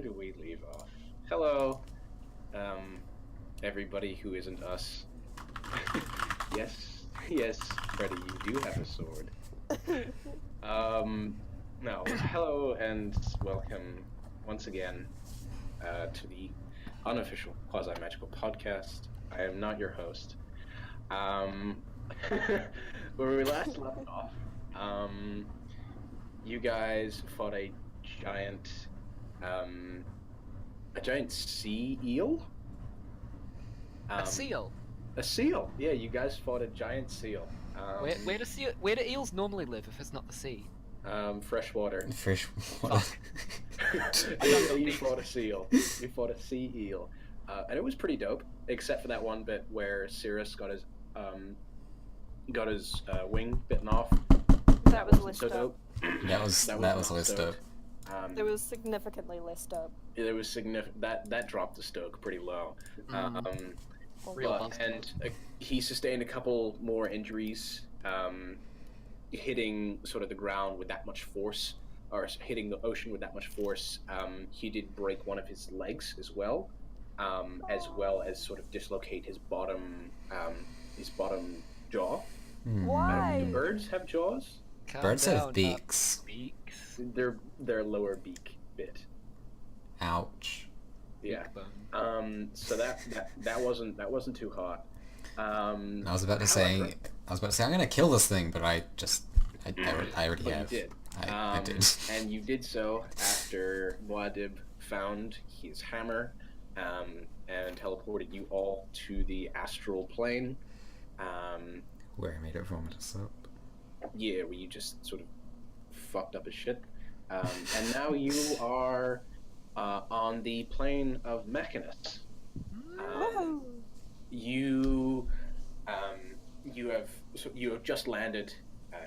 where do we leave off? Hello, um, everybody who isn't us. Yes, yes, Freddy, you do have a sword. Um, no, hello and welcome once again to the Unofficial Quasi Magical podcast. I am not your host. Um, where we last left off, um, you guys fought giant, um, a giant sea eel. A seal. A seal. Yeah, you guys fought a giant seal. Where do eels normally live if it's not the sea? Freshwater. Fish water. You fought a seal. You fought a sea eel, and it was pretty dope, except for that one bit where Cirrus got his wing bitten off. That was wasn't less so dope. That was not less dope. It was significantly less dope. It was significant. That dropped the stoke pretty low. Real busted. And he sustained a couple more injuries, hitting sort of the ground with that much force, or hitting the ocean with that much force. He did break one of his legs as well as sort of dislocate his bottom jaw. Why? Do birds have jaws? Birds have beaks. Beaks. Their lower beak bit. Ouch. Yeah. Bone. So that wasn't too hot. I was about to say I'm gonna kill this thing, but I already But have. you did. I did. And you did so after Muad'Dib found his hammer, and teleported you all to the astral plane. Where I made it vomit up. Yeah, where you just sort of fucked up his shit. And now you are on the plane of Mechanus. Woohoo! You have just landed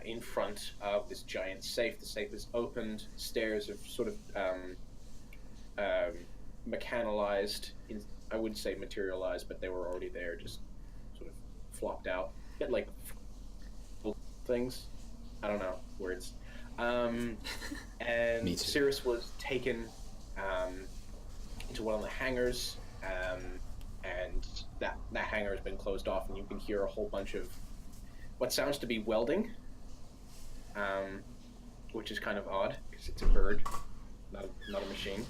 in front of this giant safe. The safe is opened. Stairs have sort of mechanized. I wouldn't say materialized, but they were already there, just sort of flopped out. Bit like things. I don't know words. And Me too. Cirrus was taken into one of the hangars, and that hangar has been closed off, and you can hear a whole bunch of what sounds to be welding, which is kind of odd because it's a bird, not a machine.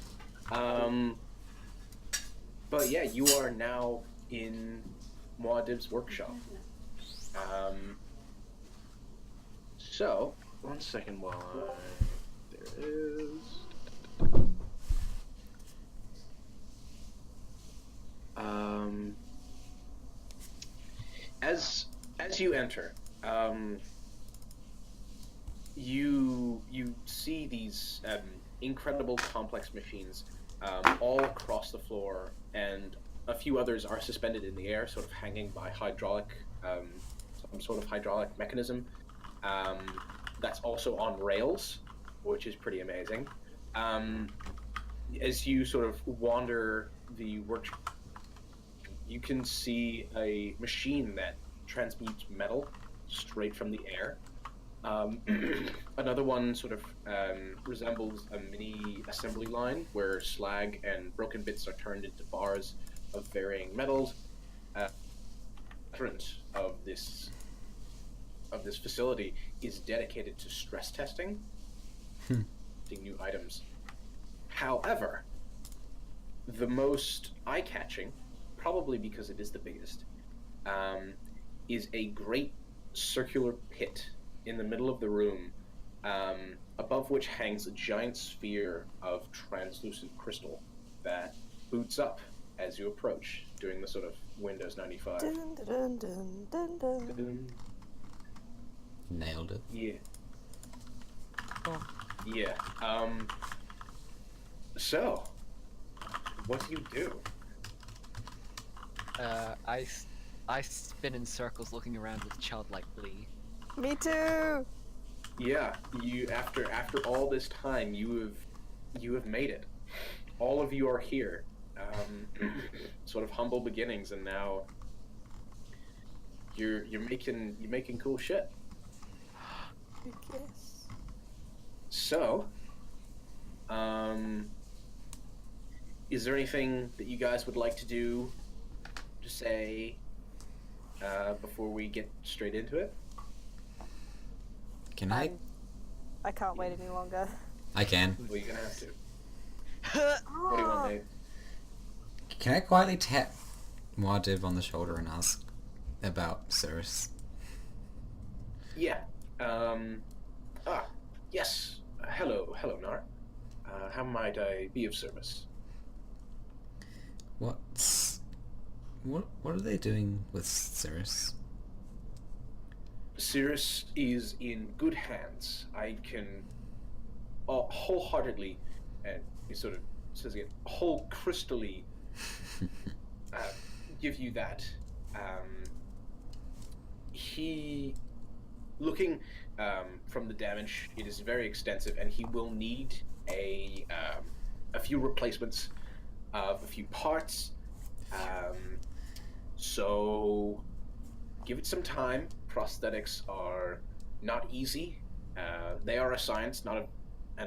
But yeah, you are now in Muad'Dib's workshop. So, one second while there it is. As you enter, you see these incredible complex machines all across the floor, and a few others are suspended in the air, sort of hanging by some sort of hydraulic mechanism. That's also on rails, which is pretty amazing. As you sort of wander the workshop, you can see a machine that transmutes metal straight from the air. Another one sort of resembles a mini assembly line where slag and broken bits are turned into bars of varying metals. Different of this facility is dedicated to stress testing new items. However, the most eye-catching, probably because it is the biggest, is a great circular pit in the middle of the room, above which hangs a giant sphere of translucent crystal that boots up as you approach, doing the sort of Windows 95. Dun, dun, dun, dun, dun. Nailed it. Yeah. Oh. Yeah. So, what do you do? I spin in circles looking around with childlike glee. Me too! Yeah, you after all this time, you have made it. All of you are here. Sort of humble beginnings, and now you're making cool shit. Yes. So, is there anything that you guys would like to do to say before we get straight into it? Can I? I can't wait any longer. I can. Well, you're gonna have to. What do you want, Nate? Can I quietly tap Muad'Dib on the shoulder and ask about Cirrus? Yeah. Yes. Hello, Nar. How might I be of service? What are they doing with Cirrus? Cirrus is in good hands. I can wholeheartedly, and he sort of says again, whole crystally give you that. He, looking from the damage, it is very extensive, and he will need a few replacements of a few parts. So give it some time. Prosthetics are not easy. They are a science, and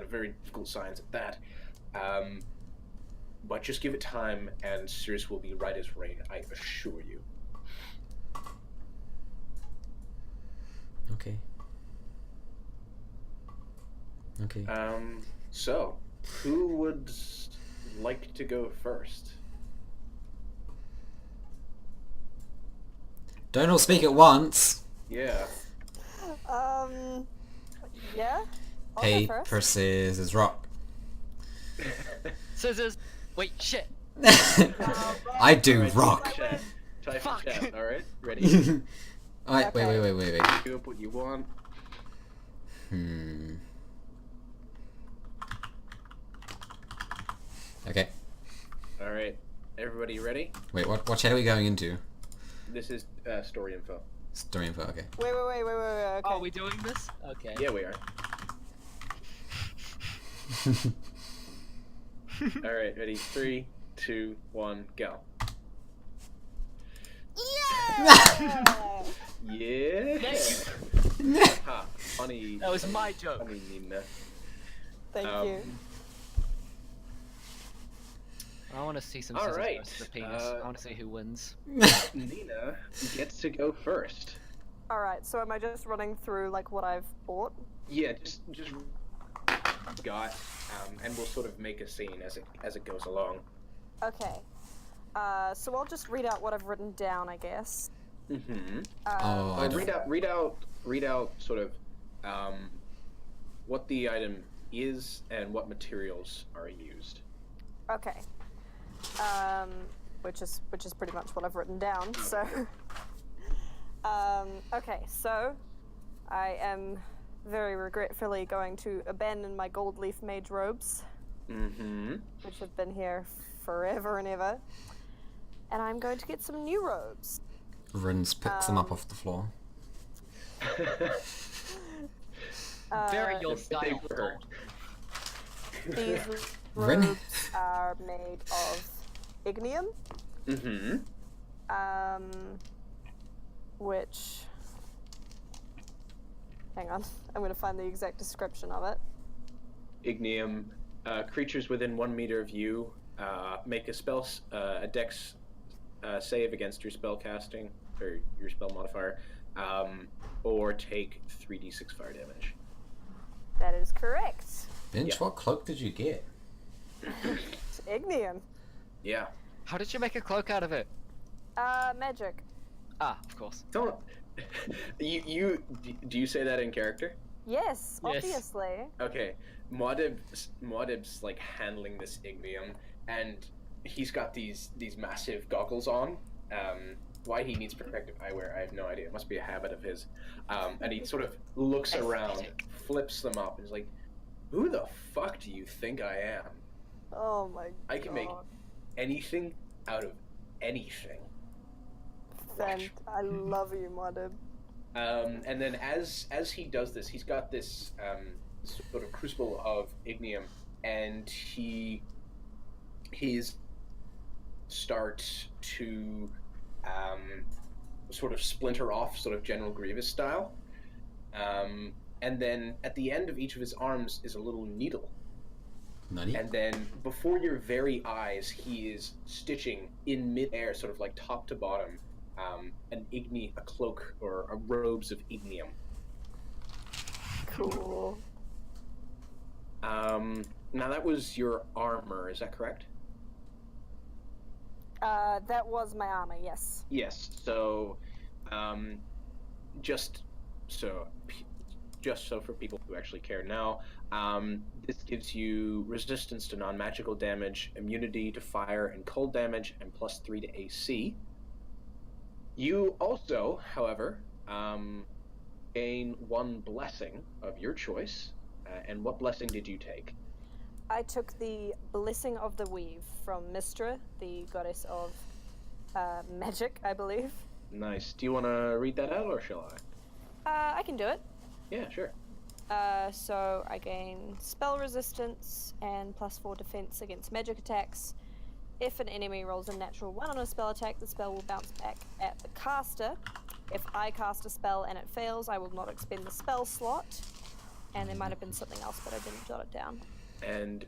a very difficult science at that. But just give it time, and Cirrus will be right as rain, I assure you. Okay. Okay. So, who would like to go first? Don't all speak at once. Yeah. Yeah? I'll go Paper, first. scissors, rock. Scissors. Wait, shit. I do Alright, rock. Type Fuck. in chat. Alright, ready? Alright, Okay. wait. Do up what you want. Okay. Alright, everybody ready? Wait, what chat are we going into? This is story info. Story info, okay. Wait, okay. Are we doing this? Okay. Yeah, we are. Alright, ready? 3, 2, 1, go. Yeah! Yeah! Thank Ha, funny. That was my joke. Funny, Nina. Thank you. I want to see some All scissors right, versus the penis. I want to see who wins. Nina gets to go first. Alright, so am I just running through like what I've bought? Yeah, just got, and we'll sort of make a scene as it goes along. Okay. So I'll just read out what I've written down, I guess. Mm-hmm. Oh, I don't... Read out sort of what the item is and what materials are used. Okay. Which is pretty much what I've written down. So, okay. So, I am very regretfully going to abandon my gold leaf mage robes, which have been here forever and ever, and I'm going to get some new robes. Rins picks them up off the floor. Very your If they style. were. These Ren- robes are made of ignium, which... Hang on, I'm going to find the exact description of it. Ignium. Creatures within 1 meter of you make a dex save against your spell casting or your spell modifier, or take 3d6 fire damage. That is correct. Binge, Yeah. what cloak did you get? It's ignium. Yeah. How did you make a cloak out of it? Magic. Ah, of course. Don't. Do you say that in character? Yes, Yes. obviously. Okay. Muad'Dib's like handling this ignium, and he's got these massive goggles on. Why he needs protective eyewear, I have no idea. It must be a habit of his. And he sort of looks around, Aesthetic. flips them up, and is like, "Who the fuck do you think I am? Oh my god. I can make anything out of anything." And I love you, Muad'Dib. And then as he does this, he's got this sort of crucible of ignium, and he's start to sort of splinter off, sort of General Grievous style. And then at the end of each of his arms is a little needle. Nutty? And then before your very eyes, he is stitching in midair, sort of like top to bottom, a cloak or a robes of ignium. Cool. Now that was your armor, is that correct? That was my armor, yes. Yes. So, just so for people who actually care now, this gives you resistance to non-magical damage, immunity to fire and cold damage, and +3 to AC. You also, however, gain 1 blessing of your choice. And what blessing did you take? I took the Blessing of the Weave from Mystra, the goddess of magic, I believe. Nice. Do you want to read that out, or shall I? I can do it. Yeah, sure. So I gain spell resistance and +4 defense against magic attacks. If an enemy rolls a natural 1 on a spell attack, the spell will bounce back at the caster. If I cast a spell and it fails, I will not expend the spell slot. And there might have been something else, but I didn't jot it down. And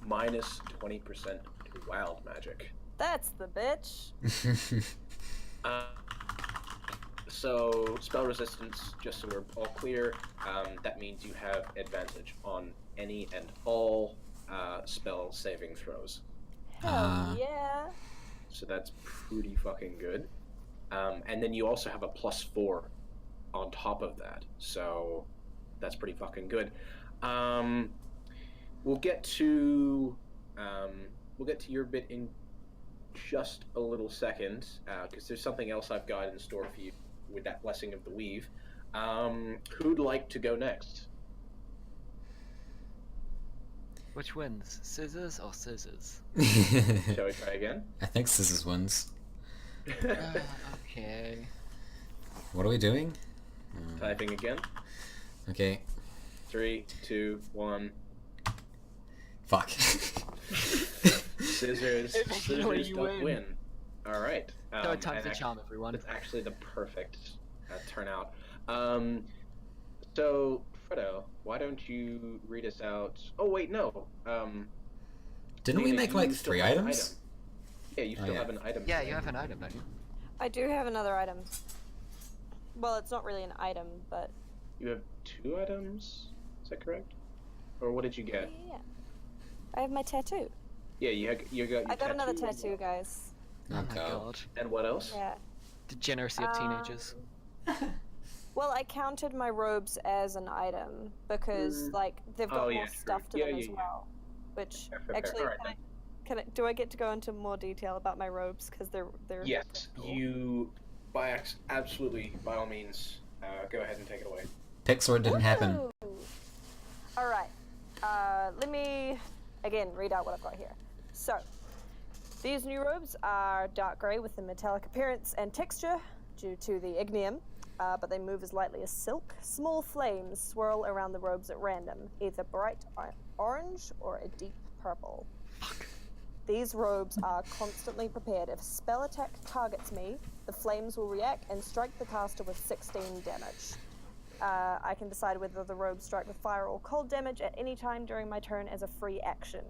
minus 20% to wild magic. That's the bitch. So spell resistance, just so we're all clear, that means you have advantage on any and all spell saving throws. Hell yeah. So that's pretty fucking good. And then you also have a +4 on top of that. So that's pretty fucking good. We'll get to your bit in just a little second, because there's something else I've got in store for you with that Blessing of the Weave. Who'd like to go next? Which wins, scissors or scissors? Shall we try again? I think scissors wins. Okay. What are we doing? Typing again. Okay. 3, 2, 1. Fuck. Scissors. You Scissors don't win. win. All right. Third time's the and charm, everyone. It's actually the perfect turnout. So, Fredo, why don't you read us out? Oh wait, no. Didn't we Nina, make you like still 3 have an items? item. Yeah, you still have an item. Yeah, you have an item, don't you? I do have another item. Well, it's not really an item, but... You have 2 items? Is that correct? Or what did you get? Yeah. I have my tattoo. Yeah, you got your I got another tattoo. tattoo, guys. Oh, my god. And what else? Yeah. Degeneracy of teenagers. Well, I counted my robes as an item because, like, they've got more stuff to them as well. Which, Fair. actually, All right, do I get to go into more detail about my robes? Because they're yes, cool. you, absolutely, by all means, go ahead and take it away. Pixar didn't happen. Alright. Let me, again, read out what I've got here. So, these new robes are dark grey with a metallic appearance and texture due to the ignium, but they move as lightly as silk. Small flames swirl around the robes at random, either bright orange or a deep purple. These robes are constantly prepared. If a spell attack targets me, the flames will react and strike the caster with 16 damage. I can decide whether the robes strike with fire or cold damage at any time during my turn as a free action.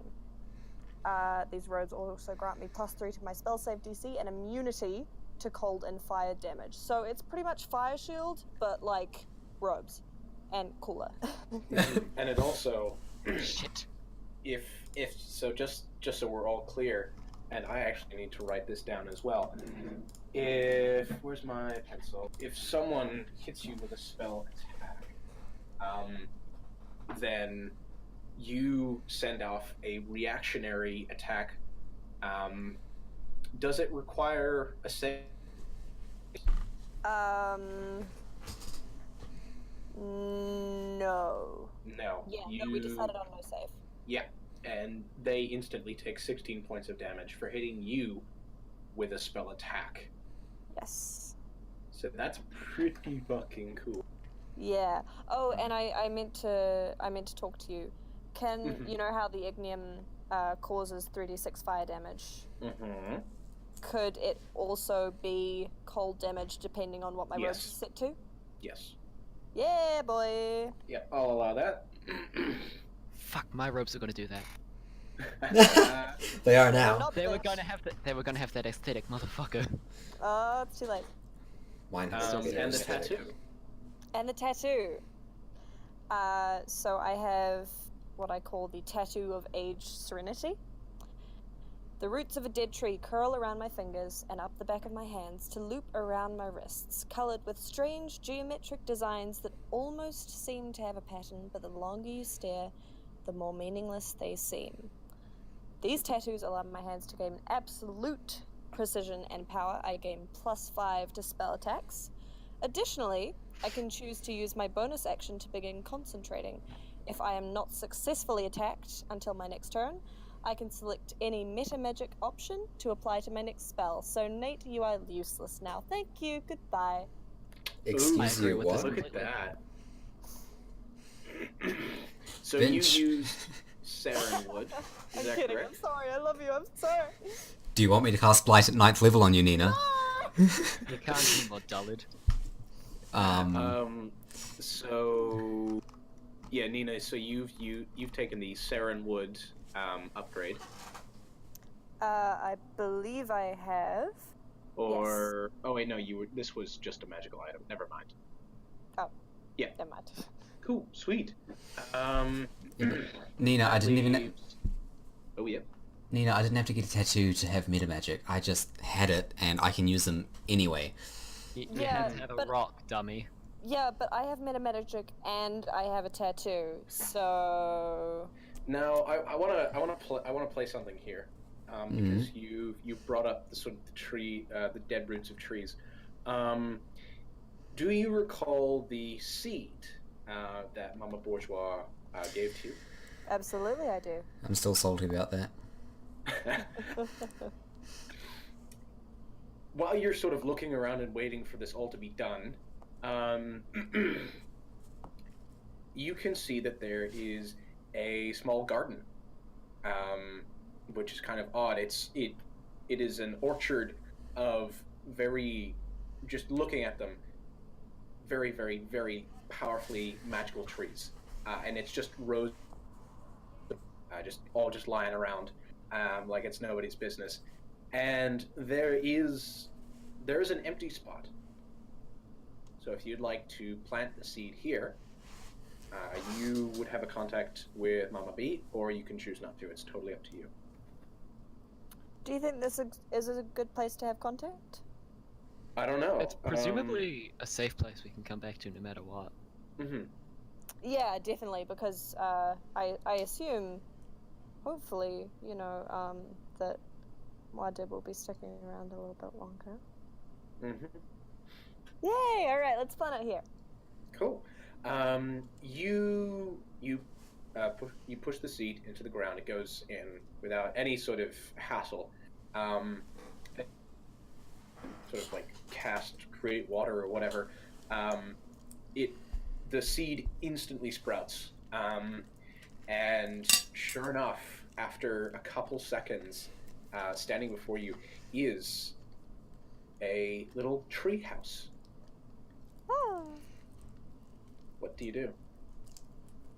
These robes also grant me +3 to my spell save DC and immunity to cold and fire damage. So it's pretty much fire shield, but like robes and cooler. And it also, Shit. if so, just so we're all clear, and I actually need to write this down as well. Where's my pencil? If someone hits you with a spell attack, then you send off a reactionary attack. Does it require a save? No. No. Yeah, no, we decided on no save. Yeah, and they instantly take 16 points of damage for hitting you with a spell attack. Yes. So that's pretty fucking cool. Yeah. Oh, and I meant to talk to you. Can you know how the ignium causes 3d6 fire damage? Mm-hmm. Could it also be cold damage depending on what my robes Yes. are set to? Yes. Yeah, boy. Yeah, I'll allow that. Fuck, my robes are gonna do that. They are They're now. not They were bitch. gonna have that aesthetic, motherfucker. It's too late. Mine has to be And the aesthetic. tattoo. And the tattoo. So I have what I call the Tattoo of Age Serenity. The roots of a dead tree curl around my fingers and up the back of my hands to loop around my wrists, colored with strange geometric designs that almost seem to have a pattern, but the longer you stare, the more meaningless they seem. These tattoos allow my hands to gain absolute precision and power. I gain +5 to spell attacks. Additionally, I can choose to use my bonus action to begin concentrating. If I am not successfully attacked until my next turn, I can select any meta magic option to apply to my next spell. So Nate, you are useless now. Thank you. Goodbye. Excuse agree you, with this what? Look at that. So Finch. you used Sarenwood. I'm Is that kidding. correct? I'm sorry. I love you. I'm sorry. Do you want me to cast Blight at 9th level on you, Nina? You can't be more dullard. So yeah, Nina. So you've taken the Sarenwood upgrade, I believe I have. or oh wait, no, this was just a magical item. Never mind. Never mind. Cool, sweet. Nina, I didn't even. leaves- Oh yeah. Nina, I didn't have to get a tattoo to have meta magic. I just had it, and I can use them anyway. You Yeah, had to have a but- rock, dummy. Yeah, but I have meta magic and I have a tattoo, so Now I wanna play something here, because you brought up the sort of the tree, the dead roots of trees. Do you recall the seed that Mama Bourgeois gave to you? absolutely I do. I'm still salty about that. While you're sort of looking around and waiting for this all to be done, you can see that there is a small garden, which is kind of odd. It is an orchard of just looking at them, very, very, very powerfully magical trees, and it's just rows, just lying around, like it's nobody's business. And there is an empty spot. So if you'd like to plant the seed here, you would have a contact with Mama B, or you can choose not to. It's totally up to you. Do you think this is a good place to have contact? I don't know. It's presumably a safe place we can come back to no matter what. Yeah, definitely, because I assume, hopefully, that Wadib will be sticking around a little bit longer. Yay! All right, let's plan it here. Cool. You push the seed into the ground. It goes in without any sort of hassle. Sort of like create water or whatever. The seed instantly sprouts. And sure enough, after a couple seconds, standing before you is a little tree house. Oh, What do you do?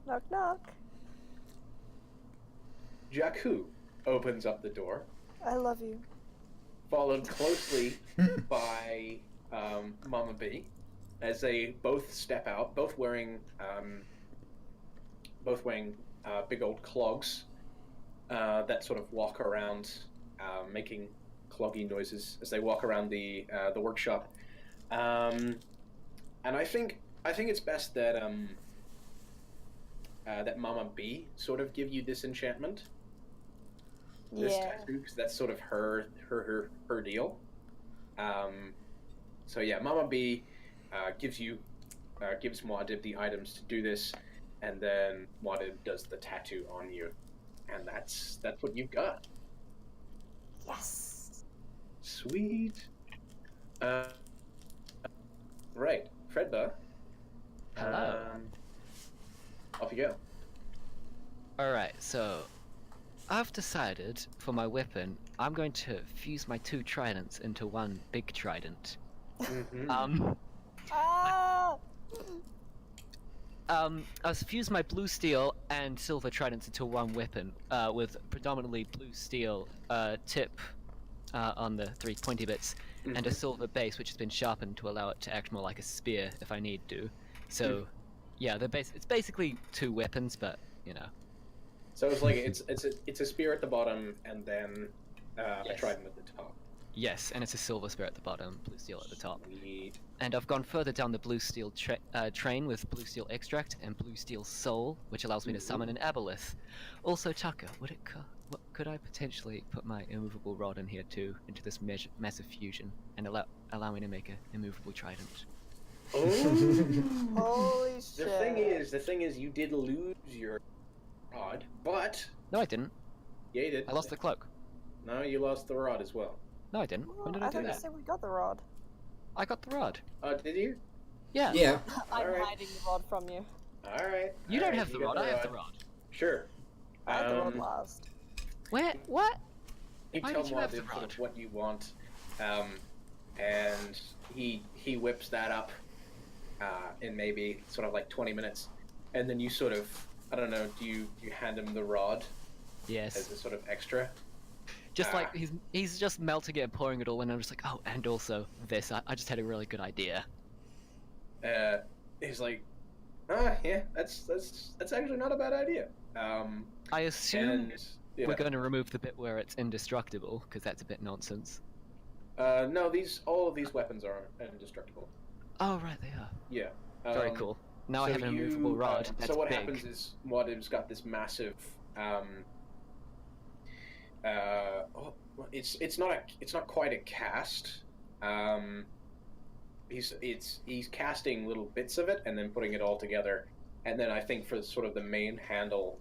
knock knock. Jakku opens up the door, I love you. followed closely by Mama B, as they both step out, both wearing big old clogs that sort of walk around, making cloggy noises as they walk around the workshop. And I think it's best that that Mama B sort of give you this enchantment, this tattoo, because that's sort of her deal. So yeah, Mama B gives Muad'Dib the items to do this, and then Muad'Dib does the tattoo on you, and that's what you've got. Yes. Sweet. Right, Fredba. Hello. Off you go. Alright, so I've decided for my weapon, I'm going to fuse my 2 tridents into one big trident. Mm-hmm. Ah! I fused my blue steel and silver tridents into one weapon, with predominantly blue steel tip on the 3 pointy bits, and a silver base which has been sharpened to allow it to act more like a spear if I need to. So, yeah, it's basically 2 weapons, but you know. So it's like it's a spear at the bottom and then a Yes. trident at the top. Yes, and it's a silver spear at the bottom, blue steel at the top. Sweet. And I've gone further down the blue steel train with blue steel extract and blue steel soul, which allows me to summon an aboleth. Also, Tucker, could I potentially put my immovable rod in here too, into this massive fusion, and allow me to make a immovable trident? Oh. Holy shit. The thing is, you did lose your rod, but No, I didn't. yeah, you did. I lost the cloak. No, you lost the rod as well. No, I didn't. When did I do thought you that? said we got the rod. I got the rod. Did you? Yeah. Yeah. I'm Alright. hiding the rod from you. All right. You don't alright, have the you got rod. I have the rod. Sure. I had the rod last. Where? What? You Why tell did you have the Maud sort rod? of what you want, and he whips that up in maybe sort of like 20 minutes, and then you sort of, I don't know, do you hand him the rod as Yes. a sort of extra? Just like he's just melting it and pouring it all in. I'm just like, oh, and also this. I just had a really good idea. He's like, yeah, that's actually not a bad idea. I assume And yeah. we're going to remove the bit where it's indestructible, because that's a bit nonsense. No, all of these weapons are indestructible. Oh, right, they are. Yeah. Very cool. Now I so have an immovable rod. That's so what big. happens is Wadim's got this massive. It's not quite a cast. He's casting little bits of it and then putting it all together, and then I think for sort of the main handle,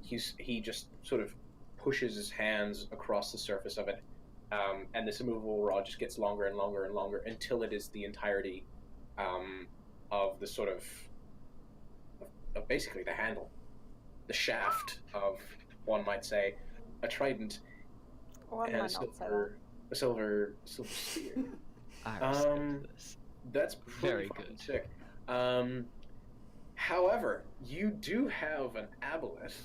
he just sort of pushes his hands across the surface of it, and this immovable rod just gets longer and longer and longer until it is the entirety of the sort of basically the handle, the shaft of, one might say, a trident Why did I and not say that? a silver spear. I respect this. That's Very pretty fucking good. sick. However, you do have an aboleth.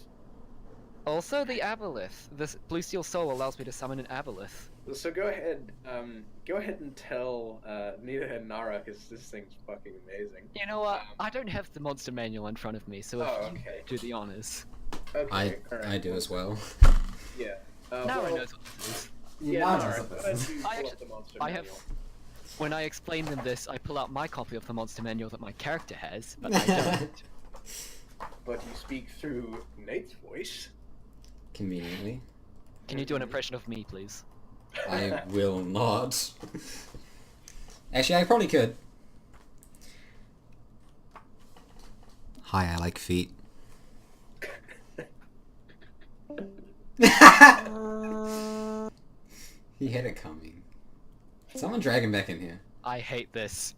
Also, the aboleth. This blue steel soul allows me to summon an aboleth. So go ahead and tell Nita and Nara, because this thing's fucking amazing. You know what? I don't have the monster manual in front of me, so if you okay. do the honors. Okay, I do as well. Yeah. Nara well, knows what this is. Yeah, Nara Nara, knows what go this ahead is. and I pull up the monster I have. manual. When I explain them this, I pull out my copy of the monster manual that my character has, but I don't. But you speak through Nate's voice. Conveniently. Can you do an impression of me, please? I will not. Actually, I probably could. Hi, I like feet. He had it coming. Someone drag him back in here. I hate this.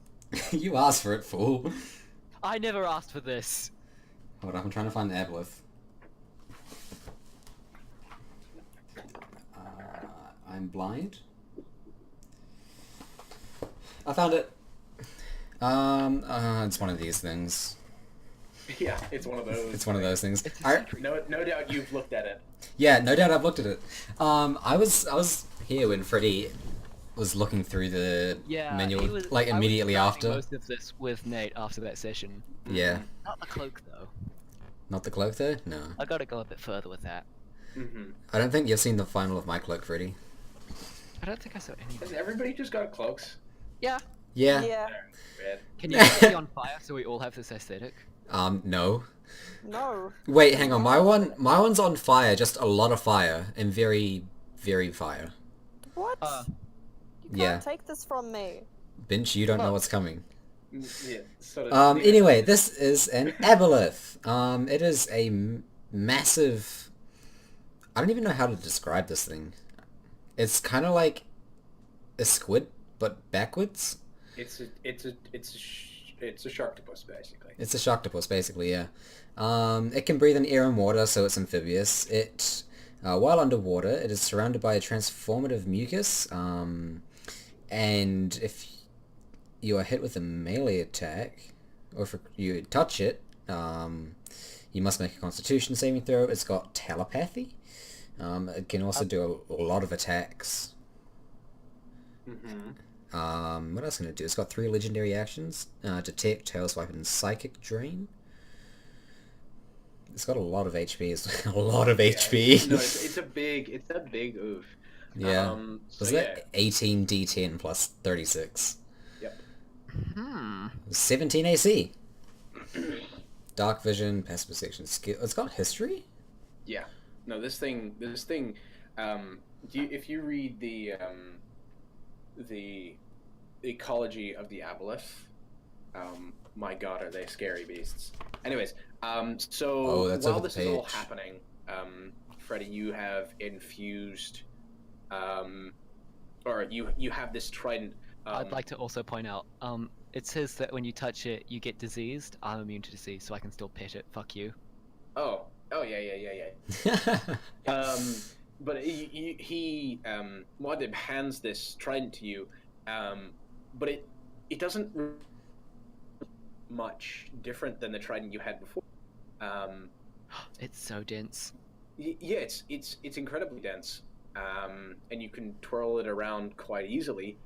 You asked for it, fool. I never asked for this. Hold on, I'm trying to find the aboleth. I'm blind. I found it. It's one of these things. Yeah, it's one of those. It's one of those things. It's a Alright. secret. No doubt you've looked at it. Yeah, no doubt I've looked at it. I was here when Freddy was looking through the Yeah, manual, he was, like I was immediately describing after. most of this with Nate after that session. Yeah. Not the cloak though. Not the cloak though? No. I gotta go a bit further with that. Mm-hmm. I don't think you've seen the final of my cloak, Freddy. I don't think I saw any. Has everybody just got cloaks? Yeah. Yeah. Yeah. Red. Can you set me on fire so we all have this aesthetic? No. No. Wait, hang on. My one's on fire, just a lot of fire, and very, very fire. What? You can't Yeah. take this from me. Binch, you don't know Look. what's coming. Yeah, sort of. Anyway, this is an aboleth. It is a massive... I don't even know how to describe this thing. It's kind of like a squid, but backwards. It's a sharktopus, basically. It's a sharktopus, basically, yeah. It can breathe in air and water, so it's amphibious. While underwater, it is surrounded by a transformative mucus, and if you are hit with a melee attack, or if you touch it, you must make a Constitution saving throw. It's got telepathy. It can also do a lot of attacks. What else can it do? It's got 3 legendary actions: Detect, Tail Swipe, and Psychic Drain. It's got a lot of HP. It's a lot of HP. No, it's a big oof. Yeah. So Was that 18 D10 plus 36? Yep. 17 AC. Dark Vision, Passive Perception, Skill. It's got history? Yeah. No, this thing. If you read the ecology of the aboleth, my god, are they scary beasts. Anyways, so that's while over the this is all page. happening, Freddy, you have infused, or you have this trident. I'd like to also point out, it says that when you touch it, you get diseased. I'm immune to disease, so I can still pet it. Fuck you. Oh yeah. But he Muad'Dib hands this trident to you, but it doesn't much different than the trident you had before. It's so dense. Yeah, it's incredibly dense, and you can twirl it around quite easily,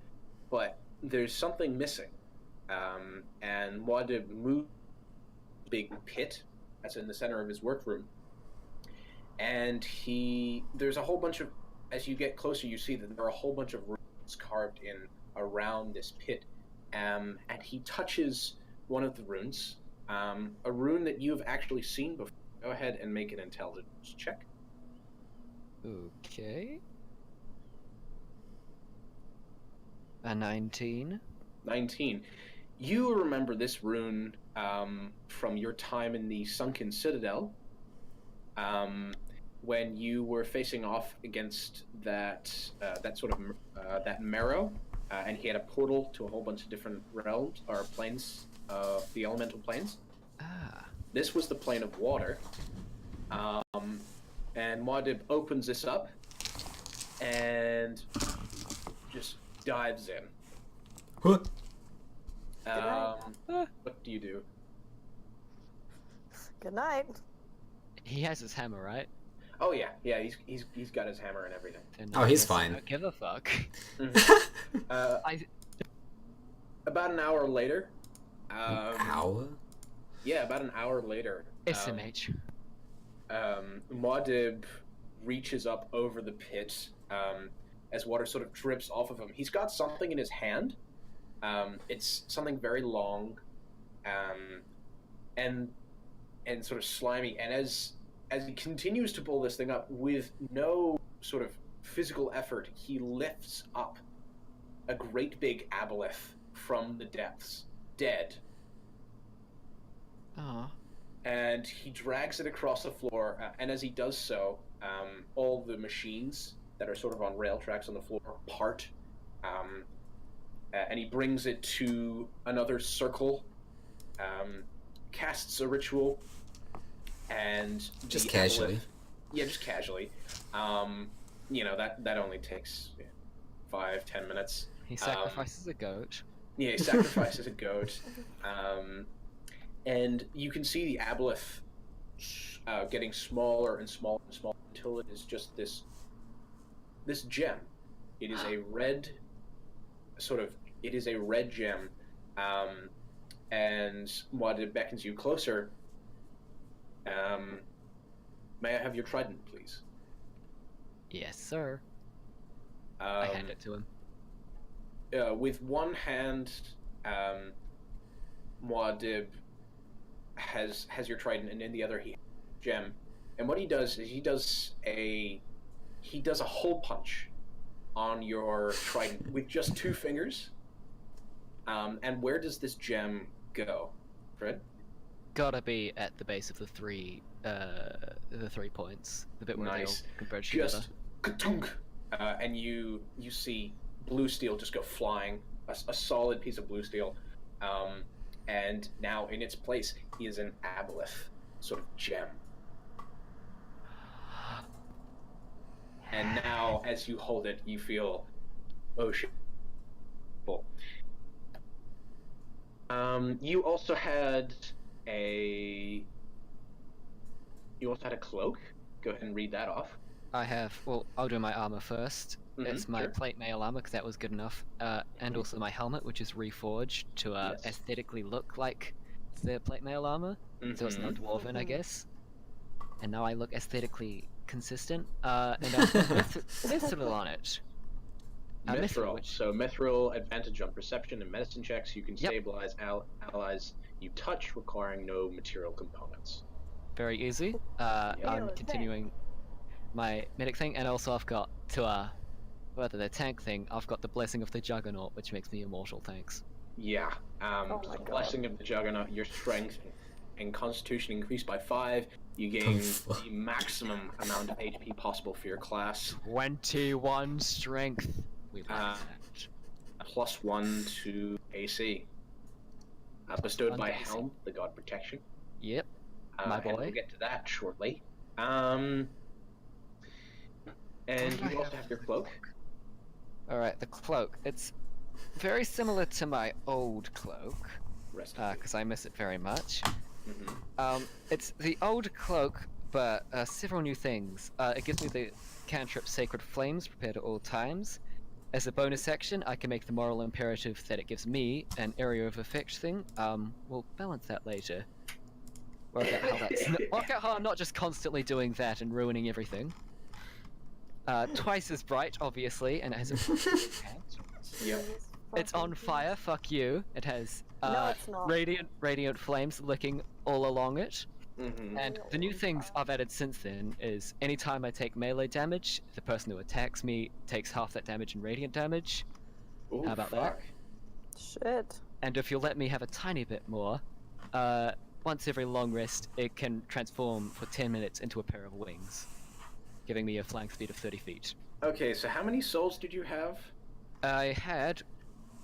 but there's something missing, and Muad'Dib moved a big pit that's in the center of his workroom, and there's a whole bunch of, as you get closer, you see that there are a whole bunch of runes carved in around this pit, and he touches one of the runes, a rune that you've actually seen before. Go ahead and make an intelligence check. Okay. A 19. 19. You remember this rune from your time in the Sunken Citadel, when you were facing off against that Marrow, and he had a portal to a whole bunch of different realms or planes, the elemental planes. Ah. This was the plane of water, and Muad'Dib opens this up and just dives in. What? What do you do? Good night. He has his hammer, right? Oh yeah, he's got his hammer and everything. Then Oh, I he's guess I fine. don't give a fuck. About an hour later. Hour? Yeah, about an hour later. SMH. Muad'Dib reaches up over the pit as water sort of drips off of him. He's got something in his hand. It's something very long, and sort of slimy. And as he continues to pull this thing up with no sort of physical effort, he lifts up a great big aboleth from the depths, dead. Aw. And he drags it across the floor, and as he does so, all the machines that are sort of on rail tracks on the floor part, and he brings it to another circle, casts a ritual, and Just the casually. yeah, just casually. That only takes 5-10 minutes. He sacrifices a goat. Yeah, he sacrifices a goat. And you can see the aboleth getting smaller and smaller and smaller until it is just this gem. It is a red gem, and Muad'Dib beckons you closer. May I have your trident, please? Yes, sir. I hand it to him. With one hand, Muad'Dib has your trident, and in the other he has a gem. And what he does is he does a hole punch on your trident with just 2 fingers. And where does this gem go, Fred? Gotta be at the base of the 3 points. The bit where Nice. they all converge together. Just ka-tunk, and you see blue steel just go flying, a solid piece of blue steel. And now in its place is an aboleth sort of gem. And now, as you hold it, you feel, oh shit. You also had a cloak. Go ahead and read that off. Well, I'll do my armor first. It's my Sure. plate mail armor, because that was good enough. And also my helmet, which is reforged to Yes. aesthetically look like the plate mail armor. So it's now dwarven, I guess. And now I look aesthetically consistent. And I've got mithril on it. Mithril. Which... So mithril advantage on perception and medicine checks. You can Yep. stabilize allies you touch, requiring no material components. Very easy. I'm continuing my medic thing, and also I've got to further the tank thing. I've got the blessing of the Juggernaut, which makes me immortal. Thanks. Yeah. my The God. blessing of the Juggernaut. Your strength and constitution increased by 5. You gain the maximum amount of HP possible for your class. 21 strength. We like that. +1 to AC. Bestowed 1 by to AC. Helm, the god protection. Yep. My And boy. we'll get to that shortly. And you also have your cloak. Alright, the cloak. It's very similar to my old cloak, Rest in peace. because I miss it very much. Mhm. It's the old cloak, but several new things. It gives me the cantrip Sacred Flames, prepared at all times. As a bonus action, I can make the moral imperative that it gives me an area of effect thing. We'll balance that later. Work out how I'm not just constantly doing that and ruining everything. Twice as bright, obviously, and it has a Yep. It's on fire, fuck you. It has No, it's not. radiant flames licking all along it. Mhm. And the new things I've added since then is anytime I take melee damage, the person who attacks me takes half that damage in radiant damage. Ooh, How about that? fuck. Shit. And if you'll let me have a tiny bit more, once every long rest, it can transform for 10 minutes into a pair of wings, giving me a flying speed of 30 feet. Okay, so how many souls did you have? I had...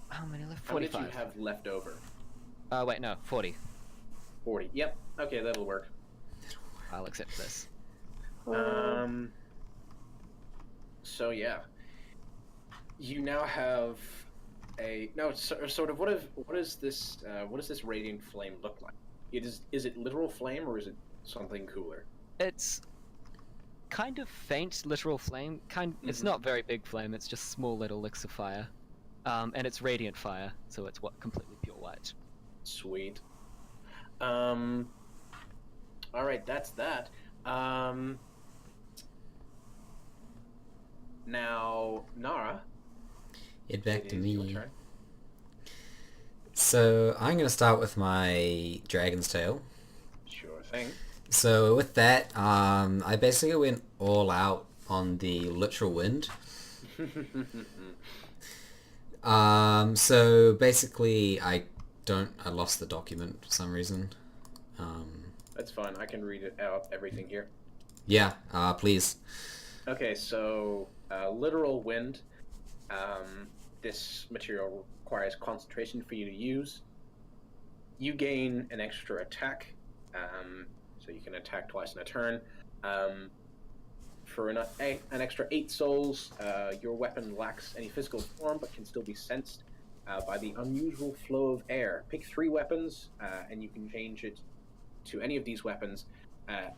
How many left? How many 45. did you have left over? Wait, no, 40. 40. Yep. Okay, that'll work. I'll accept this. So yeah, you now have a sort of what does this radiant flame look like? Is it literal flame or is it something cooler? It's kind of faint, literal flame. It's not very big flame. It's just small little licks of fire, and it's radiant fire, so it's completely pure white. Sweet. All right, that's that. Now, Nara. Head back to it is your me. turn. So I'm gonna start with my dragon's tail. Sure thing. So with that, I basically went all out on the literal wind. So basically, I lost the document for some reason. That's fine. I can read it out. Everything here. Yeah, please. Okay, so literal wind. This material requires concentration for you to use. You gain an extra attack, so you can attack twice in a turn. For an extra 8 souls, your weapon lacks any physical form but can still be sensed by the unusual flow of air. Pick 3 weapons, and you can change it to any of these weapons at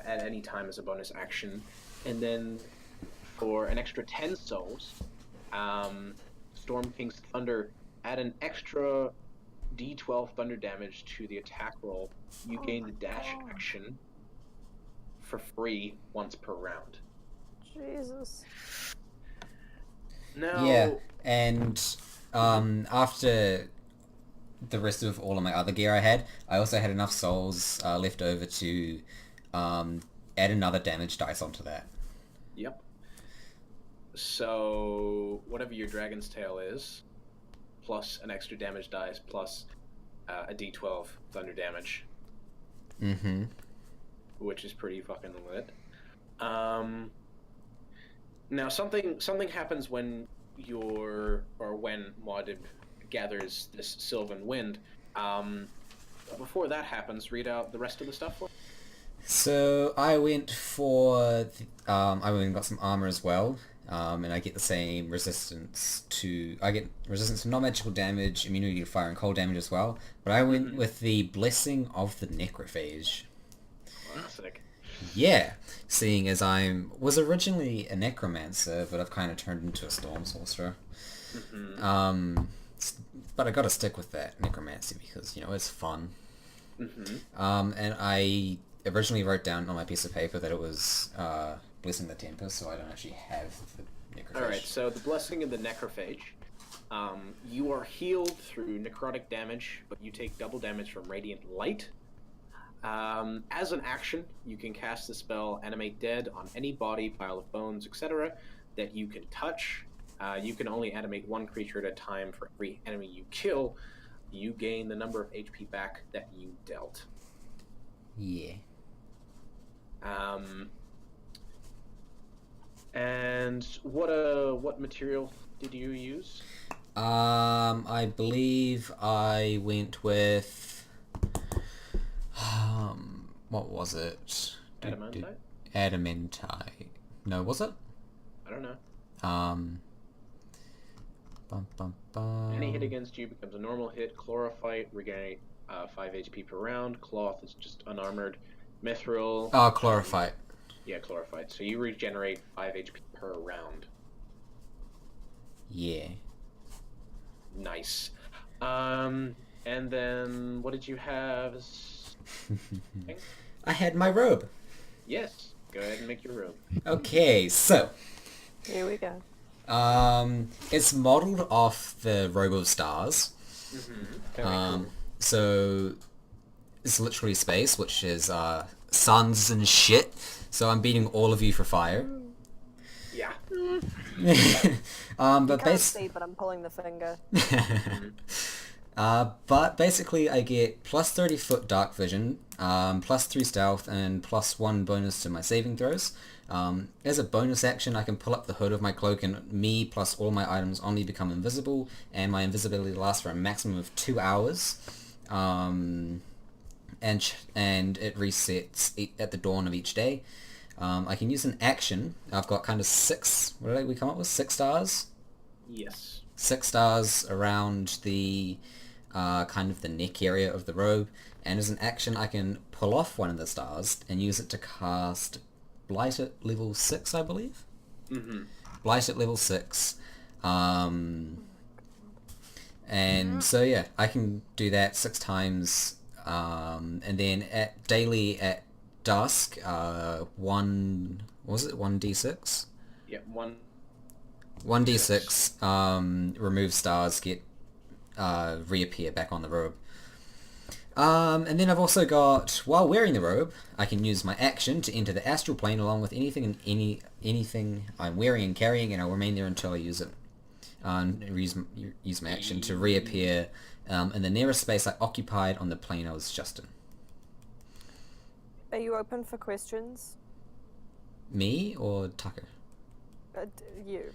any time as a bonus action. And then for an extra 10 souls, Storm King's Thunder, add an extra d12 thunder damage to the attack roll. You gain the dash action for free once per round. Jesus. Now, Yeah, and after the rest of all of my other gear I had, I also had enough souls left over to add another damage dice onto that. Yep. So, whatever your Dragon's Tail is, plus an extra damage dice, plus a d12 thunder damage. Mm-hmm. Which is pretty fucking lit. Now, something happens when when Maudib gathers this Sylvan Wind. Before that happens, read out the rest of the stuff for me. So I went for I went and got some armor as well, and I get the same resistance to non-magical damage, immunity to fire and cold damage as well. But I went with the blessing of the necrophage. Classic. Yeah, seeing as I was originally a necromancer, but I've kind of turned into a storm sorcerer. But I got to stick with that necromancy because it's fun. And I originally wrote down on my piece of paper that it was blessing the tempest, so I don't actually have the necrophage. Alright, so the blessing of the necrophage. You are healed through necrotic damage, but you take double damage from radiant light. As an action, you can cast the spell Animate Dead on any body, pile of bones, etc. that you can touch. You can only animate one creature at a time. For every enemy you kill, you gain the number of HP back that you dealt. Yeah. And what material did you use? I believe I went with what was it? Adamantite? Adamantite. No, was it? I don't know. Any hit against you becomes a normal hit. Chlorophyte, regain 5 HP per round. Cloth is just unarmored. Mithril. Oh, chlorophyte. Yeah, chlorophyte. So you regenerate 5 HP per round. Yeah. Nice. And then what did you have? I had my robe. Yes. Go ahead and make your robe. Okay, so Here we go. it's modeled off the Robe of Stars. Very cool. So it's literally space, which is suns and shit. So I'm beating all of you for fire. Yeah. But Can't see, but I'm pulling the finger. but basically I get plus 30 foot dark vision, plus 3 stealth, and plus 1 bonus to my saving throws. As a bonus action, I can pull up the hood of my cloak and me plus all my items only become invisible, and my invisibility lasts for a maximum of 2 hours. And it resets at the dawn of each day. I can use an action. I've got kind of 6, what did we come up with? 6 stars? Yes. 6 stars around the kind of the neck area of the robe, and as an action I can pull off one of the stars and use it to cast Blight at level 6, I believe? Blight at level 6. And so yeah, I can do that 6 times, and then daily at dusk, 1d6? Yeah, 1d6, remove stars, reappear back on the robe. And then I've also got, while wearing the robe, I can use my action to enter the astral plane along with anything I'm wearing and carrying, and I'll remain there until I use it. Use my action to reappear in the nearest space I occupied on the plane I was just in. Are you open for questions? Me or Tucker? You.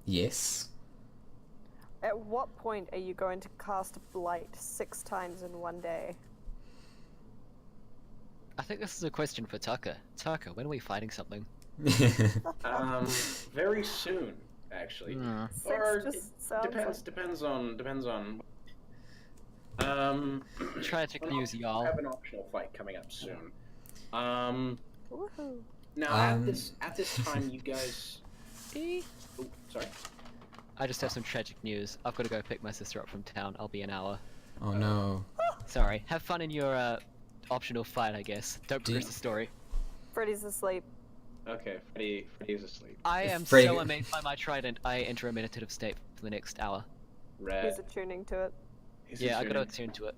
Yes. At what point are you going to cast Blight 6 times in one day? I think this is a question for Tucker. Tucker, when are we fighting something? Very soon, actually. Or depends on. Tragic news, y'all. I have an optional fight coming up soon. Woohoo. Now at this time, you guys. Oh, sorry. I just have some tragic news. I've got to go pick my sister up from town. I'll be an hour. Oh no. Sorry. Have fun in your optional fight, I guess. Don't progress the story. Freddy's asleep. Okay, Freddy's asleep. I am Freddy- so amazed by my trident. I enter a meditative state for the next hour. Red. He's attuning to it. Yeah, I gotta attune to it.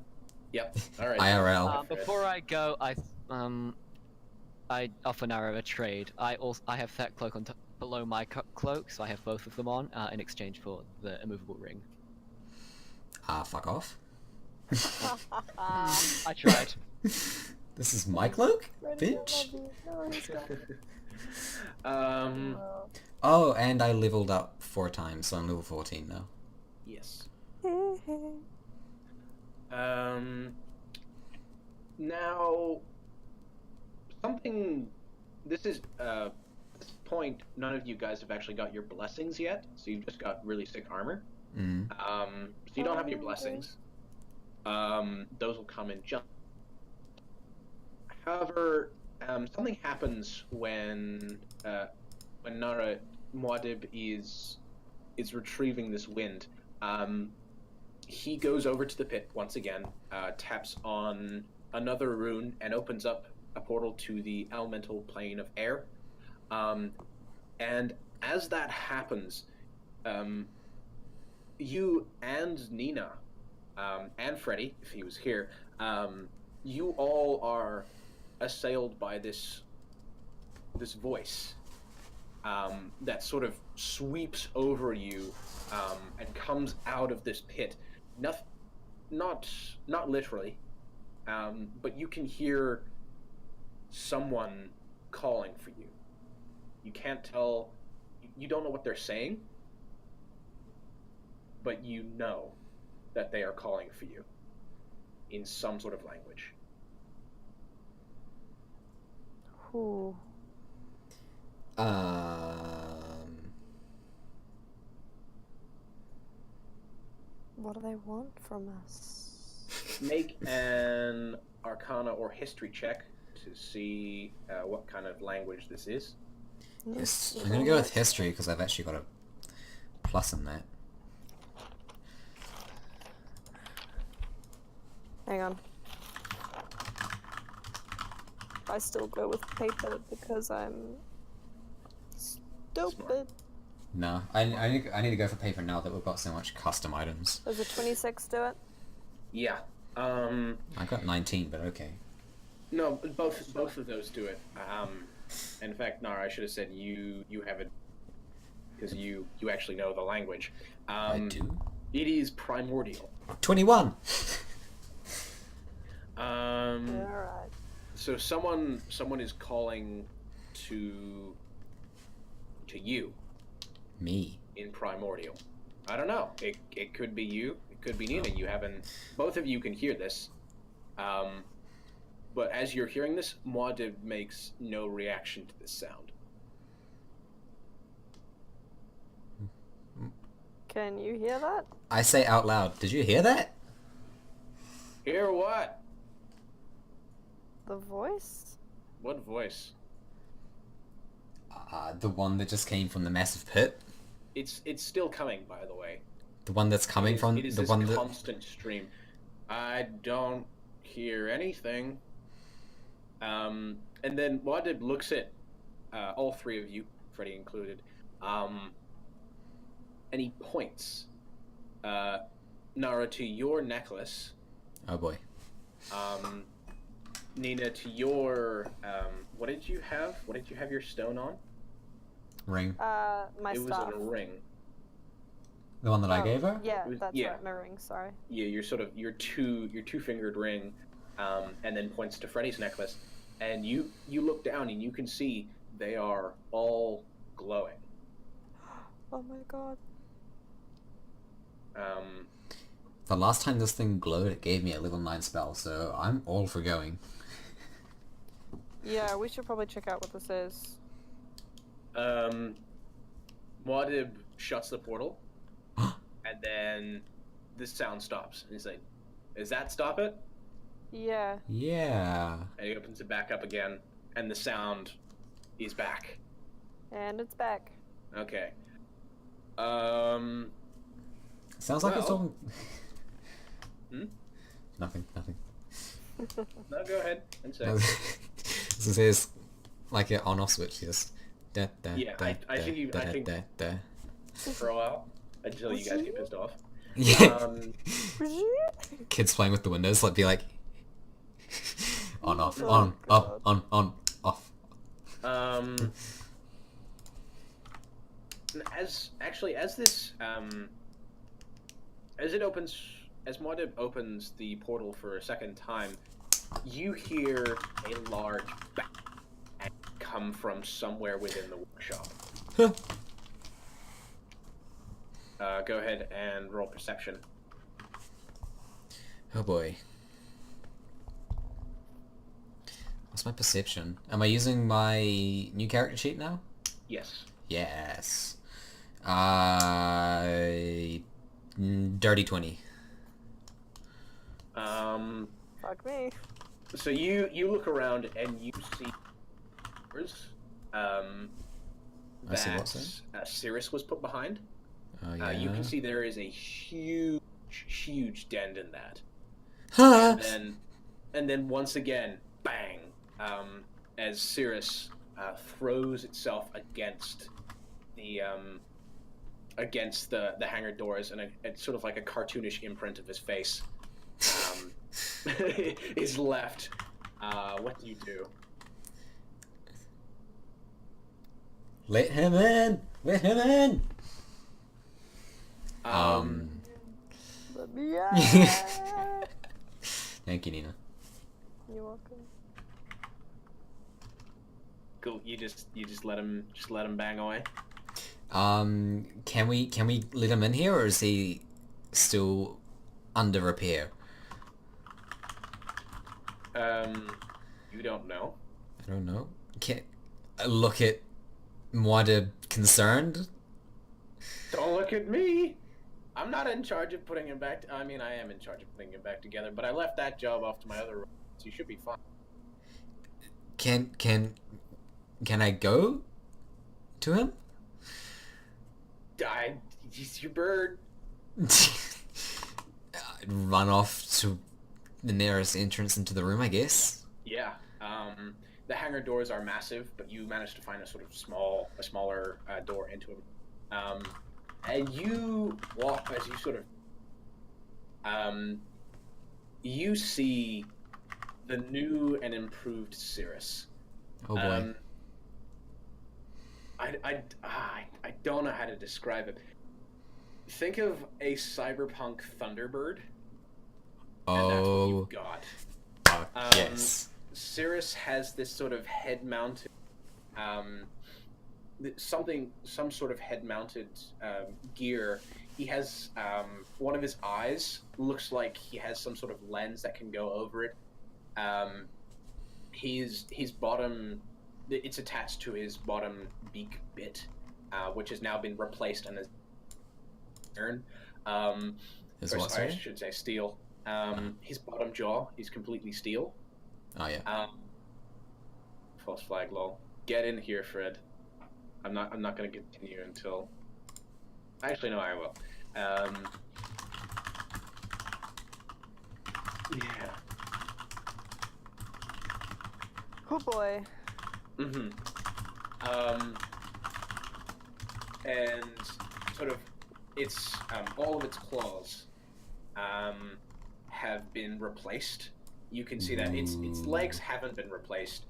Yep. All right. IRL. Before I go, I offer Nara a trade. I have that cloak on below my cloak, so I have both of them on in exchange for the immovable ring. Fuck off. I tried. This is my cloak, Freddy, I bitch. love you. No, he's gone. Oh, and I leveled up 4 times, so I'm level 14 now. Yes. Now, something. This is at this point, none of you guys have actually got your blessings yet, so you've just got really sick armor. Mm. So you don't have your blessings. Those will come in just. However, something happens when Nara Muad'Dib is retrieving this wind. He goes over to the pit once again, taps on another rune, and opens up a portal to the elemental plane of air. And as that happens, you and Nina, and Freddy, if he was here, you all are assailed by this voice that sort of sweeps over you and comes out of this pit. Not literally, but you can hear someone calling for you. You can't tell. You don't know what they're saying, but you know that they are calling for you in some sort of language. Who? What do they want from us? Make an Arcana or History check to see what kind of language this is. Yes, I'm gonna go with history because I've actually got a plus in that. Hang on. I still go with paper because I'm stupid. No, I need to go for paper now that we've got so much custom items. Does a 26 do it? Yeah. I got 19, but okay. No, both of those do it. In fact, Nara, I should have said you have it because you actually know the language. I do. It is primordial. 21. Alright. So someone is calling to you. Me. In primordial. I don't know. It could be you. It could be Nina. You haven't. Both of you can hear this. But as you're hearing this, Muad'Dib makes no reaction to this sound. Can you hear that? I say out loud, did you hear that? Hear what? The voice? What voice? The one that just came from the massive pit. It's still coming, by the way. The one that's coming from it is the this one that. constant stream. I don't hear anything. And then Muad'Dib looks at all three of you, Freddy included, and he points Nara to your necklace. Oh boy. Nina to your what did you have? What did you have your stone on? Ring. My It staff. was a ring. The one that I gave her? Yeah, was- that's yeah. right, my ring, sorry. Yeah, your two-fingered ring, and then points to Freddy's necklace, and you look down and you can see they are all glowing. Oh my god. The last time this thing glowed, it gave me a level 9 spell, so I'm all for going. Yeah, we should probably check out what this is. Muad'Dib shuts the portal, and then this sound stops. And he's like, "Does that stop it?" Yeah. Yeah. And he opens it back up again, and the sound is back. And it's back. Okay. Sounds like it's Well- all. Hmm? Nothing. No, go ahead and say. This is like an on-off switch, just. Da, da, Yeah, da, I think you- da, I think- da, da. For a while, until you guys get pissed off. Yeah. Kids playing with the windows, like be like. On, off, Oh, on, God. on, off. As Muad'Dib opens the portal for a second time, you hear a large bang come from somewhere within the workshop. Huh. Go ahead and roll perception. Oh boy. What's my perception? Am I using my new character sheet now? Yes. Yes. Dirty 20. Fuck me. So you look around and you see I see that what's Cirrus was put behind. Oh, yeah. You can see there is a huge dent in that. Huh! And then once again, bang! As Cirrus throws itself against the hangar doors, and it's sort of like a cartoonish imprint of his face is left. What do you do? Let him in! Let him in! Let me out. Thank you, Nina. You're welcome. Cool. You just let him bang away. Can we let him in here, or is he still under repair? You don't know. I don't know. Can't look at Mwada concerned. Don't look at me. I'm not in charge of putting him back. I mean, I am in charge of putting him back together, but I left that job off to my other role, so you should be fine. Can I go to him? He's your bird. Run off to the nearest entrance into the room, I guess. Yeah. The hangar doors are massive, but you managed to find a sort of smaller door into them. And you walk as you sort of, you see the new and improved Cirrus. Oh boy. I don't know how to describe it. Think of a cyberpunk Thunderbird. And that's what you've got. Yes. Cirrus has this sort of head-mounted, some sort of head-mounted gear. He has one of his eyes looks like he has some sort of lens that can go over it. His bottom, it's attached to his bottom beak bit, which has now been replaced and is iron. I should say steel. His bottom jaw is completely steel. Oh yeah. False flag, lol. Get in here, Fred. I'm not gonna continue until. Actually, no, I will. Yeah. Oh boy. And sort of, it's all of its claws have been replaced. You can see that its legs haven't been replaced.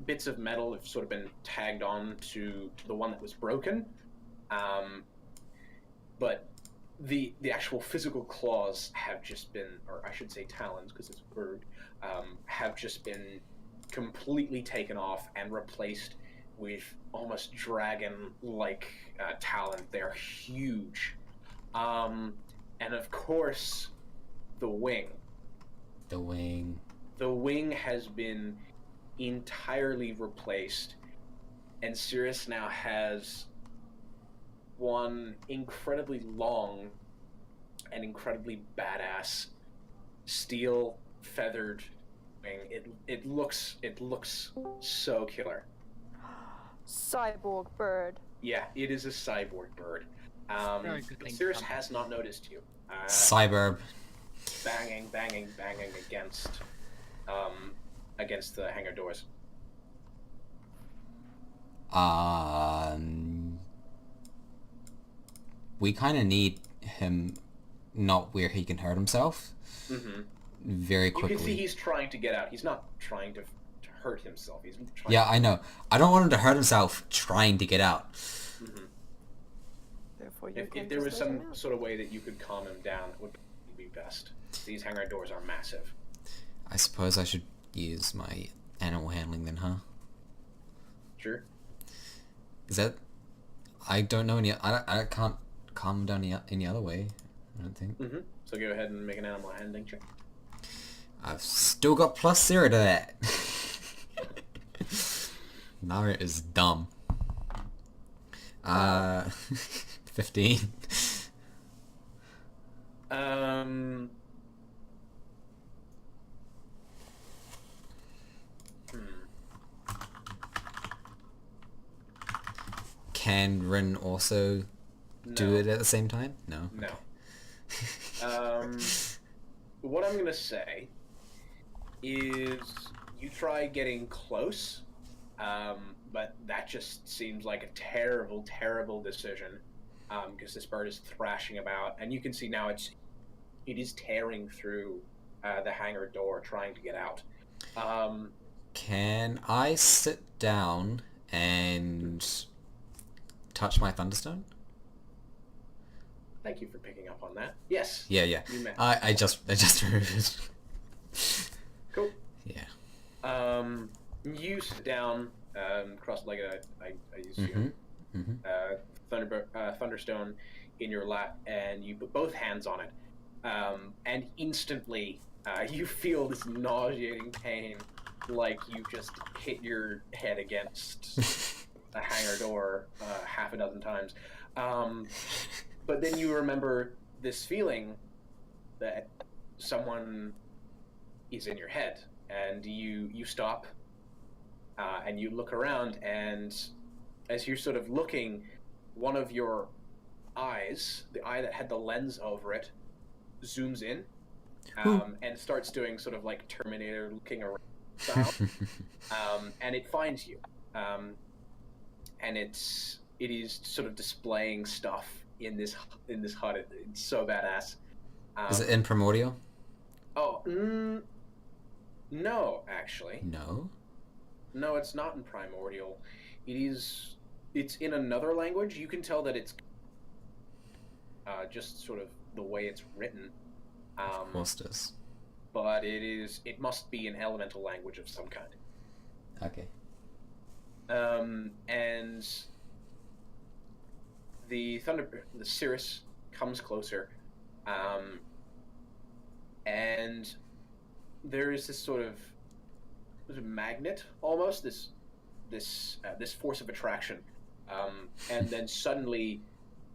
Bits of metal have sort of been tagged on to the one that was broken, but the actual physical claws have just been, or I should say talons, because it's a bird, have just been completely taken off and replaced with almost dragon-like talons. They're huge, and of course, the wing. The wing has been entirely replaced, and Cirrus now has one incredibly long and incredibly badass steel feathered wing. It looks so killer. Cyborg bird. Yeah, it is a cyborg bird. Very good thing to Cirrus come. has not noticed you. Cyberb. Banging against the hangar doors. We kind of need him not where he can hurt himself. Very quickly. You can see he's trying to get out. He's not trying to hurt himself. He's trying. Yeah, I know. I don't want him to hurt himself trying to get out. Therefore, you If can there was just let him some out. sort of way that you could calm him down, it would be best. These hangar doors are massive. I suppose I should use my animal handling then, huh? Sure. Is that... I don't know any... I can't calm him down any other way, I don't think. So go ahead and make an animal handling check. I've still got +0 to that. Nara is dumb. 15. Hmm. Can Rin also do No. it at the same time? No. No. What I'm gonna say is you try getting close, but that just seems like a terrible, terrible decision, because this bird is thrashing about, and you can see now it is tearing through the hangar door, trying to get out. Can I sit down and touch my Thunderstone? Thank you for picking up on that. Yes. Yeah. You may. I just remembered. Cool. Yeah. You sit down, cross-legged. I assume. Thunderstone in your lap, and you put both hands on it, and instantly you feel this nauseating pain, like you just hit your head against a hangar door half a dozen times. But then you remember this feeling that someone is in your head, and you stop, and you look around, and as you're sort of looking, one of your eyes, the eye that had the lens over it, zooms in, and starts doing sort of like Terminator looking around style, and it finds you, and it is sort of displaying stuff in this hut. It's so badass. Is it in Primordial? Oh, no, actually. No. No, it's not in Primordial. It's in another language. You can tell that it's just sort of the way it's written. Of course it is. But it must be an elemental language of some kind. Okay. And the Cirrus comes closer, and there is this sort of magnet, almost this force of attraction, and then suddenly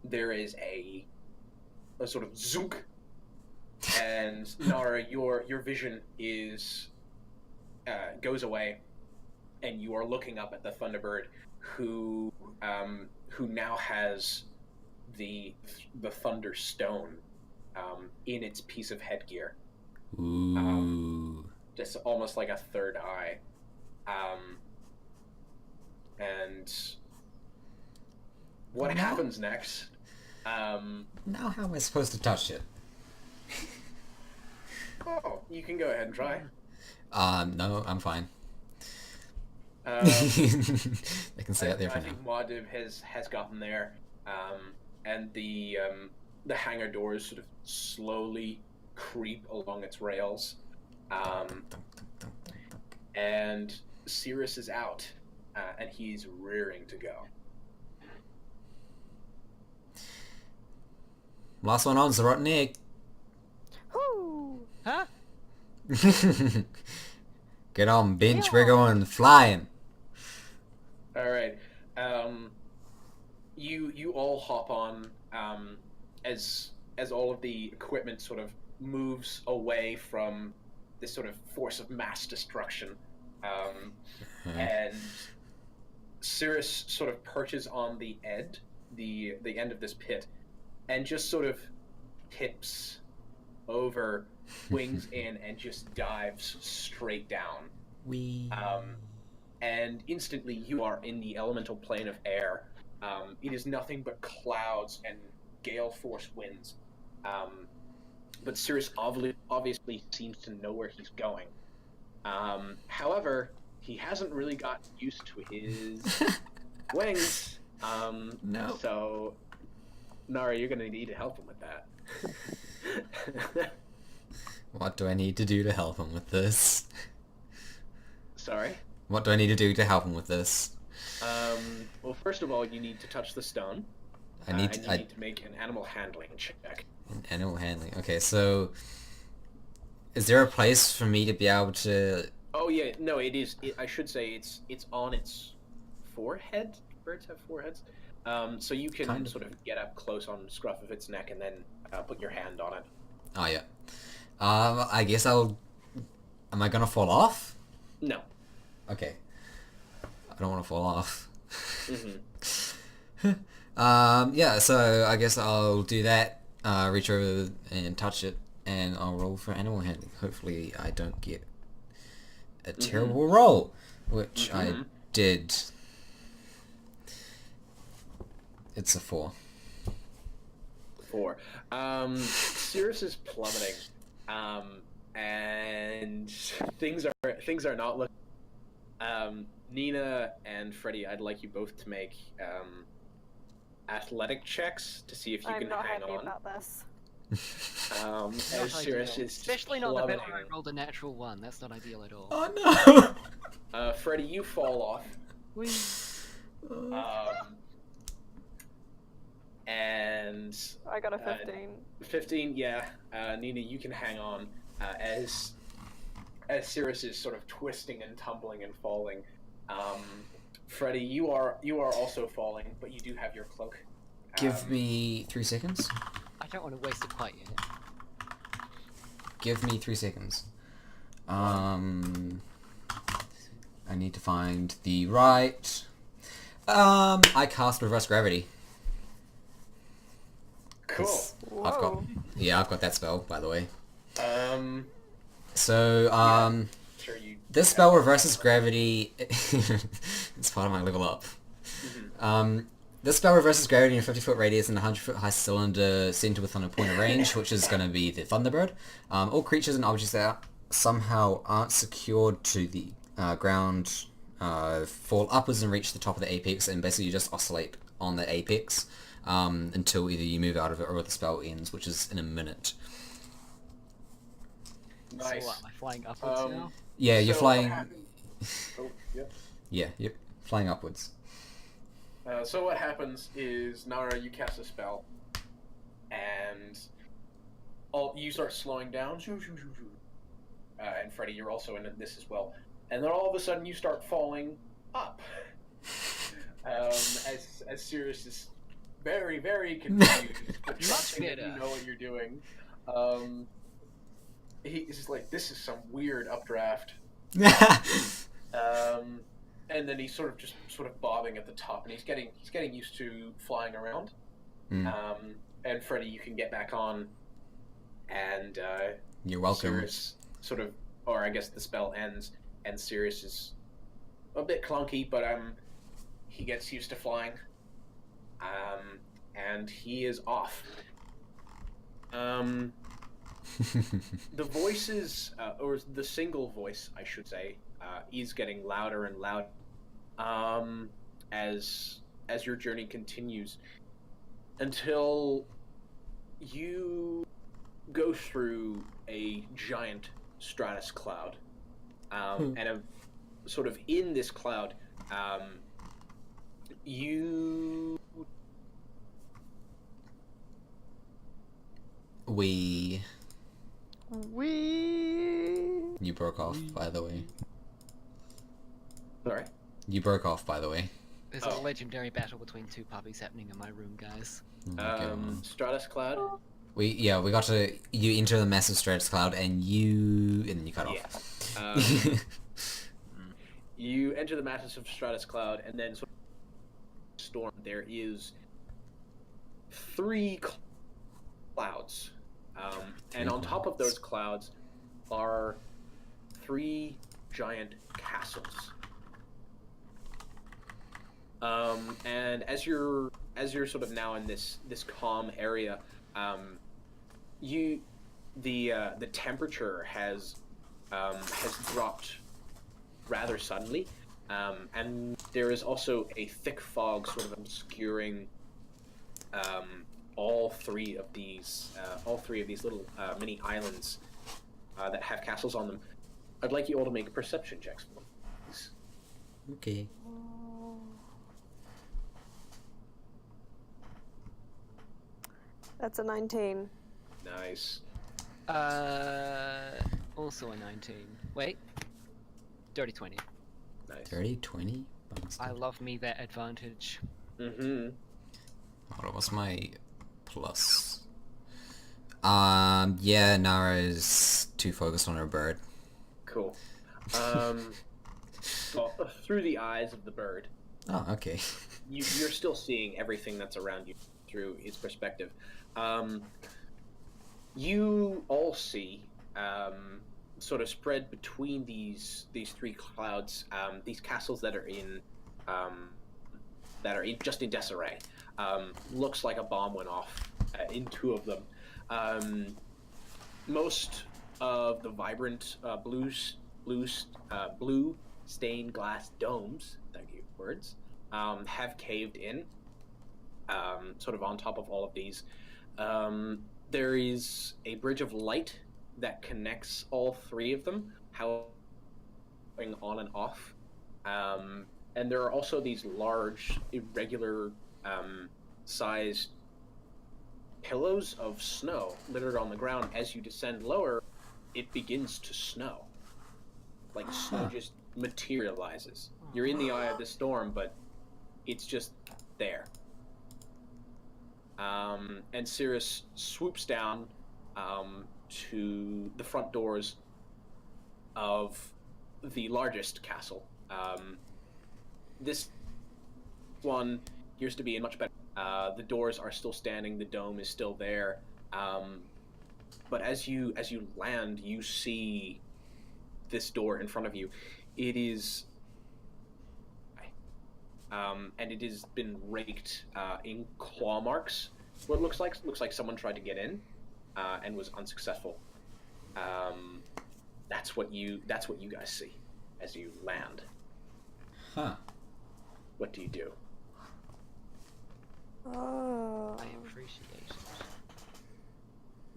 there is a sort of zook, and Nara, your vision goes away, and you are looking up at the Thunderbird, who now has the Thunderstone in its piece of headgear. Ooh. Just almost like a third eye. And what happens next? Now how am I supposed to touch it? Oh, you can go ahead and try. No, I'm fine. I can say it there for I now. think Muad'Dib has gotten there, and the hangar doors sort of slowly creep along its rails, and Cirrus is out, and he's rearing to go. Last one on's the rotten egg. Whoo! Huh? Get on, bench. Yeah. We're going flying. All right. You all hop on as all of the equipment sort of moves away from this sort of force of mass destruction, and Cirrus sort of perches on the end of this pit, and just sort of tips over, wings in, and just dives straight down. And instantly you are in the elemental plane of air. It is nothing but clouds and gale force winds. But Cirrus obviously seems to know where he's going. However, he hasn't really gotten used to his wings. No. So, Nara, you're going to need to help him with that. What do I need to do to help him with this? Sorry? What do I need to do to help him with this? Well, first of all, you need to touch the stone. I need and to... you need to make an animal handling check. Animal handling. Okay, so... Is there a place for me to be able to... Oh yeah, no, it is. I should say it's on its heads. Birds have 4 heads. So you can Kind of. sort of get up close on the scruff of its neck and then put your hand on it. Oh, yeah. I guess I'll... Am I gonna fall off? No. Okay. I don't want to fall off. Mm-hmm. Yeah, so I guess I'll do that, reach over and touch it, and I'll roll for animal handling. Hopefully I don't get a terrible roll, which I did. It's a 4. 4. Cirrus is plummeting, and things are not looking. Nina and Freddy, I'd like you both to make athletic checks to see if you I'm can not hang happy on. about this. As Cirrus is Especially not the bit plummeting. where I rolled a natural 1. That's not ideal at all. Oh no! Freddy, you fall off. Whee. And I got a 15. 15, yeah. Nina, you can hang on as Cirrus is sort of twisting and tumbling and falling. Freddy, you are also falling, but you do have your cloak. Give me 3 seconds. I don't want to waste it quite yet. Give me 3 seconds. I need to find the right... I cast Reverse Gravity. Cool. I've got... Whoa. Yeah, I've got that spell, by the way. Um, So, sure you. this spell reverses gravity. It's part of my level up. This spell reverses gravity in a 50-foot radius and a 100-foot high cylinder centered within a point of range, which is going to be the Thunderbird. All creatures and objects that somehow aren't secured to the ground fall upwards and reach the top of the apex, and basically you just oscillate on the apex until either you move out of it or the spell ends, which is in a minute. Nice. So what, am I flying upwards now? Yeah, you're So flying... what happens- Oh, yep. Yeah, you're flying upwards. So what happens is, Nara, you cast a spell, and you start slowing down. And Freddy, you're also in this as well. And then all of a sudden, you start falling up. As Cirrus is very, very confused, but trusting that you know what you're doing. He's just like, this is some weird updraft. And then he's sort of bobbing at the top, and he's getting used to flying around. And Freddy, you can get back on, and You're welcome. Cirrus sort of, or I guess the spell ends, and Cirrus is a bit clunky, but he gets used to flying, and he is off. The voices, or the single voice, I should say, is getting louder and louder as your journey continues, until you go through a giant stratus cloud, and sort of in this cloud, you You broke off, by the way. sorry. You broke off, by the way. There's a legendary battle between 2 puppies happening in my room, guys. Oh my God. Stratus cloud. We got to... You enter the massive stratus cloud, and then you cut off. Yeah. You enter the massive stratus cloud, and then sort of storm. There is 3 clouds, and on top of those clouds are 3 giant castles. And as you're sort of now in this calm area, the temperature has dropped rather suddenly, and there is also a thick fog sort of obscuring all three of these little mini islands that have castles on them. I'd like you all to make perception checks for them, please. Okay. That's a 19. Nice. Also a 19. Wait. Dirty 20. Nice. Dirty 20? I love me that advantage. Mm-hmm. Hold on, what's my plus? Yeah, Nara's too focused on her bird. Cool. Well, through the eyes of the bird, Oh, okay. you're still seeing everything that's around you through its perspective. You all see, sort of spread between these three clouds, these castles that are just in disarray. Looks like a bomb went off in two of them. Most of the vibrant blue stained glass domes, thank you, words, have caved in, sort of on top of all of these. There is a bridge of light that connects all three of them, how going on and off. And there are also these large, irregular sized pillows of snow littered on the ground. As you descend lower, it begins to snow. Like snow just materializes. You're in the eye of the storm, but it's just there. And Cirrus swoops down to the front doors of the largest castle. This one appears to be in much better. The doors are still standing. The dome is still there. But as you land, you see this door in front of you. It is, and it has been raked in claw marks. What looks like someone tried to get in, and was unsuccessful. That's what you guys see as you land. Huh. What do you do? Oh, I appreciate it.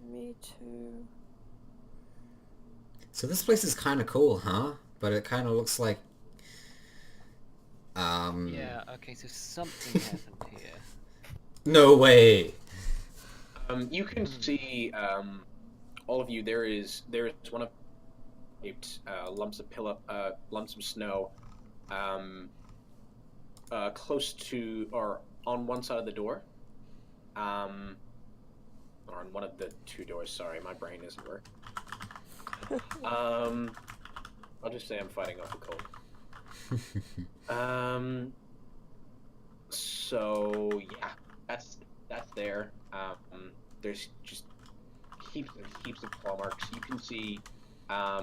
me too. So this place is kind of cool, huh? But it kind of looks like... Yeah, okay, so something happened here. No way! You can see, all of you. There is one of lumps of snow, close to or on one side of the door, or on one of the two doors. Sorry, my brain isn't working. I'll just say I'm fighting off a cold. So yeah, that's there. There's just heaps of claw marks. You can see, yeah,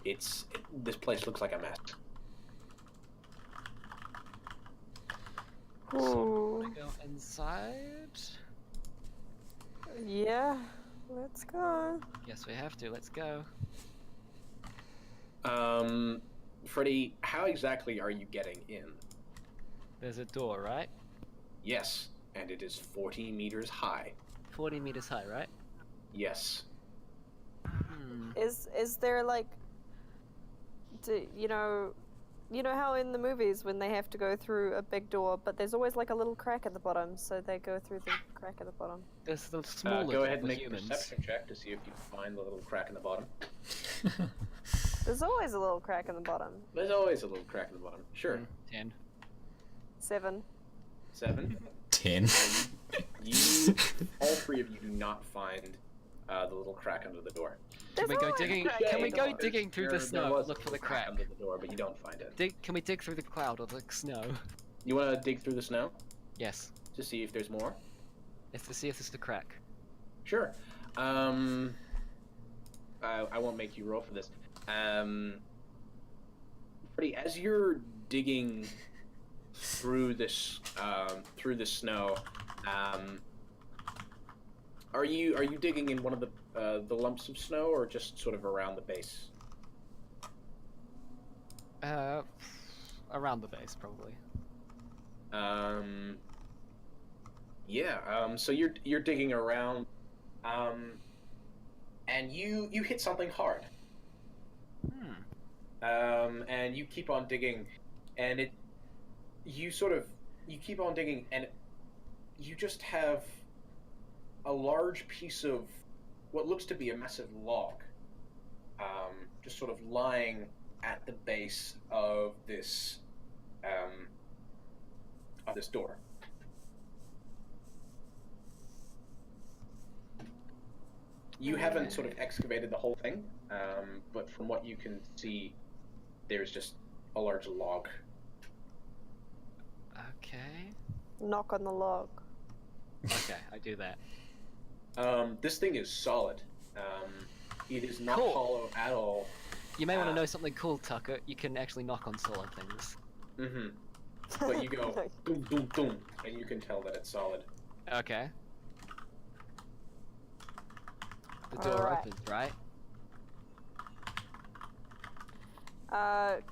this place looks like a mess. Ooh. I go inside? Yeah, let's go. Yes, we have to. Let's go. Freddy, how exactly are you getting in? There's a door, right? Yes, and it is 40 meters high. 40 meters high, right? Yes. Is there like, you know how in the movies when they have to go through a big door, but there's always like a little crack at the bottom, so they go through the crack at the bottom. There's the smaller Go door ahead and for make humans. a perception check to see if you can find the little crack in the bottom. There's always a little crack in the bottom. There's always a little crack in the bottom. Sure. 10. 7. 7. 10. You, all three of you do not find the little crack under the door. Can we go always a digging? crack Can in we the go door. digging through the There snow? was a Look for the little crack. under the door, but you don't find it. Can we dig through the cloud or the snow? You want to dig through the snow Yes. to see if there's more? It's to see if there's a crack. Sure. I won't make you roll for this. Freddie, as you're digging through this snow, are you digging in one of the lumps of snow, or just sort of around the base? Around the base, probably. Yeah. So you're digging around, and you hit something hard. And you keep on digging, and you keep on digging, and you just have a large piece of what looks to be a massive log, just sort of lying at the base of this door. You haven't sort of excavated the whole thing, but from what you can see, there's just a large log. Okay. Knock on the log. Okay, I do that. This thing is solid. It is not Cool. hollow at all. You may want to know something cool, Tucker. You can actually knock on solid things. Mm-hmm. But you go boom, boom, boom, and you can tell that it's solid. Okay. The door Alright. opens, right?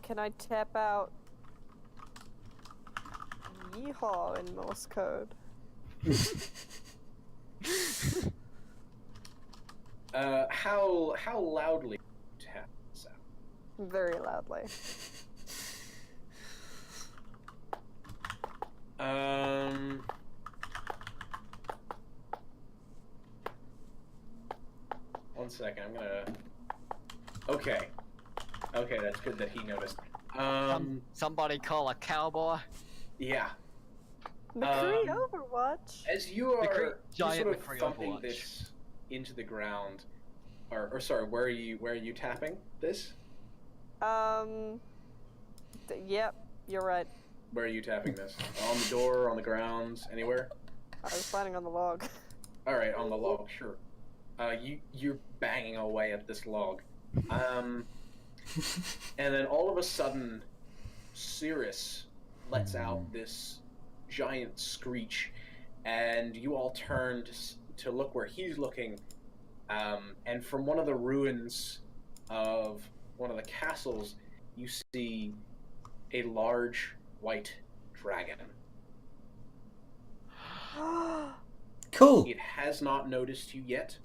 Can I tap out yeehaw in Morse code? How loudly tap this out? Very loudly. One second, I'm gonna. Okay, that's good that he noticed. Somebody call a cowboy. Yeah. McCree Overwatch. As you are giant sort of McCree thumping Overwatch. this into the ground, or sorry, where are you tapping this? Yep, you're right. Where are you tapping this? On the door, on the ground, anywhere? I was planning on the log. All right, on the log, sure. You're banging away at this log, and then all of a sudden, Cirrus lets out this giant screech, and you all turn to look where he's looking, and from one of the ruins of one of the castles, you see a large white dragon. Cool. It has not noticed you yet,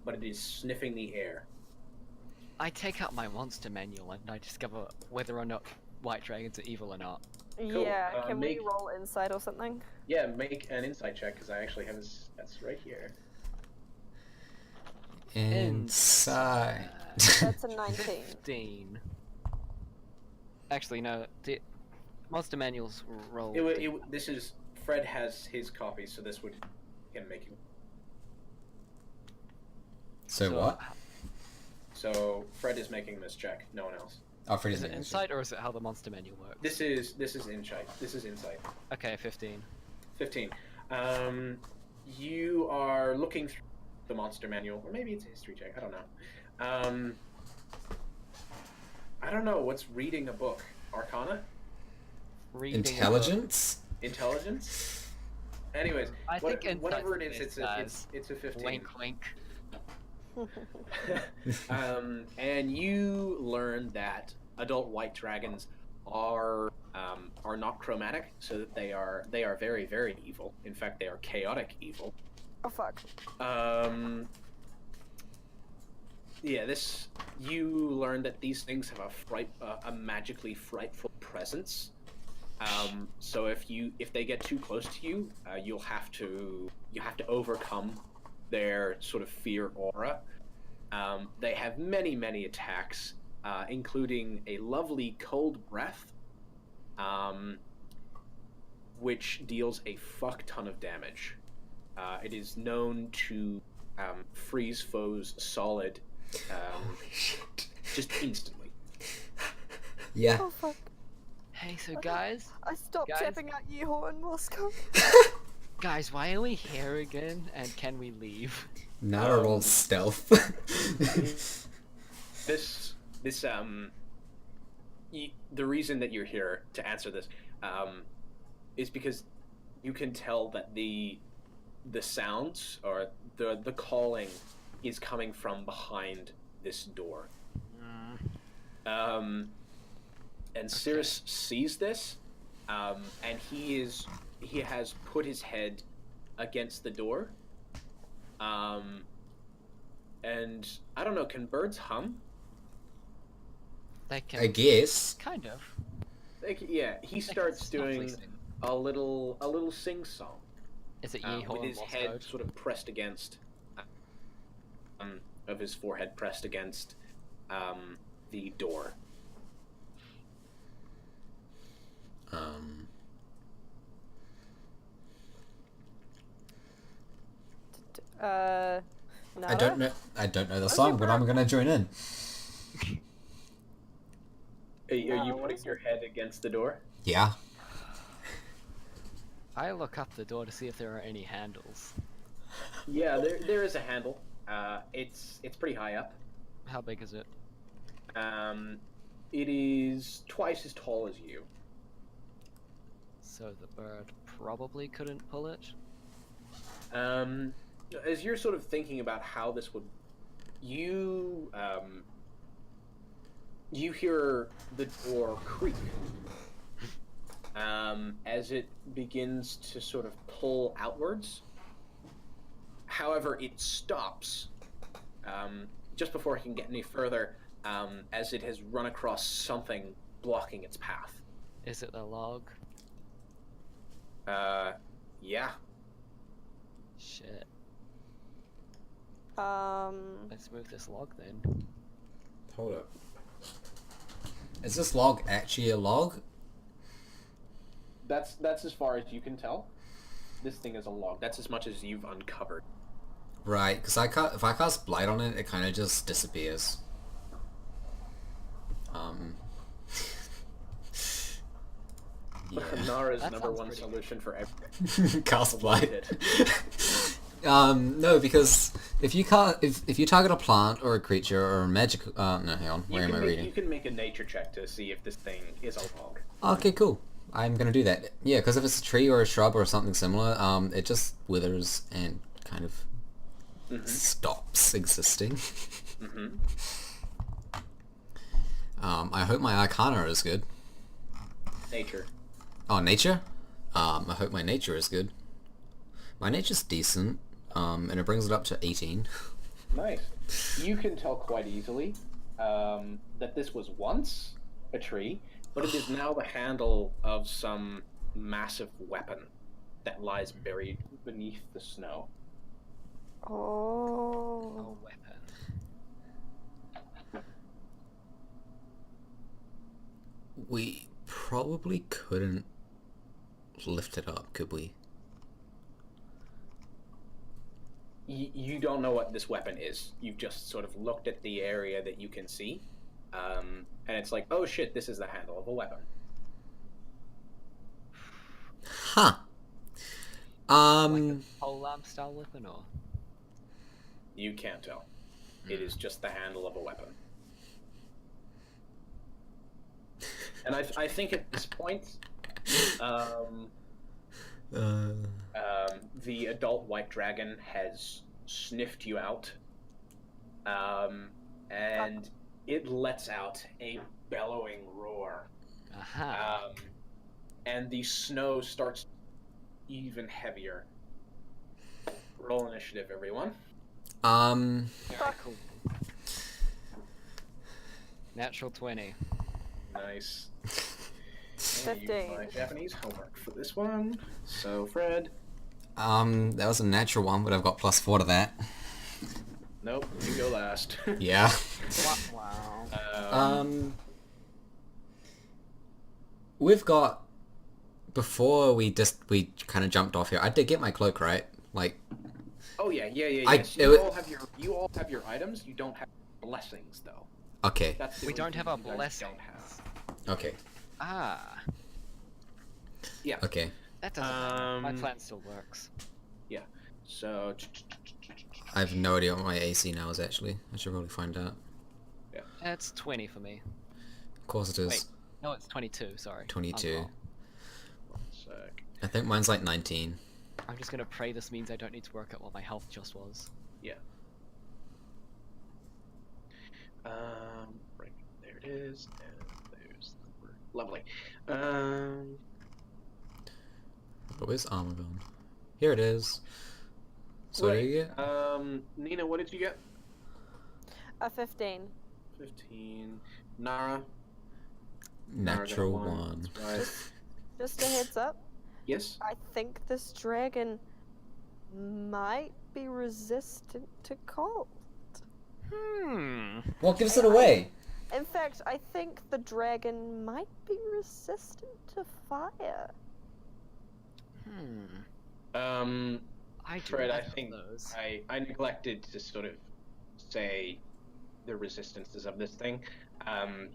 but it is sniffing the air. I take out my monster manual and I discover whether or not white dragons are evil or not. Cool. Yeah, can we make- roll insight or something? Yeah, make an insight check, because I actually have his... That's right here. Inside. That's a 19. 15. Actually, no. The monster manuals roll. This is... Fred has his copy, so this would him making... So what? So, Fred is making this check, no one else. Oh, Freddy's Is it making this insight or is it how the monster manual works? This is insight. This is insight. Okay, 15. 15. You are looking through the monster manual, or maybe it's a history check, I don't know. I don't know, what's reading a book? Arcana? Reading Intelligence? Intelligence? Anyways, I think insight's whatever it is, this, it's a 15. Wink, wink. And you learn that adult white dragons are not chromatic, so that they are very, very evil. In fact, they are chaotic evil. Oh fuck. Yeah, you learn that these things have a magically frightful presence. So if they get too close to you, you have to overcome their sort of fear aura. They have many, many attacks, including a lovely cold breath, which deals a fuck ton of damage. It is known to freeze foes solid, just instantly. Yeah. Oh fuck. Hey, so guys, I stopped Guys? tapping out yeehaw in Morse code. why are we here again? And can we leave? Now to roll stealth. The reason that you're here to answer this is because you can tell that the sounds or the calling is coming from behind this door. And Cirrus sees this, and he has put his head against the door. And I don't know, can birds hum? They can. I guess. Kind of. Yeah, he starts doing a little sing song. Is it yeehaw with in his Morse head code? sort of pressed against of his forehead pressed against the door. I Nada? don't know. I don't know the What is song, your but I'm gonna join in. Are you No, what putting is your it? head against the door? Yeah. I look up the door to see if there are any handles. Yeah, there is a handle. It's pretty high up. How big is it? It is twice as tall as you. So the bird probably couldn't pull it. As you're sort of thinking about how this would, you hear the door creak as it begins to sort of pull outwards. However, it stops just before it can get any further, as it has run across something blocking its path. Is it a log? Yeah. Shit. Let's move this log then. Hold up. Is this log actually a log? That's as far as you can tell. This thing is a log. That's as much as you've uncovered. Right, because if I cast Blight on it, it kind of just disappears. Yeah. Nara's That number sounds one pretty solution for everything. Cast Blight. No, because if you target a plant or a creature or a magic, no, hang on, where am I reading? You can make a nature check to see if this thing is a log. Okay, cool. I'm gonna do that. Yeah, because if it's a tree or a shrub or something similar, it just withers and kind of stops existing. Mm-hmm. I hope my Arcana is good. Nature. Oh, nature? I hope my nature is good. My nature's decent, and it brings it up to 18. Nice. You can tell quite easily that this was once a tree, but it is now the handle of some massive weapon that lies buried beneath the snow. Oh. A weapon. We probably couldn't lift it up, could we? You don't know what this weapon is. You've just sort of looked at the area that you can see, and it's like, oh shit, this is the handle of a weapon. Huh. Like a pole lamp style weapon, or? You can't tell. It is just the handle of a weapon. And I think at this point, the adult white dragon has sniffed you out, and it lets out a bellowing roar. Aha. And the snow starts even heavier. Roll initiative, everyone. Very cool. Natural 20. Nice. And 15. my Japanese homework for this one. So, Fred. That was a natural one, but I've got +4 to that. Nope, you go last. Yeah. Wow. We've got, before we kind of jumped off here, I did get my cloak, right? Like, Oh yeah. So you all have your items. You don't have blessings though. okay, That's the We only don't thing have our you guys blessings. Don't have. okay, Ah. Yeah. okay. That doesn't matter. My Um, plan still works. So. I have no idea what my AC now is, actually. I should probably find out. It's 20 for me. Of course it is. Wait. No, it's 22, sorry. 22. I'm wrong. One sec. I think mine's like 19. I'm just gonna pray this means I don't need to work out what my health just was. Right there it is, and there's the number. Lovely. But where's armor gone? Here it is. So what do you get? Nina, what did you get? A 15. 15. Nara. Natural Nara got a 1. That's right. Just a heads up, Yes. I think this dragon might be resistant to cold. Hmm. What gives it away? In fact, I think the dragon might be resistant to fire. I do Fred, I have think those. I neglected to sort of say the resistances of this thing.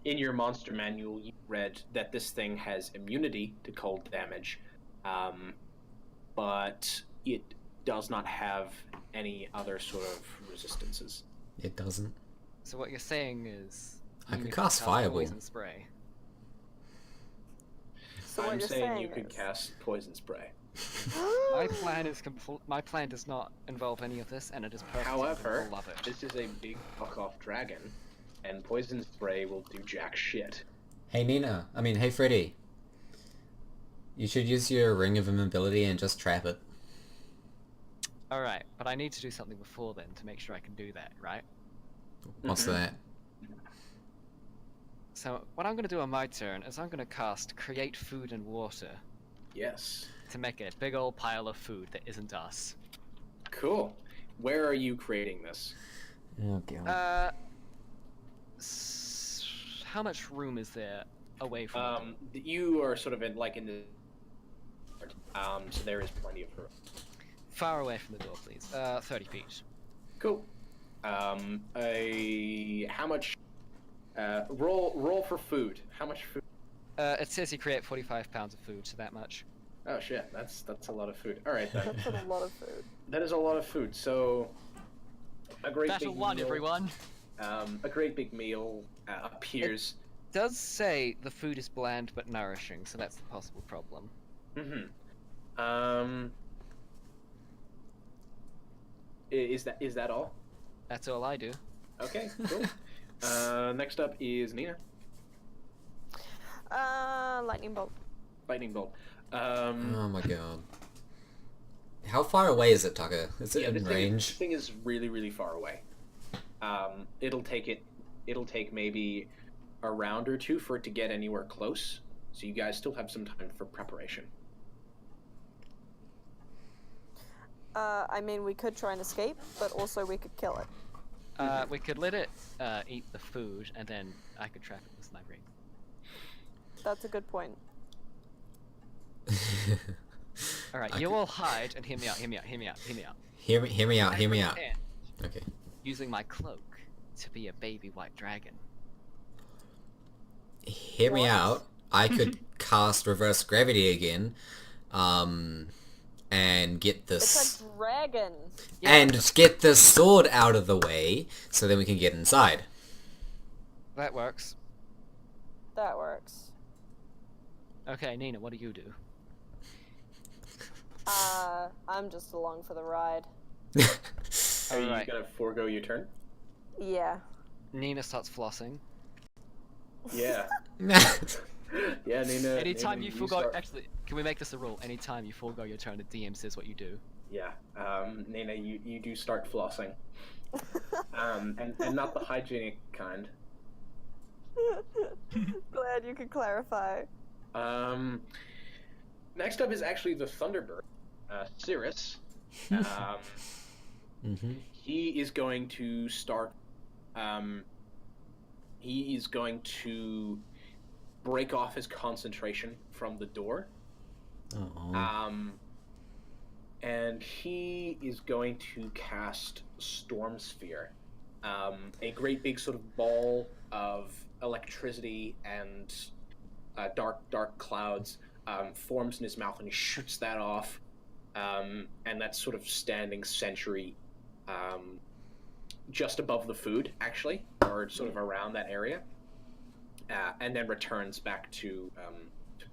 In your monster manual, you read that this thing has immunity to cold damage, but it does not have any other sort of resistances. It doesn't. So what you're saying is I you could cast Fireball. poison spray. So what I'm you're saying you could is... cast poison spray. My plan is My plan does not involve any of this, and it is perfect. However, I love it. this is a big fuck-off dragon, and poison spray will do jack shit. Hey Nina, hey Freddy. You should use your ring of immobility and just trap it. Alright, but I need to do something before then to make sure I can do that, right? What's that? So, what I'm going to do on my turn is I'm going to cast Create Food and Water Yes. to make a big old pile of food that isn't us. Cool. Where are you creating this? Oh god. How much room is there away from You are sort of in the so there is plenty of room. Far away from the door, please. 30 feet. Cool. How much? Roll for food. How much food? It says you create 45 pounds of food, so that much. Oh shit, that's a lot of food. All right then. That's a lot of food. That is a lot of food. So a great Battle big one, meal, everyone. A great big meal appears. It does say the food is bland but nourishing, so that's the possible problem. Is that all? That's all I do. Okay, cool. Next up is Nina. Lightning bolt. Lightning bolt. Oh my god. How far away is it, Tucker? Is it in this range? Thing is really, really far away. It'll take maybe a round or two for it to get anywhere close. So you guys still have some time for preparation. We could try and escape, but also we could kill it. We could let it eat the food, and then I could trap it with my ring. That's a good point. Alright, you all hide and hear me out. Hear me out. And Okay. using my cloak to be a baby white dragon. Hear me What? out. I could cast reverse gravity again, and get this It's a dragon. and get the sword out of the way, so then we can get inside. That works. That works. Okay, Nina, what do you do? I'm just along for the ride. Are you Alright. gonna forego your turn? Yeah. Nina starts flossing. Yeah. Yeah, Nina. Anytime Nina, you forgo... start- Actually, can we make this a rule? Anytime you forego your turn, the DM says what you do. Yeah. Nina, you do start flossing. And not the hygienic kind. Glad you could clarify. Next up is actually the Thunderbird, Cirrus. He is going to start. He is going to break off his concentration from the door. And he is going to cast Storm Sphere, a great big sort of ball of electricity and dark clouds forms in his mouth, and he shoots that off, and that's sort of standing sentry just above the food, actually, or sort of around that area, and then returns back to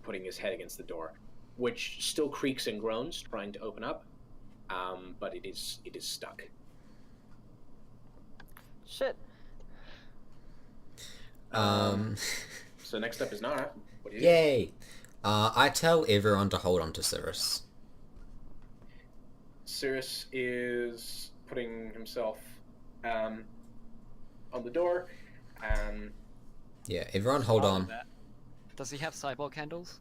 putting his head against the door, which still creaks and groans, trying to open up, but it is stuck. Shit. So next up is Nara. What do you do? Yay! I tell everyone to hold on to Cirrus. Cirrus is putting himself on the door. Yeah, everyone hold Follow on. that. Does he have cyborg handles?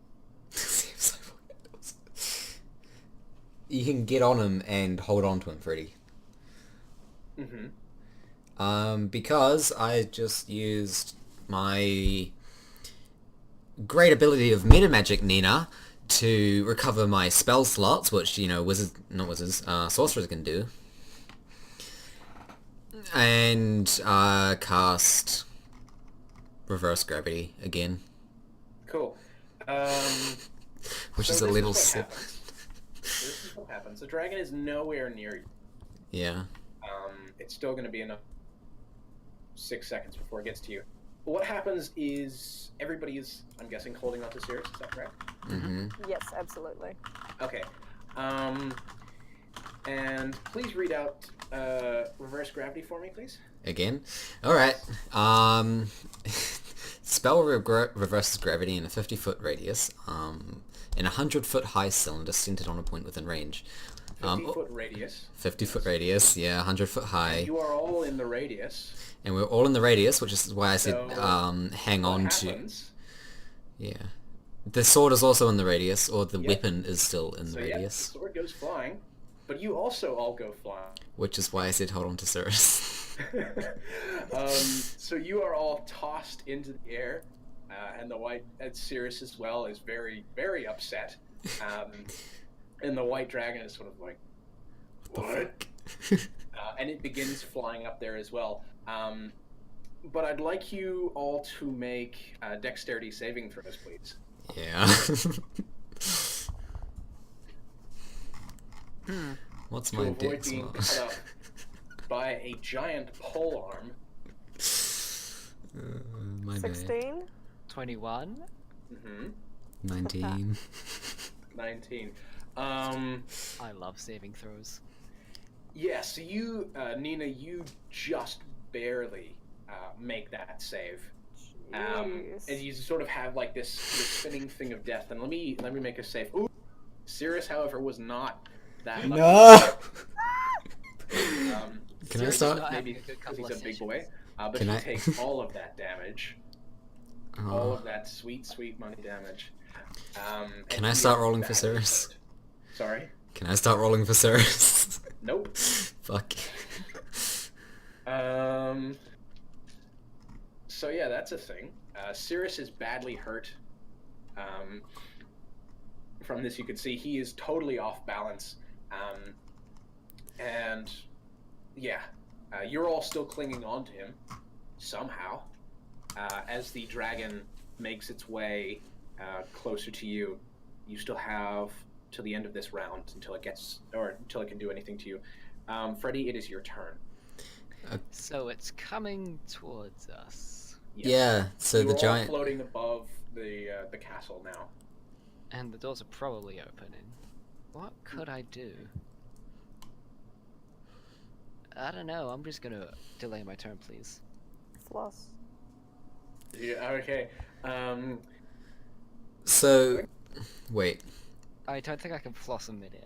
You can get on him and hold on to him, Freddy. Mm-hmm. Because I just used my great ability of meta magic Nina to recover my spell slots, which sorcerers can do, and cast reverse gravity again. Cool. Which so is a this little is what happens. This is what happens. The dragon is nowhere near you. Yeah. It's still going to be enough 6 seconds before it gets to you. But what happens is everybody is, I'm guessing, holding onto Cirrus. Is that correct? Mm-hmm. Yes, absolutely. Okay. And please read out reverse gravity for me, please. Again? Alright. Spell reverses gravity in a 50-foot radius, in a 100-foot high cylinder centered on a point within range. 50-foot radius. 50-foot radius, yeah, 100-foot high. And you are all in the radius. And we're all in the radius, which is why I said hang on happens? to... Yeah. The sword is also in the radius, or the weapon is still in the radius. Yeah, the sword goes flying, but you also all go flying. Which is why I said hold on to Cirrus. So you are all tossed into the air, and Cirrus as well is very, very upset. And the white dragon is sort of like, what? And it begins flying up there as well. But I'd like you all to make dexterity saving throws, please. Yeah. What's my avoid dex? being cut up by a giant pole arm. My bad. 16? 21. Mm-hmm. 19. 19. I love saving throws. Yeah, so you, Nina, you just barely make that save. And you sort of have like this spinning thing of death. And let me make a save. Ooh, Cirrus, however, was not that lucky. No! Can I Cirrus start? Maybe because he's a big boy, but Can he I- takes all of that damage. All Oh. of that sweet, sweet money damage. Can and I he start is rolling for badly Cirrus? hurt. Sorry? Can I start rolling for Cirrus? Nope. Fuck. So yeah, that's a thing. Cirrus is badly hurt. From this you can see he is totally off balance. And yeah, you're all still clinging on to him somehow. As the dragon makes its way closer to you, you still have to the end of this round until it can do anything to you. Freddy, it is your turn. So it's coming towards us. Yes. Yeah, so You're the all giant... floating above the castle now. And the doors are probably opening. What could I do? I don't know, I'm just gonna delay my turn, please. Floss. Yeah, okay. So... Wait. I don't think I can floss in midair.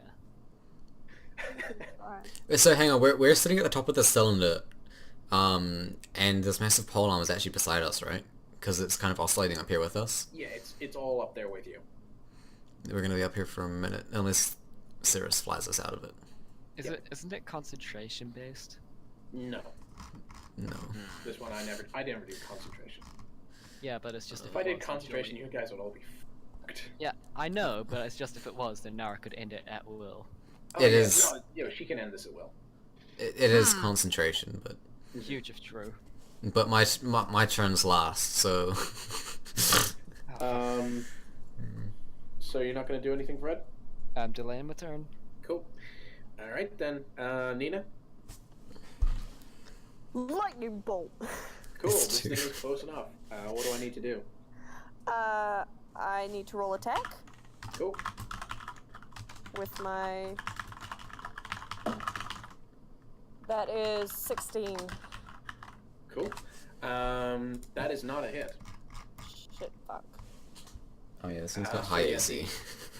Alright. So hang on, we're sitting at the top of the cylinder, and this massive pole arm is actually beside us, right? Because it's kind of oscillating up here with us. Yeah, it's all up there with you. We're gonna be up here for a minute, unless Cirrus flies us out of it. Isn't it concentration based? No, No. this one I never do concentration. Yeah, but it's just If I did concentration, you guys would all be fucked. Yeah, I know, but it's just if it was, then Nara could end it at will. Oh, It yeah, is- No, yeah, she can end this at will. It is concentration, but Huge if true. my turn's last, so... So you're not gonna do anything, Fred? I'm delaying my turn. Cool. All right then, Nina. Lightning bolt. Cool. It's This two. thing is close enough. What do I need to do? I need to roll attack Cool. with my... That is 16. Cool. That is not a hit. Shit, fuck. Oh yeah, this thing's got So high yeah, AC.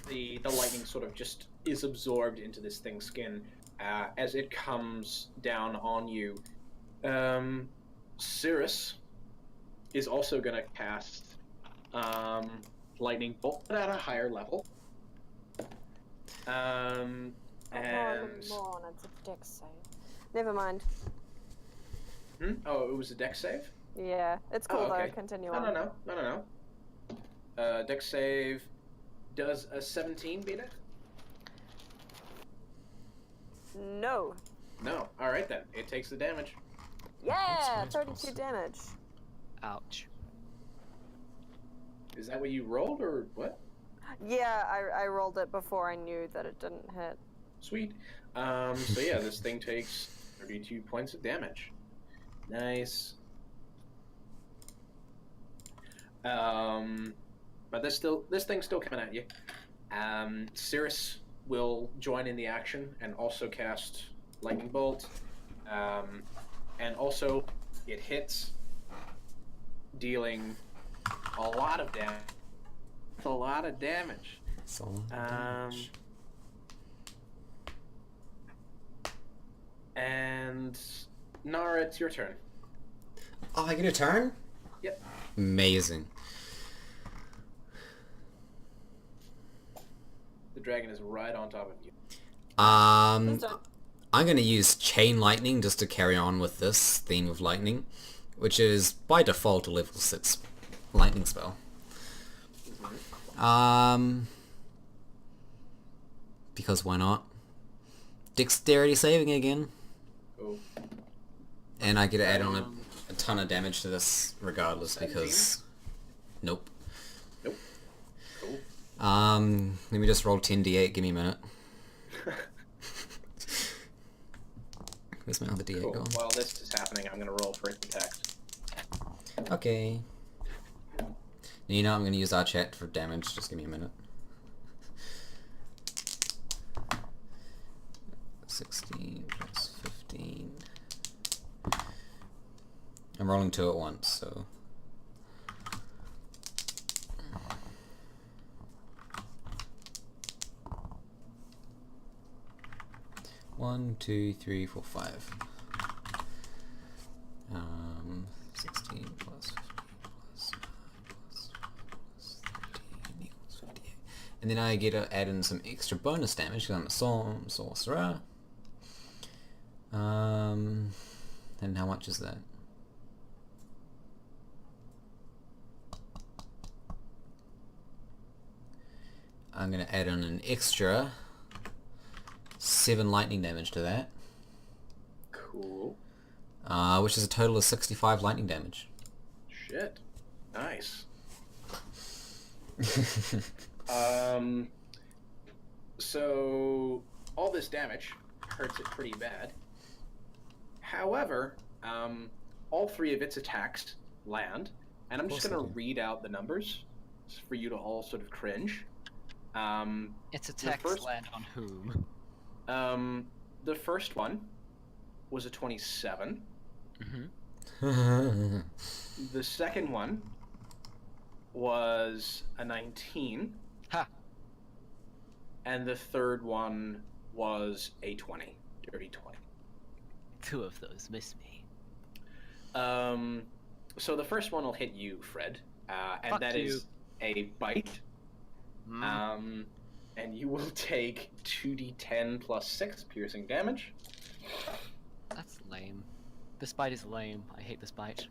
The lightning sort of just is absorbed into this thing's skin as it comes down on you. Cirrus is also gonna cast lightning bolt but at a higher level. And It's a dex save. Never mind. Oh, it was a dex save. Yeah, it's cool Oh, okay. though. Continue No, on. no. Dex save. Does a 17 beat it? No. No. All right then. It takes the damage. Yeah, That's 32 awesome. damage. Ouch. Is that what you rolled or what? Yeah, I rolled it before I knew that it didn't hit. Sweet. So yeah, this thing takes 32 points of damage. Nice. But this thing's still coming at you. Cirrus will join in the action and also cast Lightning Bolt. And also, it hits, dealing a lot of damage. A lot of damage. That's a lot of damage. And Nara, it's your turn. Oh, I get a turn? Yep. Amazing. The dragon is right on top of you. Please don't. I'm going to use Chain Lightning just to carry on with this theme of lightning, which is by default a level 6 lightning spell. Because why not? Dexterity saving again. Oh. And I get to add on a ton of damage to this regardless 17? because... Nope. Nope. Cool. Let me just roll 10d8, give me a minute. Where's my other d8 Cool. gone? While this is happening, I'm gonna roll for its attacks. Okay. You know, I'm going to use our chat for damage, just give me a minute. 16 plus 15. I'm rolling 2 at once, so... One, two, three, four, 5. 16 plus 15 plus 9 plus 5 plus 13 equals 58. And then I get to add in some extra bonus damage because I'm a sorcerer. And how much is that? I'm going to add in an extra 7 lightning damage to that. Cool. Which is a total of 65 lightning damage. Shit. Nice. So all this damage hurts it pretty bad. However, all 3 of its attacks land, and I'm just going to read out the numbers for you to all sort of cringe. Its attacks land on whom? The first one was a 27. Mm-hmm. The second one was a 19. Ha! And the third one was a 20. Dirty 20. 2 of those miss me. So the first one will hit you, Fred. And Fuck that you. is a bite. And you will take 2d10 plus 6 piercing damage. That's lame. This bite is lame. I hate this bite.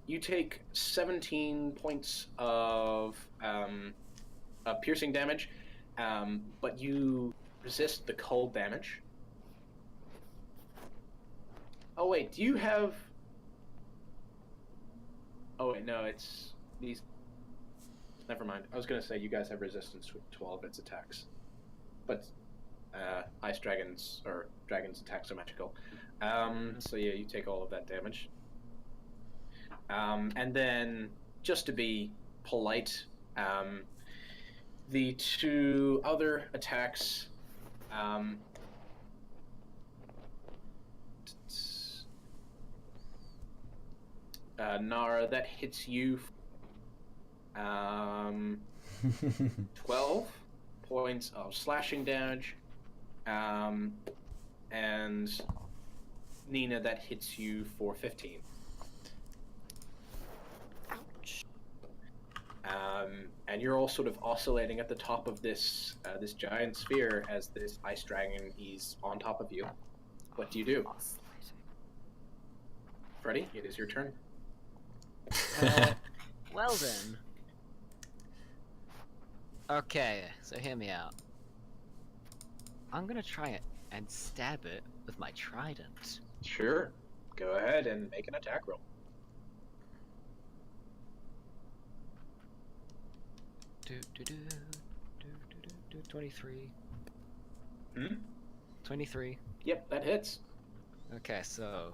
You take 17 points of piercing damage, but you resist the cold damage. Oh wait, do you have... Oh wait, no, it's these... Never mind. I was going to say you guys have resistance to all of its attacks. But ice dragons, or dragons' attacks are magical. So yeah, you take all of that damage. And then, just to be polite, the 2 other attacks... Nara, that hits you 12 points of slashing damage, and Nina, that hits you for 15. Ouch. And and you're all sort of oscillating at the top of this this giant sphere as this ice dragon is on top of you. What do you do? Freddy, it is your turn. Well then. Okay, so hear me out. I'm gonna try it and stab it with my trident. Sure. Go ahead and make an attack roll. Do, do, do, do, do, do, 23. Hmm? 23. Yep, that hits. Okay, so...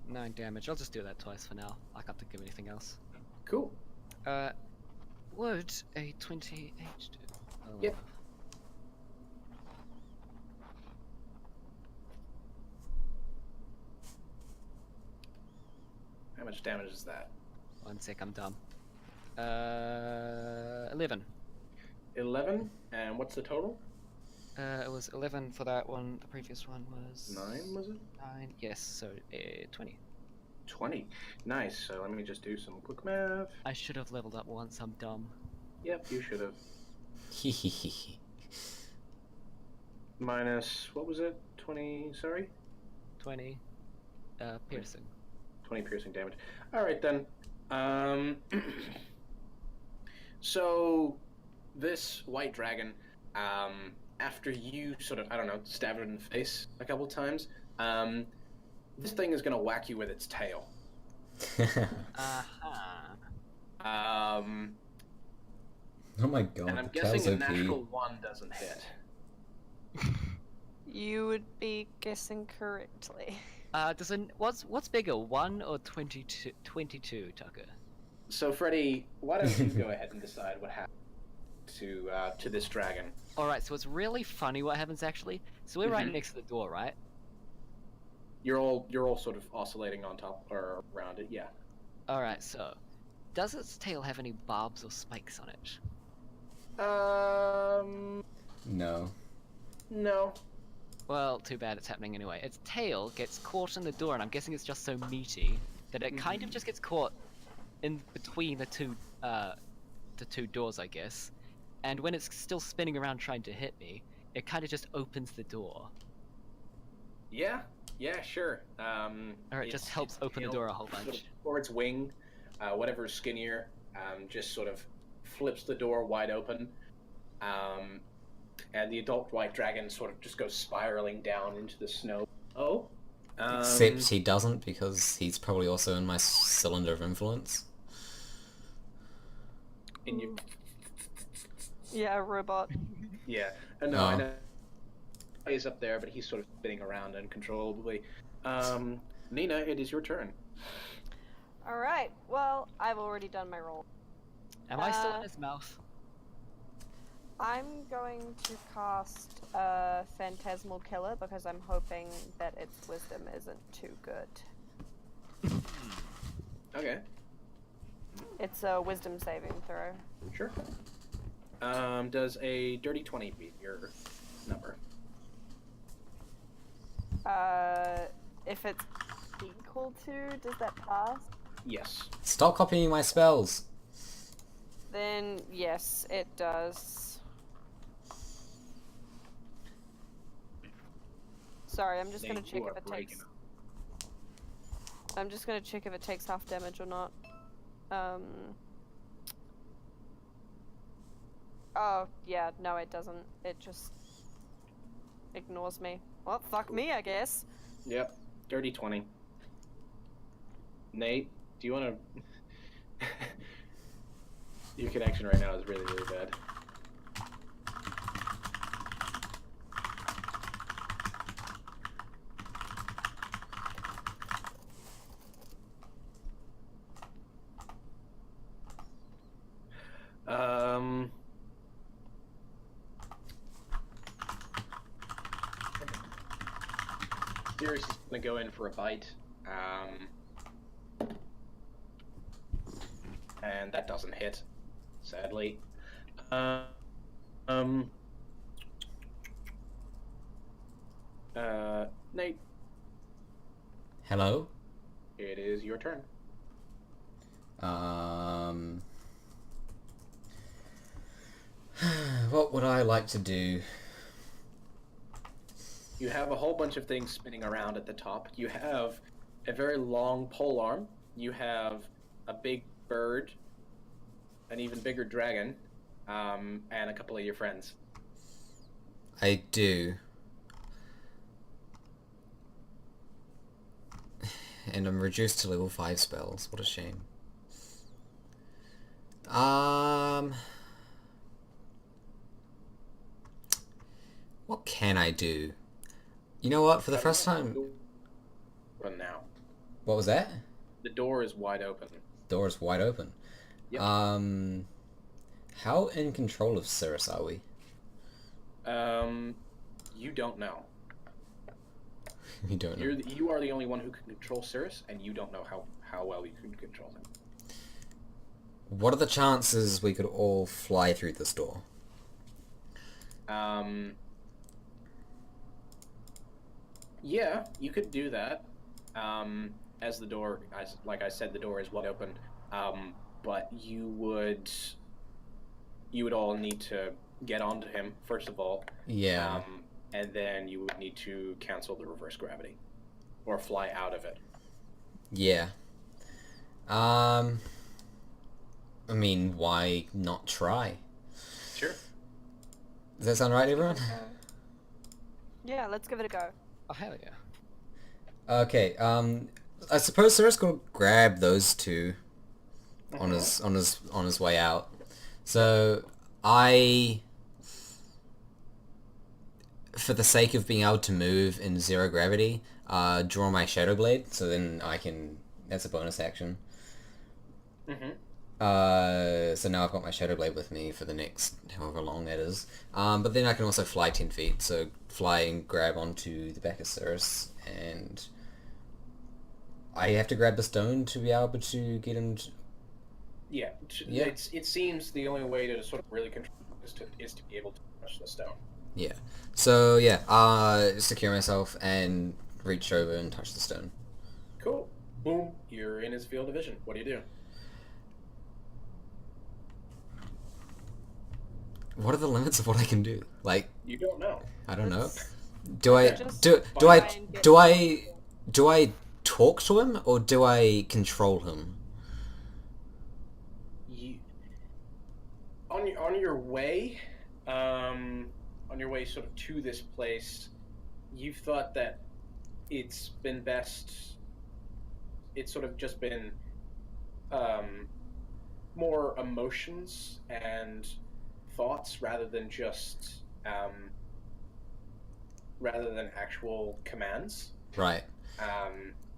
Nine damage. I'll just do that twice for now. I can't think of anything else. Cool. Would a 28 do? Oh, Yep. How much damage is that? 1 sec, I'm dumb. 11. 11? And what's the total? It was 11 for that one. The previous one was 9, was it? 9. Yes, so 20. 20. Nice. So let me just do some quick math. I should have leveled up once. I'm dumb. Yep, you should have. Minus, what was it? 20, sorry? 20. Piercing. 20 piercing damage. Alright then. So, this white dragon, after you sort of, I don't know, stab it in the face a couple times, this thing is going to whack you with its tail. Oh my god, And I'm the tail's guessing a OP. natural 1 doesn't hit. You would be guessing correctly. What's bigger, 1 or 22, 22, Tucker? So, Freddy, why don't you go ahead and decide what happened to this dragon? Alright, so it's really funny what happens actually. So we're right Mhm. next to the door, right? You're all sort of oscillating on top or around it, yeah. Alright, so does its tail have any barbs or spikes on it? No. No. Well, too bad it's happening anyway. Its tail gets caught in the door, and I'm guessing it's just so meaty that it kind of just gets caught in between the two doors, I guess. And when it's still spinning around trying to hit me, it kind of just opens the door. Yeah, sure. Or it just helps open the door a whole bunch. Or its wing, whatever's skinnier, just sort of flips the door wide open. And the adult white dragon sort of just goes spiraling down into the snow. Oh. Except he doesn't, because he's probably also in my cylinder of influence. In your... Yeah, robot. Yeah. No, I know. He's up there, but he's sort of spinning around uncontrollably. Nina, it is your turn. Alright, well, I've already done my roll. Am I still in his mouth? I'm going to cast Phantasmal Killer because I'm hoping that its wisdom isn't too good. Okay. It's a wisdom saving throw. Sure. Does a dirty 20 beat your number? If it's equal to, does that pass? Yes. Stop copying my spells! Then, yes, it does. Sorry, I'm just gonna check if it takes... I'm just gonna check if it takes half damage or not. Oh, yeah, no it doesn't. It just ignores me. Well, fuck me, I guess. Yep. Dirty 20. Nate, do you want to... Your connection right now is really, really bad. Sirius is gonna go in for a bite. And that doesn't hit, sadly. Nate, Hello? it is your turn. What would I like to do? You have a whole bunch of things spinning around at the top. You have a very long pole arm. You have a big bird, an even bigger dragon, and a couple of your friends. I do. And I'm reduced to level 5 spells. What a shame. What can I do? You know what? For the first time... Open now. What was that? The door is wide open. Door is wide open. Yep. How in control of Cirrus are we? You don't know. We don't know. You are the only one who can control Cirrus, and you don't know how well you can control him. What are the chances we could all fly through this door? Yeah, you could do that. As the door, like I said, the door is wide open. But you would all need to get onto him first of all. Yeah. And then you would need to cancel the reverse gravity, or fly out of it. Yeah. I mean, why not try? Sure. Does that sound right, everyone? Yeah, let's give it a go. Oh, hell yeah. Okay, I suppose Cirrus could grab those two on his way out. So for the sake of being able to move in zero gravity, draw my Shadow Blade, so then I can... That's a bonus action. So now I've got my Shadow Blade with me for the next however long that is. But then I can also fly 10 feet, so fly and grab onto the back of Cirrus, and I have to grab the stone to be able to get him to... Yeah. Yeah. It seems the only way to sort of really control is to be able to touch the stone. Yeah. So yeah, secure myself and reach over and touch the stone. Cool. Boom. You're in his field of vision. What do you do? What are the limits of what I can do? Like, You don't know. I don't know. Let's- Do I Just do try I and get- do I talk to him or do I control him? You, on your way, sort of to this place, you've thought that it's been best. It's sort of just been more emotions and thoughts rather than just rather than actual commands. Right.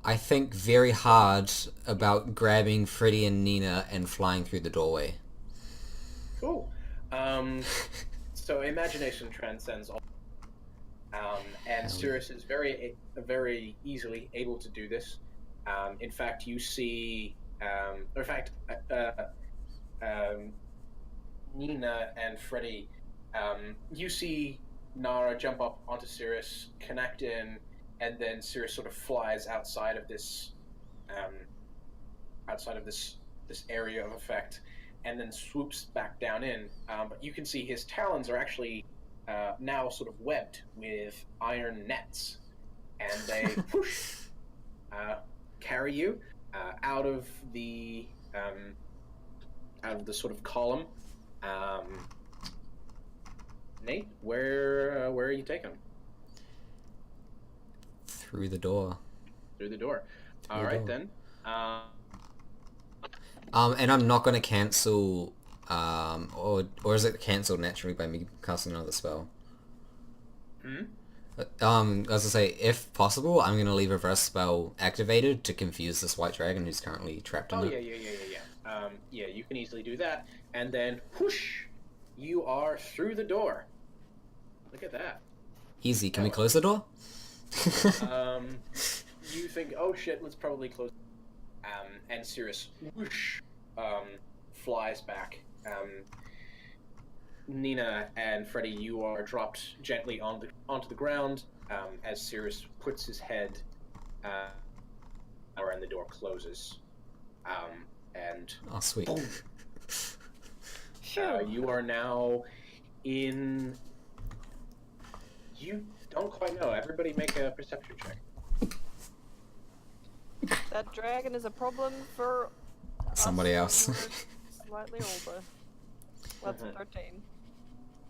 I think very hard about grabbing Freddy and Nina and flying through the doorway. Cool. So imagination transcends all. And Cirrus is very easily able to do this. In fact, you see, Nina and Freddy, you see Nara jump up onto Cirrus, connect in, and then Cirrus sort of flies outside of this area of effect, and then swoops back down in. But you can see his talons are actually now sort of webbed with iron nets, and they whoosh, carry you out of the sort of column. Nate, where are you taking? Through the door. Through the door. Through All the right door. then. And I'm not going to cancel, or is it cancelled naturally by me casting another spell? I was gonna say, if possible, I'm gonna leave a reverse spell activated to confuse this white dragon who's currently trapped in Oh it. yeah. Yeah, you can easily do that, and then whoosh, you are through the door. Look at that. Easy. Can we close the door? You think, oh shit, let's probably close. And Cirrus whoosh, flies back. Nina and Freddy, you are dropped gently onto the ground. as Cirrus puts his head, and the door closes, and Oh, sweet. boom, Phew. you are now in. You don't quite know. Everybody make a perception check. That dragon is a problem for Somebody us else. when we're slightly older. What's 13?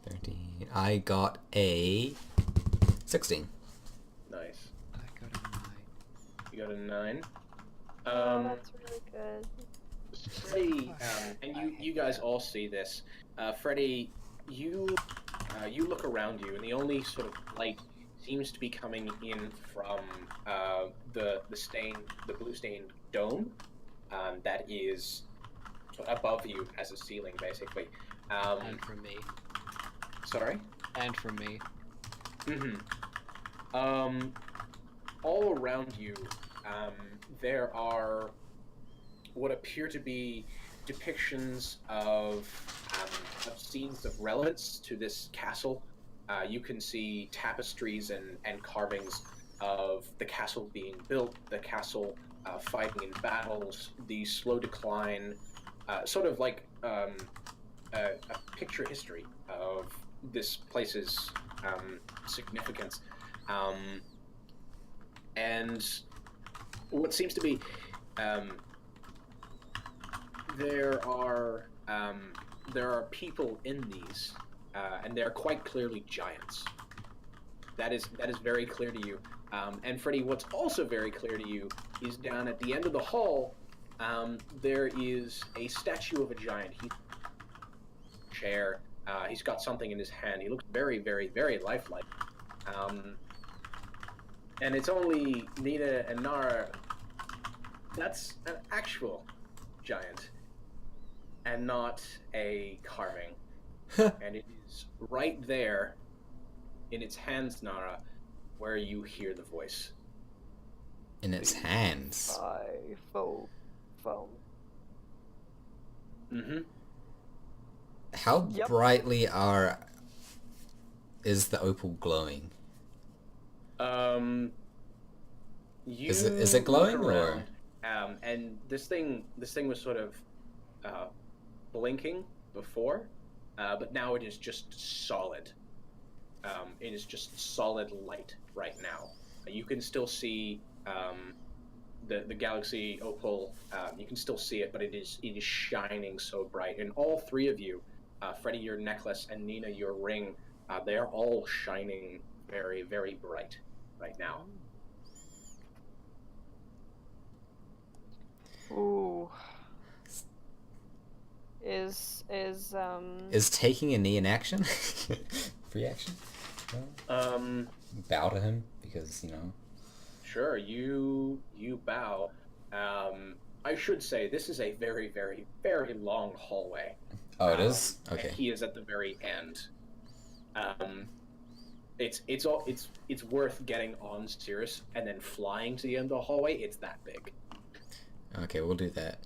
13. I got a 16. Nice. I got a 9. You got a 9. Oh, that's really good. Freddie, and you guys all see this. Freddie, you look around you, and the only sort of light seems to be coming in from the blue stained dome that is above you as a ceiling, basically. And from me. Sorry. And from me. All around you, there are what appear to be depictions of scenes of relevance to this castle. You can see tapestries and carvings of the castle being built, the castle fighting in battles, the slow decline, sort of like a picture history of this place's significance. And what seems to be there are people in these, and they're quite clearly giants. That is very clear to you. And Freddie, what's also very clear to you is down at the end of the hall, there is a statue of a giant. He's chair. He's got something in his hand. He looks very, very, very lifelike. And it's only Nina and Nara. That's an actual giant, and not a carving. And it is right there, in its hands, Nara, where you hear the voice. In its hands. Foam. Mm-hmm. How Yep. brightly is the opal glowing? You Is it glowing, look or? around, and this thing was sort of blinking before, but now it is just solid. It is just solid light right now. You can still see the galaxy opal. You can still see it, but it is shining so bright. And all three of you, Freddie, your necklace, and Nina, your ring, they are all shining very, very bright right now. Ooh. Is taking a knee an action? Free action? Bow to him because, you know. Sure, you bow. I should say this is a very, very, very long hallway. Oh, it is? Okay. And he is at the very end. It's worth getting on Cirrus and then flying to the end of the hallway. It's that big. Okay, we'll do that.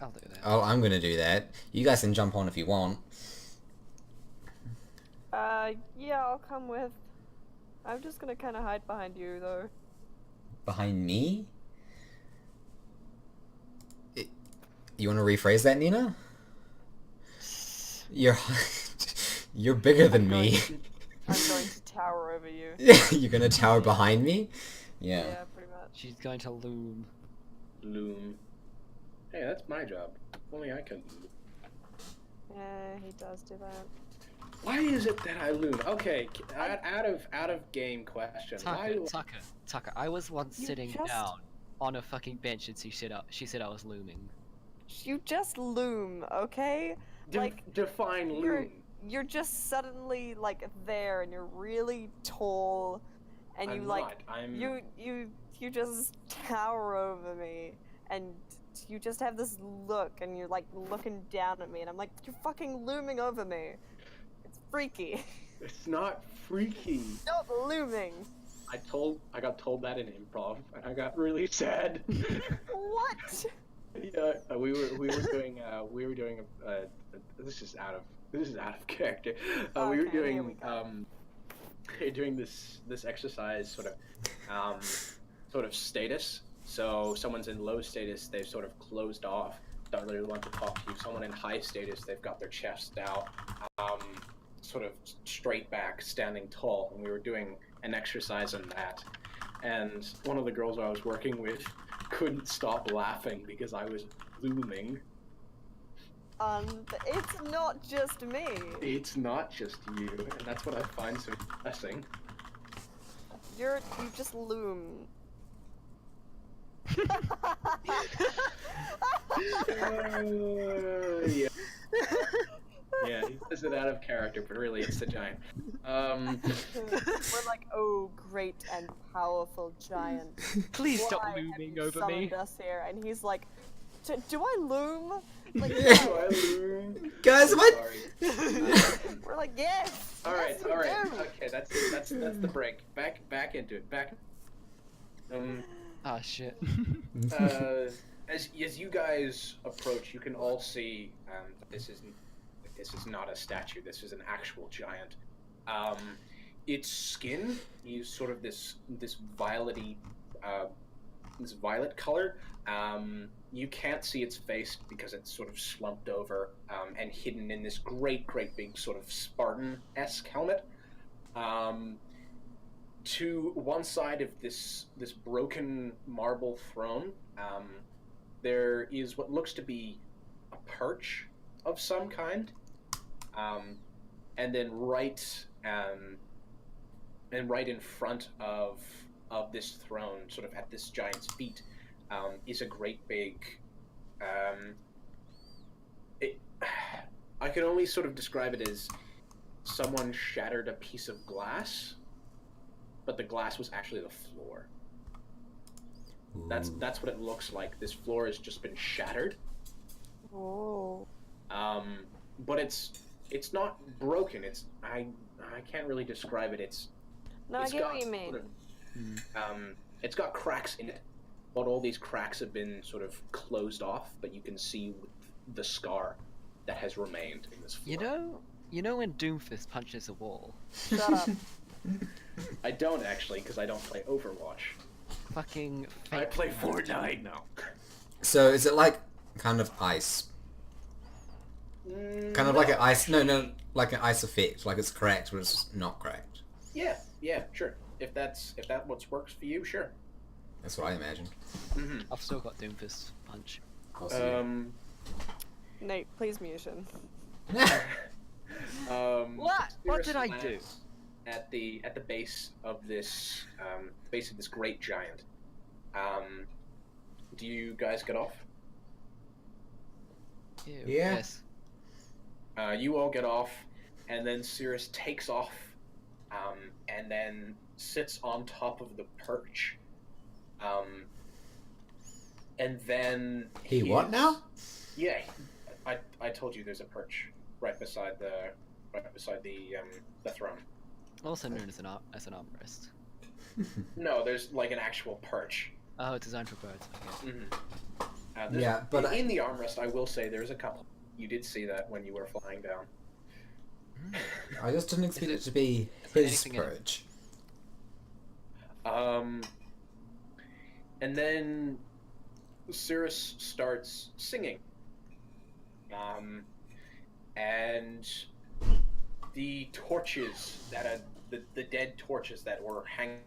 I'll do that. Oh, I'm gonna do that. You guys can jump on if you want. yeah, I'll come with. I'm just gonna kind of hide behind you, though. Behind me? You want to rephrase that, Nina? You're bigger than me. I'm going to tower over you. You're gonna tower behind me? Yeah. Yeah, pretty much. She's going to loom. Loom. Hey, that's my job. Only I can loom. Yeah, he does do that. Why is it that I loom? Okay, out of game question. Tucker, I was once You sitting just- down on a fucking bench and she said I was looming. You just loom, okay? Define You're loom. you're just suddenly like there, and you're really tall, and you I'm like not. I'm. you just tower over me, and you just have this look, and you're like looking down at me, and I'm like, you're fucking looming over me. It's freaky. It's not freaky. Stop looming. I got told that in improv, and I got really sad. What? Yeah, we were doing this is out of character. We were Okay, here doing we go. you're doing this exercise sort of status. So someone's in low status, they've sort of closed off, don't really want to talk to you. Someone in high status, they've got their chest out, sort of straight back, standing tall. And we were doing an exercise in that. And one of the girls I was working with couldn't stop laughing because I was looming. It's not just me. It's not just you, and that's what I find so depressing. You just loom. Yeah. Yeah, he says it out of character, but really it's the giant. We're like, oh, great and powerful giant. Please stop Why have looming you over me. summoned us here? And he's like, do I loom? Like, Do I loom? Guys, what? Sorry. we're like, yes. All right, yes, we all right. do. Okay, that's the break. Back into it. Back. Ah, shit. As you guys approach, you can all see this is not a statue. This is an actual giant. Its skin is sort of this violety, this violet color. You can't see its face because it's sort of slumped over and hidden in this great big sort of Spartan-esque helmet. To one side of this broken marble throne, there is what looks to be a perch of some kind, and then right in front of this throne, sort of at this giant's feet, is a great big. I can only sort of describe it as someone shattered a piece of glass, but the glass was actually the floor. That's what it looks like. This floor has just been shattered. Oh. But it's not broken. I can't really describe it. No, I get what you mean. It's got cracks in it, but all these cracks have been sort of closed off. But you can see the scar that has remained in this floor. You know when Doomfist punches a wall? Shut up. I don't actually, because I don't play Overwatch. Fucking. I play Fortnite now. So is it like kind of ice? Kind of like an ice? No, like an ice effect. Like it's cracked, but it's not cracked. Yeah, sure. If that what works for you, sure. That's what I imagined. Mm-hmm. I've still got Doomfist punch. Nate, please mute him. What? What did I do? At the base of this great giant. Do you guys get off? Ew, Yeah. Yes. You all get off, and then Cirrus takes off, and then sits on top of the perch. And then He what now? Yeah, I told you there's a perch right beside the throne. Also known as an armrest. No, there's like an actual perch. Oh, it's designed for birds. Okay. Mm-hmm. Yeah, but in the armrest, I will say there's a couple. You did see that when you were flying down. I just didn't expect it to be there his anything in it? perch. And then Cirrus starts singing. And the torches that the dead torches that were hanging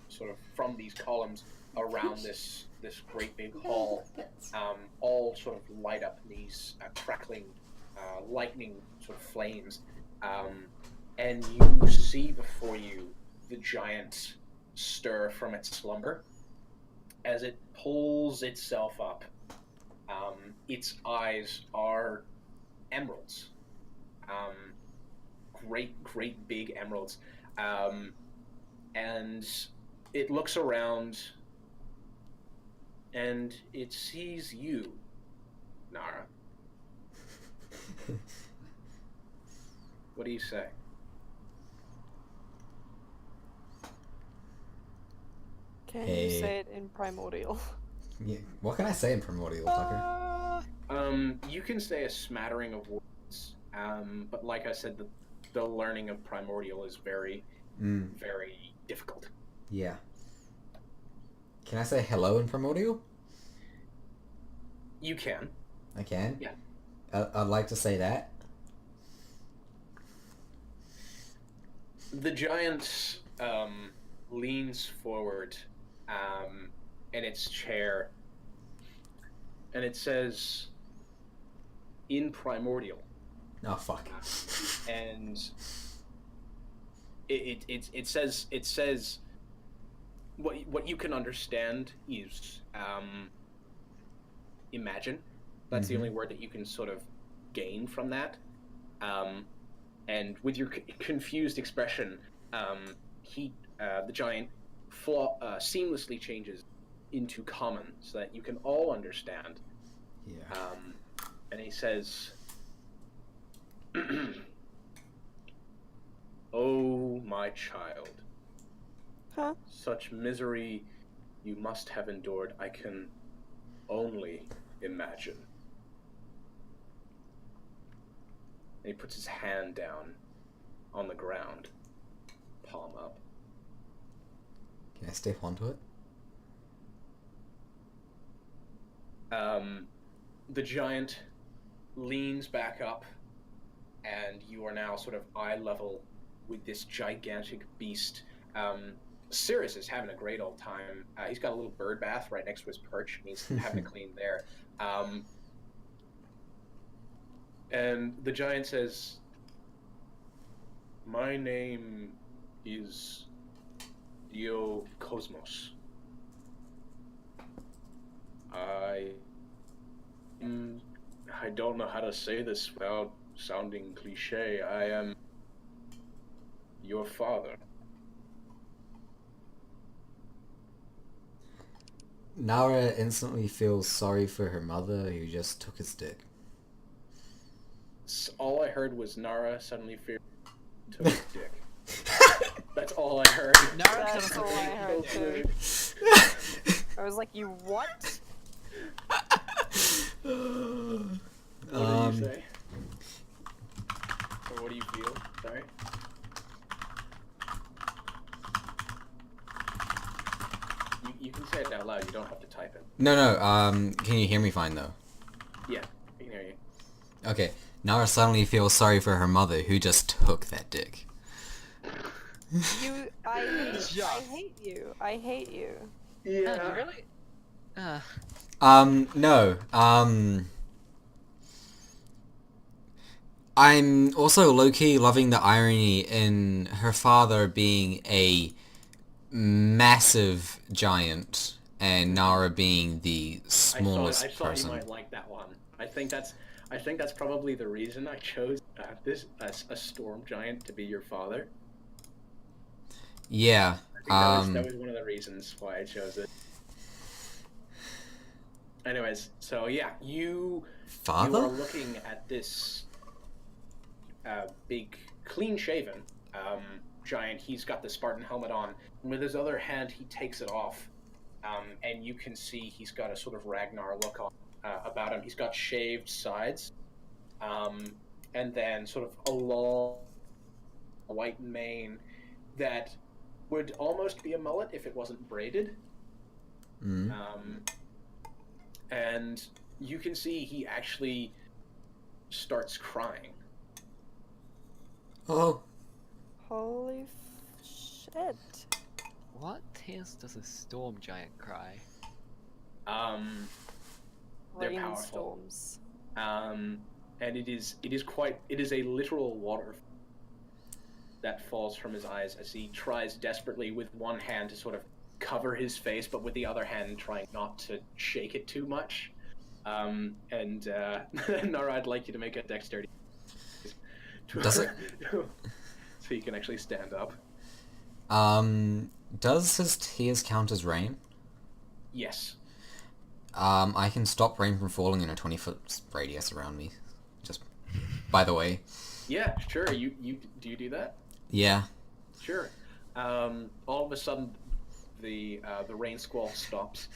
sort of from these columns around this great big hall, all sort of light up in these crackling, lightning sort of flames, and you see before you the giant stir from its slumber as it pulls itself up. Its eyes are emeralds, great big emeralds, and it looks around and it sees you, Nara. What do you say? Can Hey. you say it in primordial? Yeah. What can I say in Primordial, Tucker? You can say a smattering of words, but like I said, the learning of Primordial is very, very difficult. Yeah. Can I say hello in Primordial? You can. I can? Yeah. I'd like to say that. The giant leans forward in its chair, and it says, "In Primordial." Oh, fuck. And it says what you can understand is imagine. That's the only word that you can sort of gain from that. And with your confused expression, the giant seamlessly changes into common so that you can all understand. Yeah. And he says, "Oh, my child, Huh? such misery you must have endured, I can only imagine." And he puts his hand down on the ground, palm up. Can I step onto it? The giant leans back up, and you are now sort of eye level with this gigantic beast. Cirrus is having a great old time. He's got a little bird bath right next to his perch, and he's having a clean there. And the giant says, "My name is Dio Cosmos. I don't know how to say this without sounding cliche. I am your father." Nara instantly feels sorry for her mother who just took his dick. All I heard was Nara suddenly feared took his dick. That's all I heard. Nara That's all I heard too. I was like, you what? What did you say? Or what do you feel? Sorry. You can say it out loud. You don't have to type it. No, can you hear me fine though? Yeah, I can hear you. Okay, Nara suddenly feels sorry for her mother who just took that dick. I hate you. I hate you. Yeah. Really? No, I'm also low-key loving the irony in her father being a massive giant and Nara being the smallest I thought person. you might like that one. I think that's probably the reason I chose a storm giant to be your father. Yeah. I think that was one of the reasons why I chose it. Anyways, so yeah, you are Father? looking at this big, clean-shaven giant. He's got the Spartan helmet on, and with his other hand, he takes it off, and you can see he's got a sort of Ragnar look on about him. He's got shaved sides, and then sort of a long white mane that would almost be a mullet if it wasn't braided. And you can see he actually starts crying. Oh. Holy shit. What tears does a storm giant cry? They're powerful. Rainstorms. And it is a literal water that falls from his eyes as he tries desperately with one hand to sort of cover his face, but with the other hand trying not to shake it too much. Nara, I'd like you to make a dexterity. Does it? So you can actually stand up. Does his tears count as rain? Yes. I can stop rain from falling in a 20-foot radius around me. Just, by the way. Yeah, sure. You do that? Yeah. Sure. All of a sudden, the rain squall stops,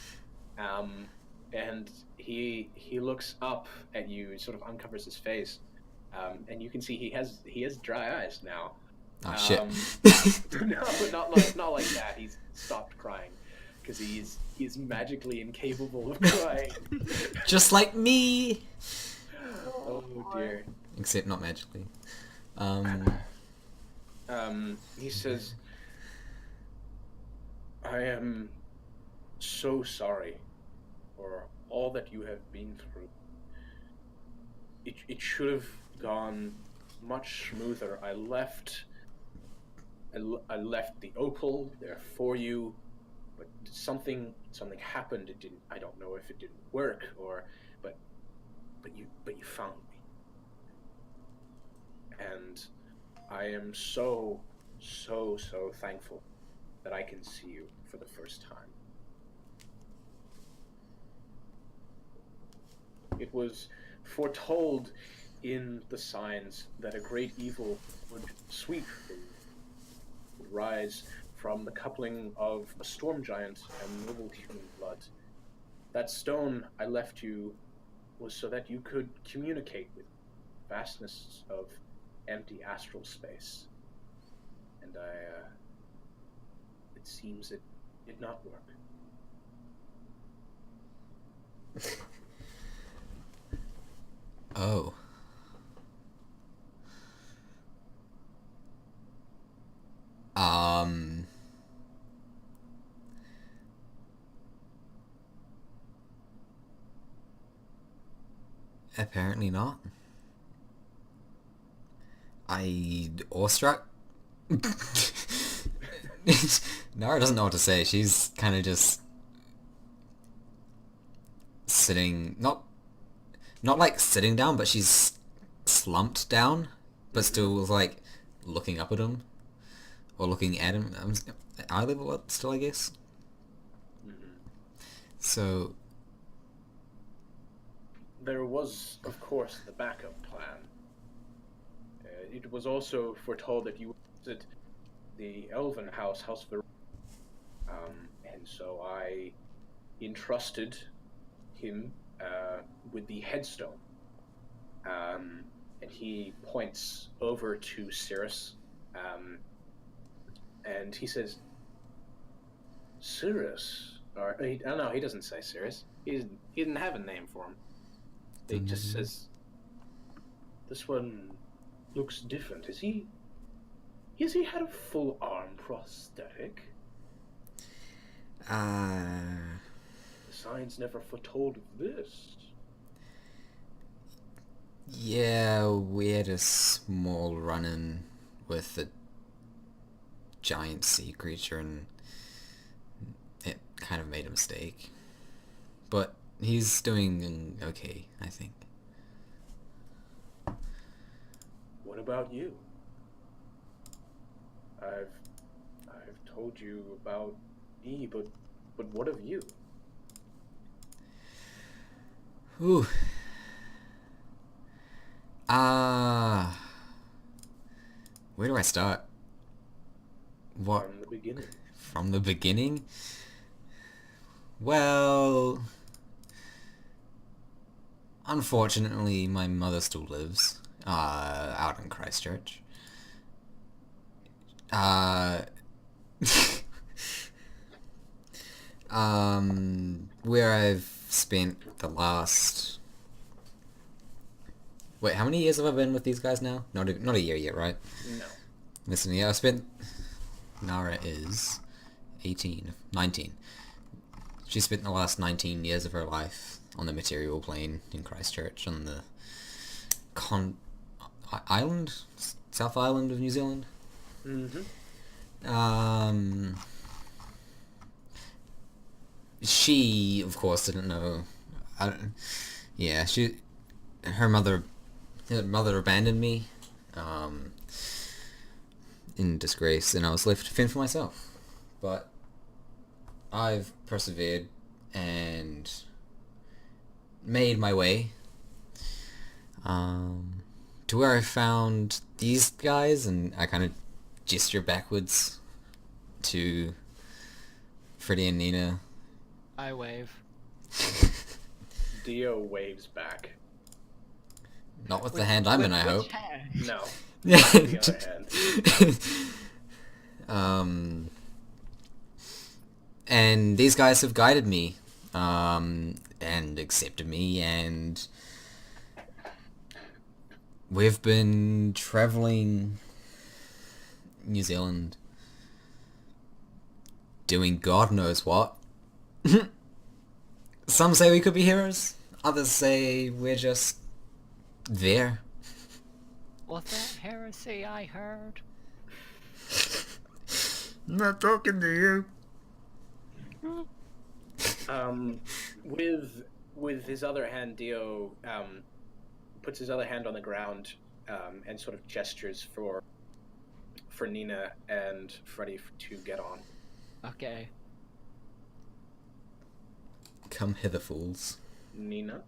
and he looks up at you and sort of uncovers his face, And you can see he has dry eyes now. Oh shit. No, not like that. He's stopped crying because he's magically incapable of crying. Just like me! Oh dear. Except not magically. He says, I am so sorry for all that you have been through. It should have gone much smoother. I left the opal there for you, but something happened. It didn't. I don't know if it didn't work but you found me, and I am so thankful that I can see you for the first time. It was foretold in the signs that a great evil would sweep the would rise from the coupling of a storm giant and noble human blood. That stone I left you was so that you could communicate with vastness of empty astral space. And it seems it did not work. Oh. Apparently not. Awestruck? Nara doesn't know what to say. She's kind of just sitting, not like sitting down, but she's slumped down, but still like looking up at him or looking at him. Eye level up still, I guess. So there was, of course, the backup plan. It was also foretold that you would visit the Elven House, House Ver. And so I entrusted him with the headstone. And he points over to Cirrus, and he says, Cirrus? He doesn't say Cirrus. He didn't have a name for him. He just says, this one looks different. Has he had a full arm prosthetic? The signs never foretold of this. Yeah, we had a small run-in with a giant sea creature, and it kind of made a mistake. But he's doing okay, I think. What about you? I've told you about me, but what of you? Ooh. Where do I start? What? From the beginning. From the beginning? Well, unfortunately, my mother still lives, out in Christchurch. Where I've spent the last... Wait, how many years have I been with these guys now? Not a year yet, right? No. Listen, yeah, I spent... Nara is 19. She spent the last 19 years of her life on the material plane in Christchurch, on the island? South Island of New Zealand? Mm-hmm. She, of course, didn't know... Her mother abandoned me, in disgrace, and I was left to fend for myself. But I've persevered and made my way to where I found these guys, and I kind of gesture backwards to Freddie and Nina. I wave. Dio waves back. Not with the hand I'm in, I which hope. hand? No. Not with the other hand. And these guys have guided me, and accepted me, and we've been traveling New Zealand, doing God knows what. Some say we could be heroes, others say we're just there. Was that heresy I heard? I'm not talking to you. With his other hand, Dio puts his other hand on the ground and sort of gestures for Nina and Freddy to get on. Okay. Come hither, fools. Nina?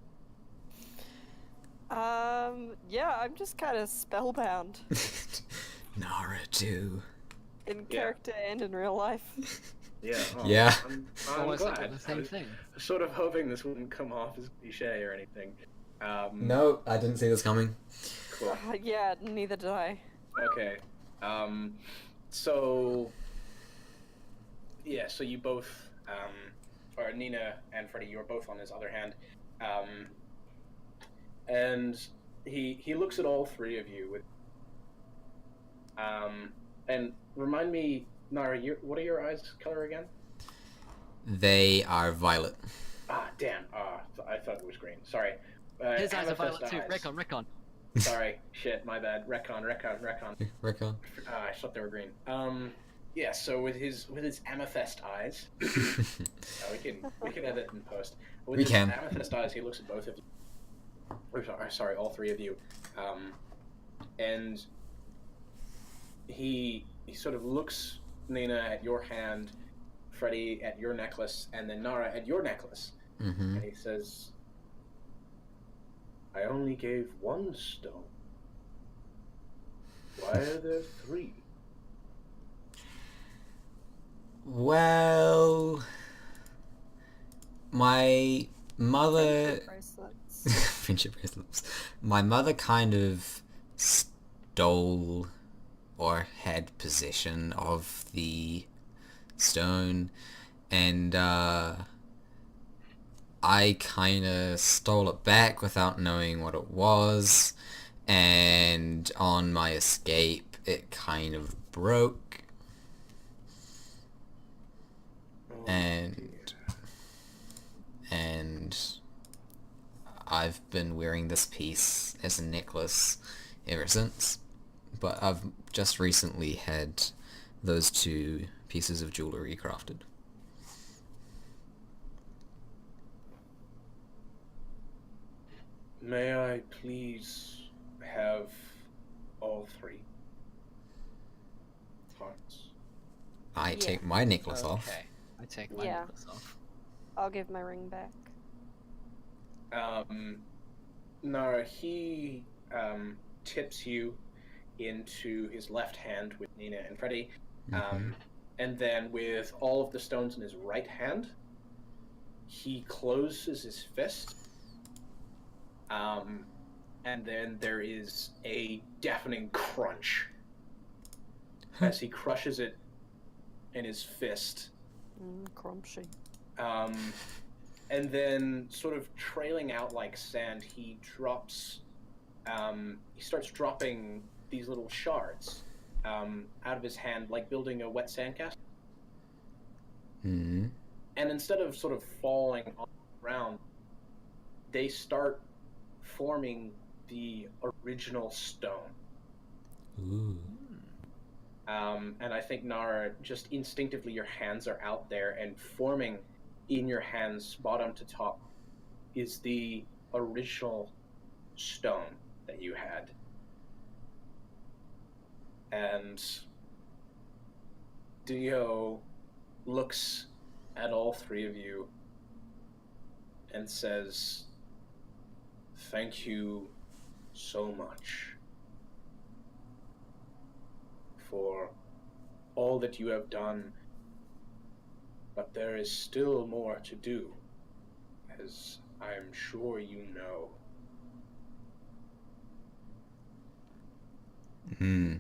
Yeah, I'm just kind of spellbound Nara too. in character and in real life. Yeah. Oh, Yeah. I'm Almost like glad. the same thing. Sort of hoping this wouldn't come off as cliche or anything. No, I didn't see this coming. Cool. Yeah, neither did I. Okay. So yeah, so you both, or Nina and Freddy, you are both on his other hand, and he looks at all three of you with, and remind me, Nara, what are your eyes color again? They are violet. Ah, damn. I thought it was green. Sorry. His eyes are amethyst violet too. eyes. Recon. Sorry. Shit, my bad. Retcon. Recon. I thought they were green. Yeah, so with his amethyst eyes, we can edit in post. With We his can. amethyst eyes, he looks at both of you. Or, sorry, all three of you. And he sort of looks, Nina, at your hand, Freddy at your necklace, and then Nara at your necklace. Mm-hmm. And he says, I only gave one stone. Why are there three? Well, my mother... Friendship bracelets. Friendship bracelets. My mother kind of stole or had possession of the stone, and I kind of stole it back without knowing what it was, and on my escape it kind of broke, and I've been wearing this piece as a necklace ever since, but I've just recently had those two pieces of jewelry crafted. May I please have all three parts? I Yeah. take my necklace off. Okay. I take my Yeah. necklace off. I'll give my ring back. Nara, he tips you into his left hand with Nina and Freddy, and then with all of the stones in his right hand, he closes his fist, and then there is a deafening crunch as he crushes it in his fist. Crumpshy. And then, sort of trailing out like sand, he drops. He starts dropping these little shards out of his hand, like building a wet sandcastle. Mm-hmm. And instead of sort of falling on the ground, they start forming the original stone. Ooh. And I think, Nara, just instinctively your hands are out there, and forming in your hands, bottom to top, is the original stone that you had. And Dio looks at all three of you and says, thank you so much for all that you have done, but there is still more to do, as I am sure you know. Hmm.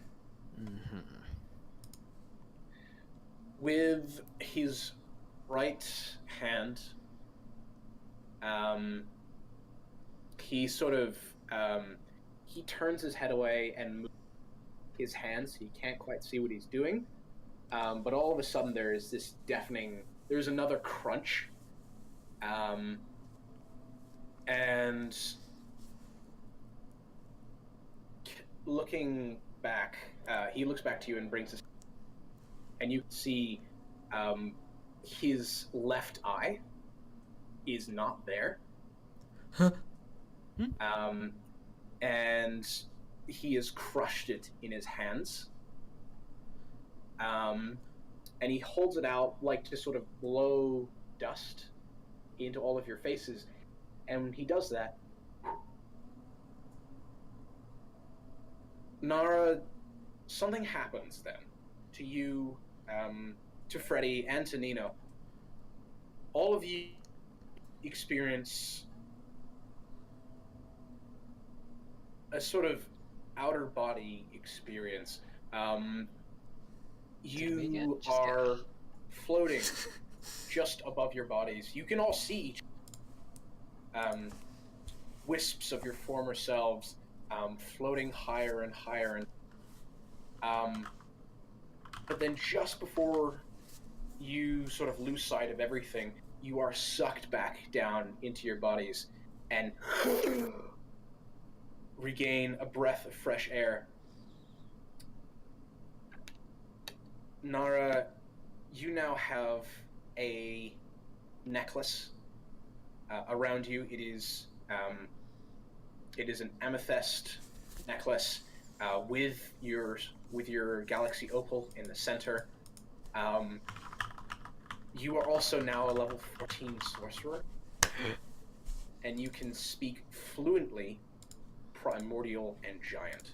With his right hand, he sort of he turns his head away and moves his hands. He can't quite see what he's doing, but all of a sudden there's this deafening. There's another crunch, and looking back, he looks back to you and brings his, and you see his left eye is not there. Huh. And he has crushed it in his hands. And he holds it out like to sort of blow dust into all of your faces. And when he does that, Nara, something happens then to you, to Freddy, and to Nino. All of you experience a sort of outer body experience. You are floating just above your bodies. You can all see each wisps of your former selves floating higher and higher. But then just before you sort of lose sight of everything, you are sucked back down into your bodies and regain a breath of fresh air. Nara, you now have a necklace around you. It is an amethyst necklace with your galaxy opal in the center. You are also now a level 14 sorcerer, and you can speak fluently Primordial and Giant.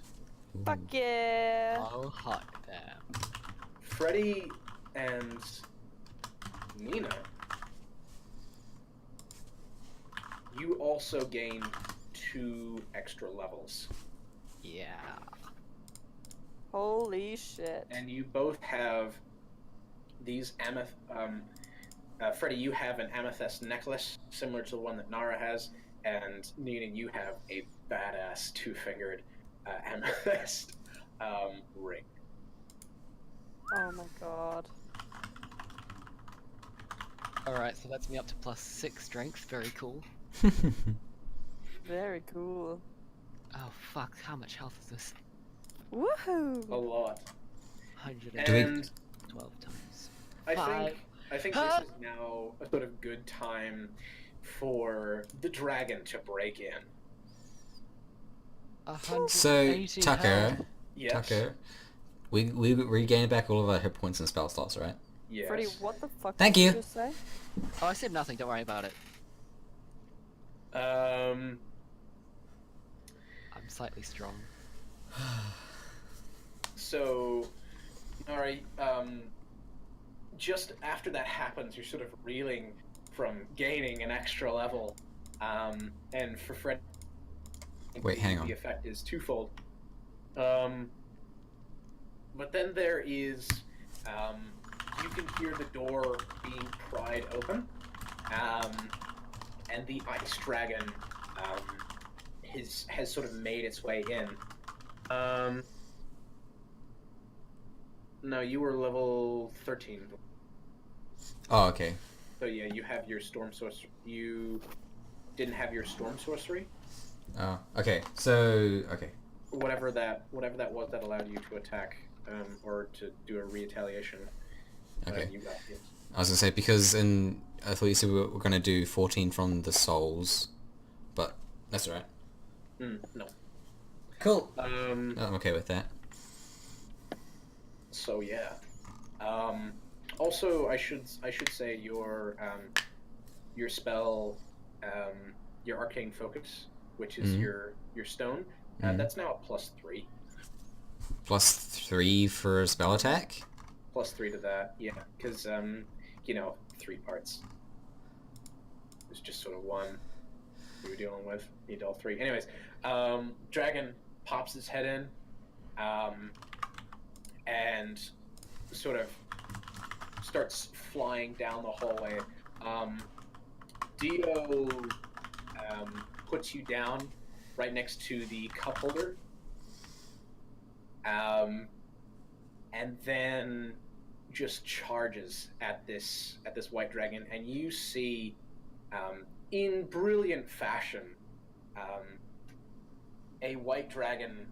Fuck yeah! Oh, hot damn. Freddy and Nina, you also gain 2 extra levels. Yeah. Holy shit. And you both have these Freddy, you have an amethyst necklace similar to the one that Nara has, and Nina, you have a badass 2-fingered amethyst ring. Oh my god. Alright, so that's me up to +6 strength. Very cool. Very cool. Oh, fuck. How much health is this? Woohoo! A lot. 112 times. I think this is now a sort of good time for the dragon to break in. 180 So, Tucker, health. Yes. Tucker, we regained back all of our hit points and spell slots, right? Yes. Freddy, what the fuck Thank did you. just say? Oh, I said nothing. Don't worry about it. Um, I'm slightly strong. So, alright, just after that happens, you're sort of reeling from gaining an extra level, and for Fred, Wait, hang on. the effect is twofold. But then there is, you can hear the door being pried open, and the ice dragon has sort of made its way in. No, you were level 13. Oh, okay. So yeah, you have your storm sorcery. You didn't have your storm sorcery. Oh, okay. So, okay. Whatever that was that allowed you to attack, or to do a retaliation. Okay. You got it. I was gonna say, because I thought you said we were gonna do 14 from the souls, but that's alright. No. Cool. I'm okay with that. So yeah. Also, I should say your spell, your arcane focus, which is your stone, that's now a +3. +3 for spell attack? +3 to that, yeah, because 3 parts. There's just sort of one we were dealing with. Need all 3. Anyways, dragon pops its head in, and sort of starts flying down the hallway. Dio puts you down right next to the cup holder, and then just charges at this white dragon, and you see, in brilliant fashion, a white dragon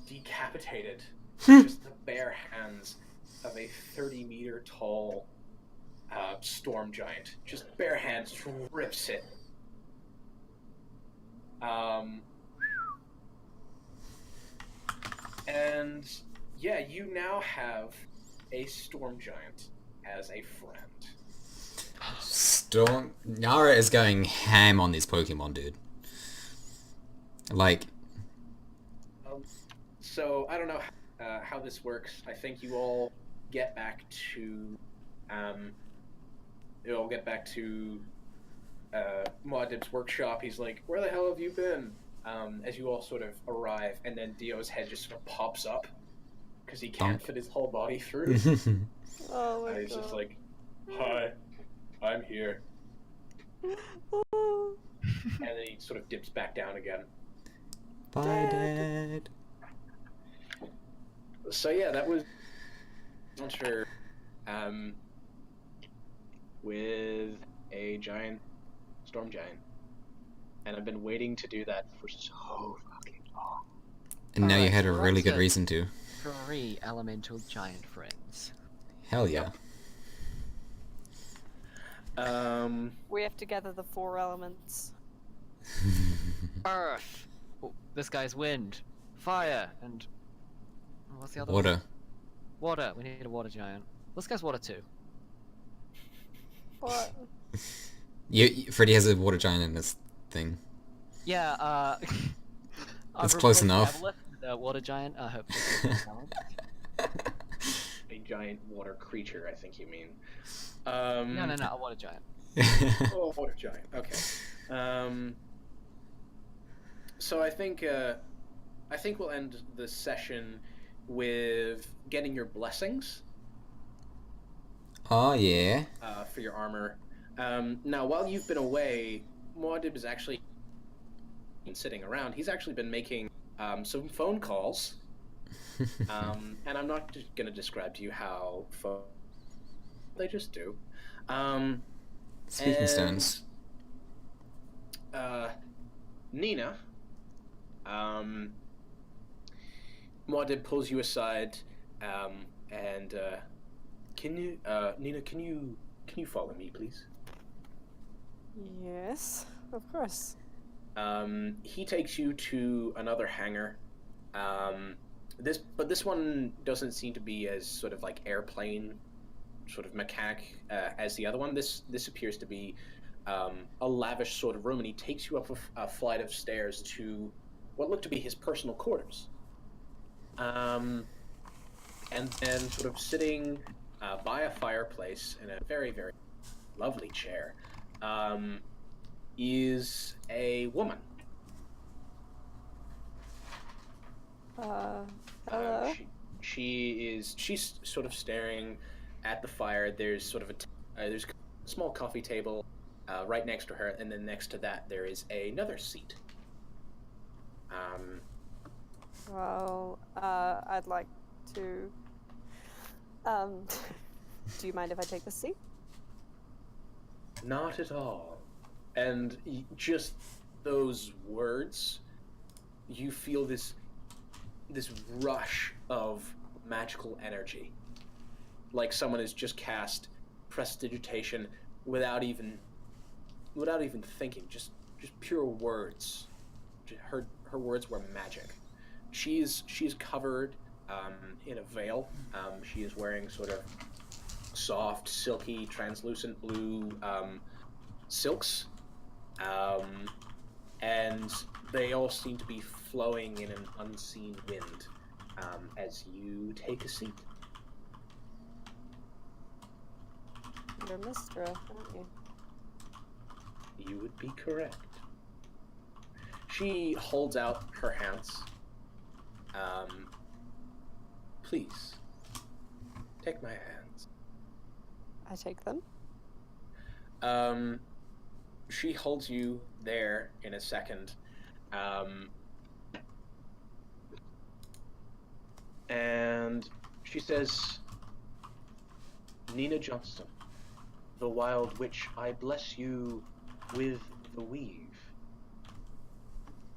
decapitated, just the bare hands of a 30-meter tall storm giant. Just bare hands, rips it. And yeah, you now have a storm giant as a friend. Nara is going ham on this Pokemon, dude. Like, so I don't know how this works. I think you all get back to Muad'Dib's workshop. He's like, "Where the hell have you been?" As you all sort of arrive, and then Dio's head just sort of pops up because he can't fit his whole body through. Oh my And he's god. just like, "Hi, I'm here." And then he sort of dips back down again. bye, Dad. So yeah, that was encounter with a giant storm giant, and I've been waiting to do that for so fucking long. And now you Alright, had a so really that's good it. reason to. 3 elemental giant friends. Hell yeah. We have to gather the 4 elements. Earth. Oh, this guy's wind, fire, and what's the other one? Water. Water. We need a water giant. This guy's water too. What? Freddy has a water giant in this thing. Yeah. I've It's close replaced enough. Evelyn with a water giant. I hope. A giant water creature, I think you mean. No, a water giant. Oh, water giant. Okay. So I think we'll end the session with getting your blessings Oh yeah. for your armor. Now, while you've been away, Muad'Dib is actually been sitting around. He's actually been making some phone calls, and I'm not just going to describe to you how they just do. Speaking stones. Nina, Muad'Dib pulls you aside, and Nina, can you follow me, please? Yes, of course. He takes you to another hangar. This one doesn't seem to be as sort of like airplane sort of mechanic as the other one. This appears to be a lavish sort of room, and he takes you up a flight of stairs to what look to be his personal quarters. And then sort of sitting by a fireplace in a very, very lovely chair is a woman. Hello? She's sort of staring at the fire. There's sort of there's a small coffee table right next to her, and then next to that there is another seat. Well, I'd like to... do you mind if I take this seat? Not at all. And just those words, you feel this rush of magical energy, like someone has just cast prestidigitation without even thinking, just pure words. Her words were magic. She's covered in a veil. She is wearing sort of soft, silky, translucent blue silks, and they all seem to be flowing in an unseen wind as you take a seat. You're Mistra, aren't you? You would be correct. She holds out her hands, please, take my hands. I take them. She holds you there in a second. And she says, Nina Johnston, the wild witch, I bless you with the weave.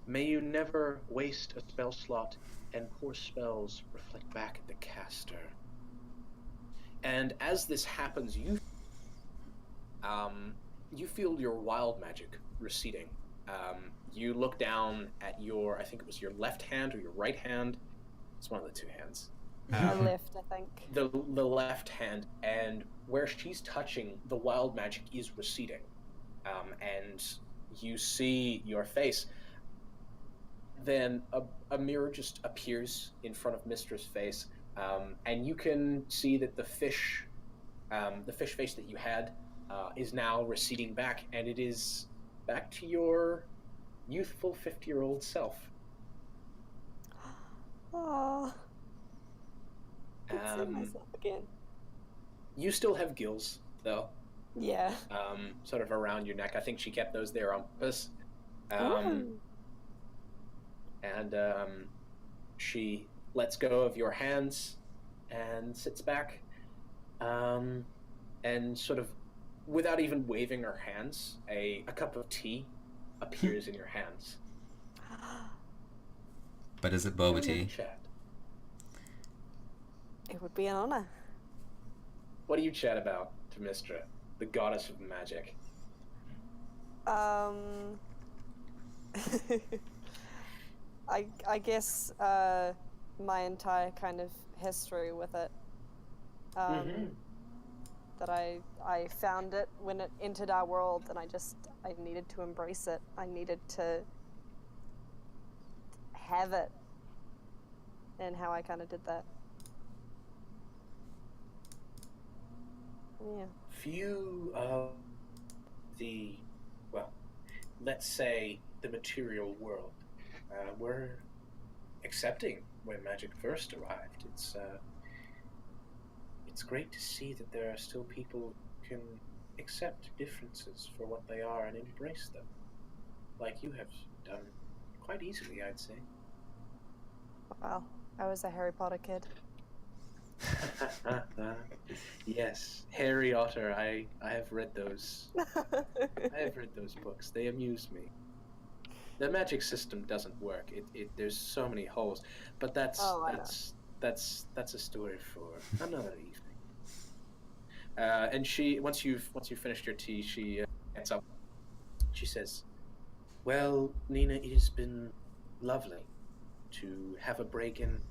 May you never waste a spell slot, and poor spells reflect back at the caster. And as this happens, you feel your wild magic receding. You look down at your, I think it was your left hand or your right hand. It's one of the two hands. The left, I think. The left hand, and where she's touching, the wild magic is receding. And you see your face. Then a mirror just appears in front of Mistra's face, and you can see that the fish face that you had is now receding back, and it is back to your youthful 50-year-old self. Oh, I see myself again. You still have gills, though. Yeah. Sort of around your neck. I think she kept those there on purpose. And she lets go of your hands and sits back, and sort of, without even waving her hands, a cup of tea appears in your hands. But is it boba tea? Chat. It would be an honor. What do you chat about to Mistra, the goddess of magic? I guess my entire kind of history with it. That I found it when it entered our world, and I needed to embrace it. I needed to have it, and how I kind of did that. Yeah. Few of the, well, let's say the material world were accepting when magic first arrived. It's great to see that there are still people who can accept differences for what they are and embrace them, like you have done quite easily, I'd say. Wow, I was a Harry Potter kid. Yes, Harry Otter. I have read those. I have read those books. They amuse me. The magic system doesn't work. There's so many holes, but that's a story for another evening. And she, once you've finished your tea, she gets up. She says, "Well, Nina, it has been lovely to have a break and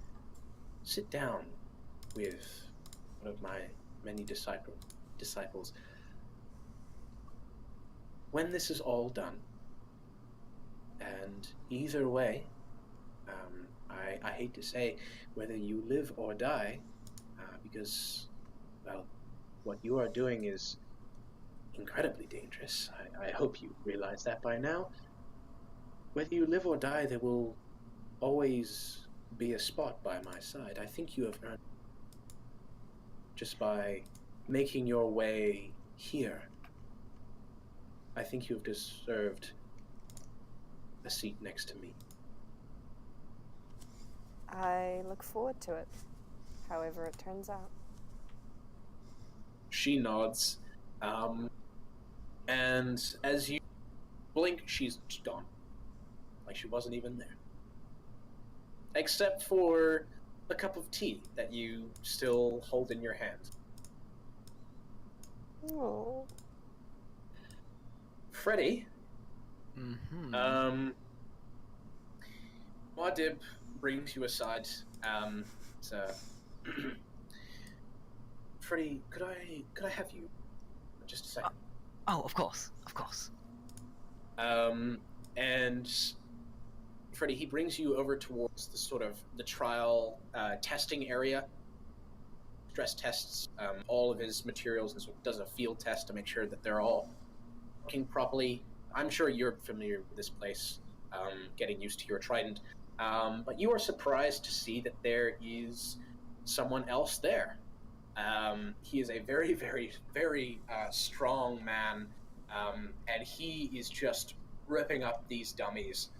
sit down with one of my many disciples. When this is all done, and either way, I hate to say whether you live or die, because, well, what you are doing is incredibly dangerous. I hope you realize that by now. Whether you live or die, there will always be a spot by my side. I think you have earned just by making your way here. I think you have deserved a seat next to me." I look forward to it, however it turns out. She nods, and as you blink, she's gone. Like she wasn't even there. Except for a cup of tea that you still hold in your hand. Oh. Freddie, Wadib brings you aside. Freddie, could I have you for just a second? Oh, of course, of course. And Freddie, he brings you over towards the sort of the trial testing area. Stress tests all of his materials and sort of does a field test to make sure that they're all working properly. I'm sure you're familiar with this place, getting used to your trident. But you are surprised to see that there is someone else there. He is a very, very, very strong man, and he is just ripping up these dummies.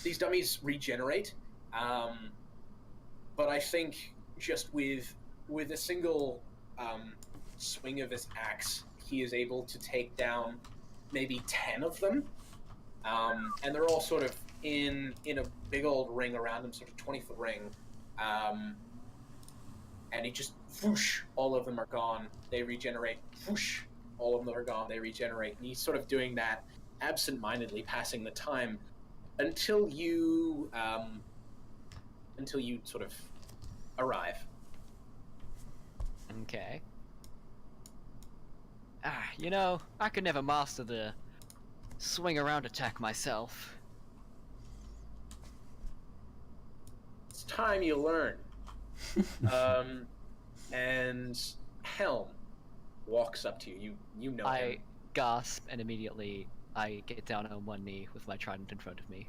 These dummies regenerate, but I think just with a single swing of his axe, he is able to take down maybe 10 of them, and they're all sort of in a big old ring around him, sort of 20-foot ring. And he just, whoosh, all of them are gone. They regenerate. Whoosh, all of them are gone. They regenerate. And he's sort of doing that absent-mindedly, passing the time until you sort of arrive. Okay. I could never master the swing around attack myself. It's time you learn. And Helm walks up to you. You know I him. gasp, and immediately I get down on one knee with my trident in front of me.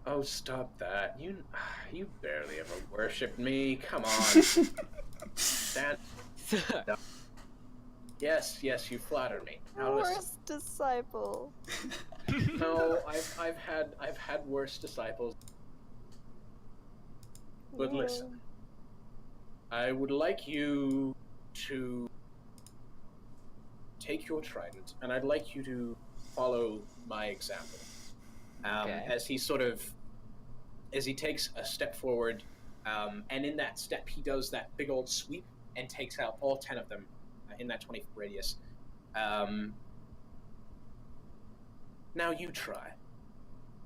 Oh, stop that. You barely ever worshipped me. Come on. That. No. Yes, you flattered me. Now listen. Worst disciple. No, I've had worse disciples. But Yeah. listen, I would like you to take your trident, and I'd like you to follow my example. Okay. As he takes a step forward, and in that step he does that big old sweep and takes out all 10 of them in that 20-foot radius. Now you try.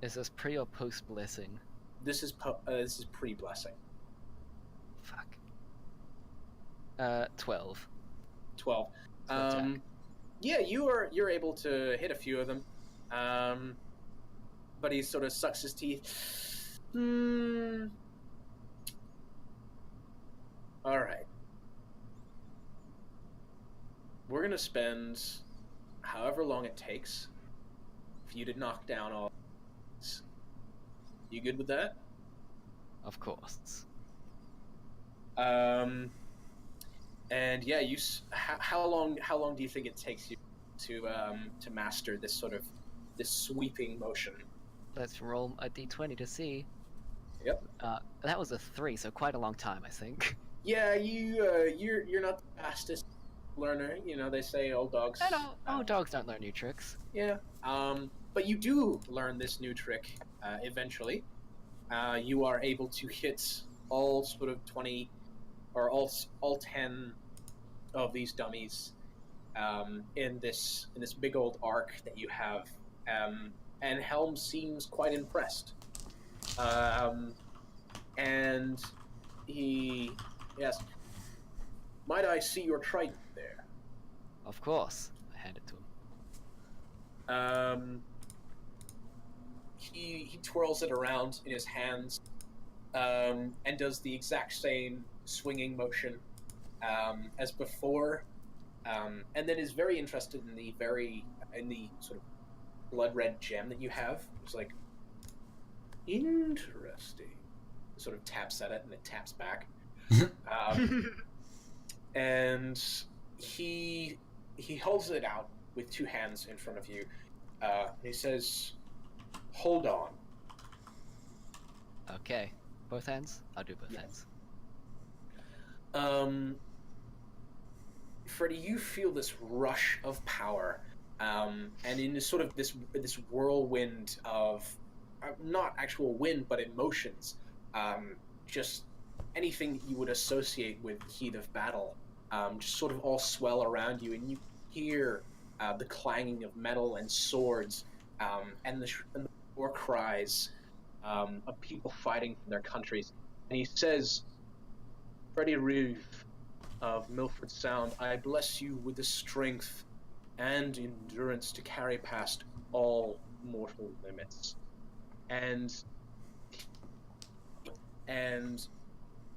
Is this pre or post blessing? This is pre-blessing. Fuck. 12. 12. So attack. Yeah, you're able to hit a few of them. But he sort of sucks his teeth. All right. We're gonna spend however long it takes for you to knock down all. You good with that? Of course. And yeah, how long do you think it takes you to master this sweeping motion? Let's roll a d20 to see. Yep. That was a 3, so quite a long time, I think. Yeah, you're not the fastest learner. You know, they say old dogs. I know. Dogs don't learn new tricks. Yeah. But you do learn this new trick eventually. You are able to hit all sort of 20 or all 10 of these dummies in this big old arc that you have. And Helm seems quite impressed. And he asks, "Might I see your trident there?" Of course. I hand it to him. He twirls it around in his hands, and does the exact same swinging motion as before, and then is very interested in the sort of blood red gem that you have. It's like, interesting. Sort of taps at it and it taps back, and he holds it out with two hands in front of you. And he says, "Hold on." Okay. Both hands? I'll do both hands. Freddy, you feel this rush of power, and in this sort of this whirlwind of not actual wind but emotions, just anything you would associate with heat of battle, just sort of all swell around you, and you hear the clanging of metal and swords, and the war cries of people fighting for their countries. And he says, "Freddie Reeve of Milford Sound, I bless you with the strength and endurance to carry past all mortal limits." And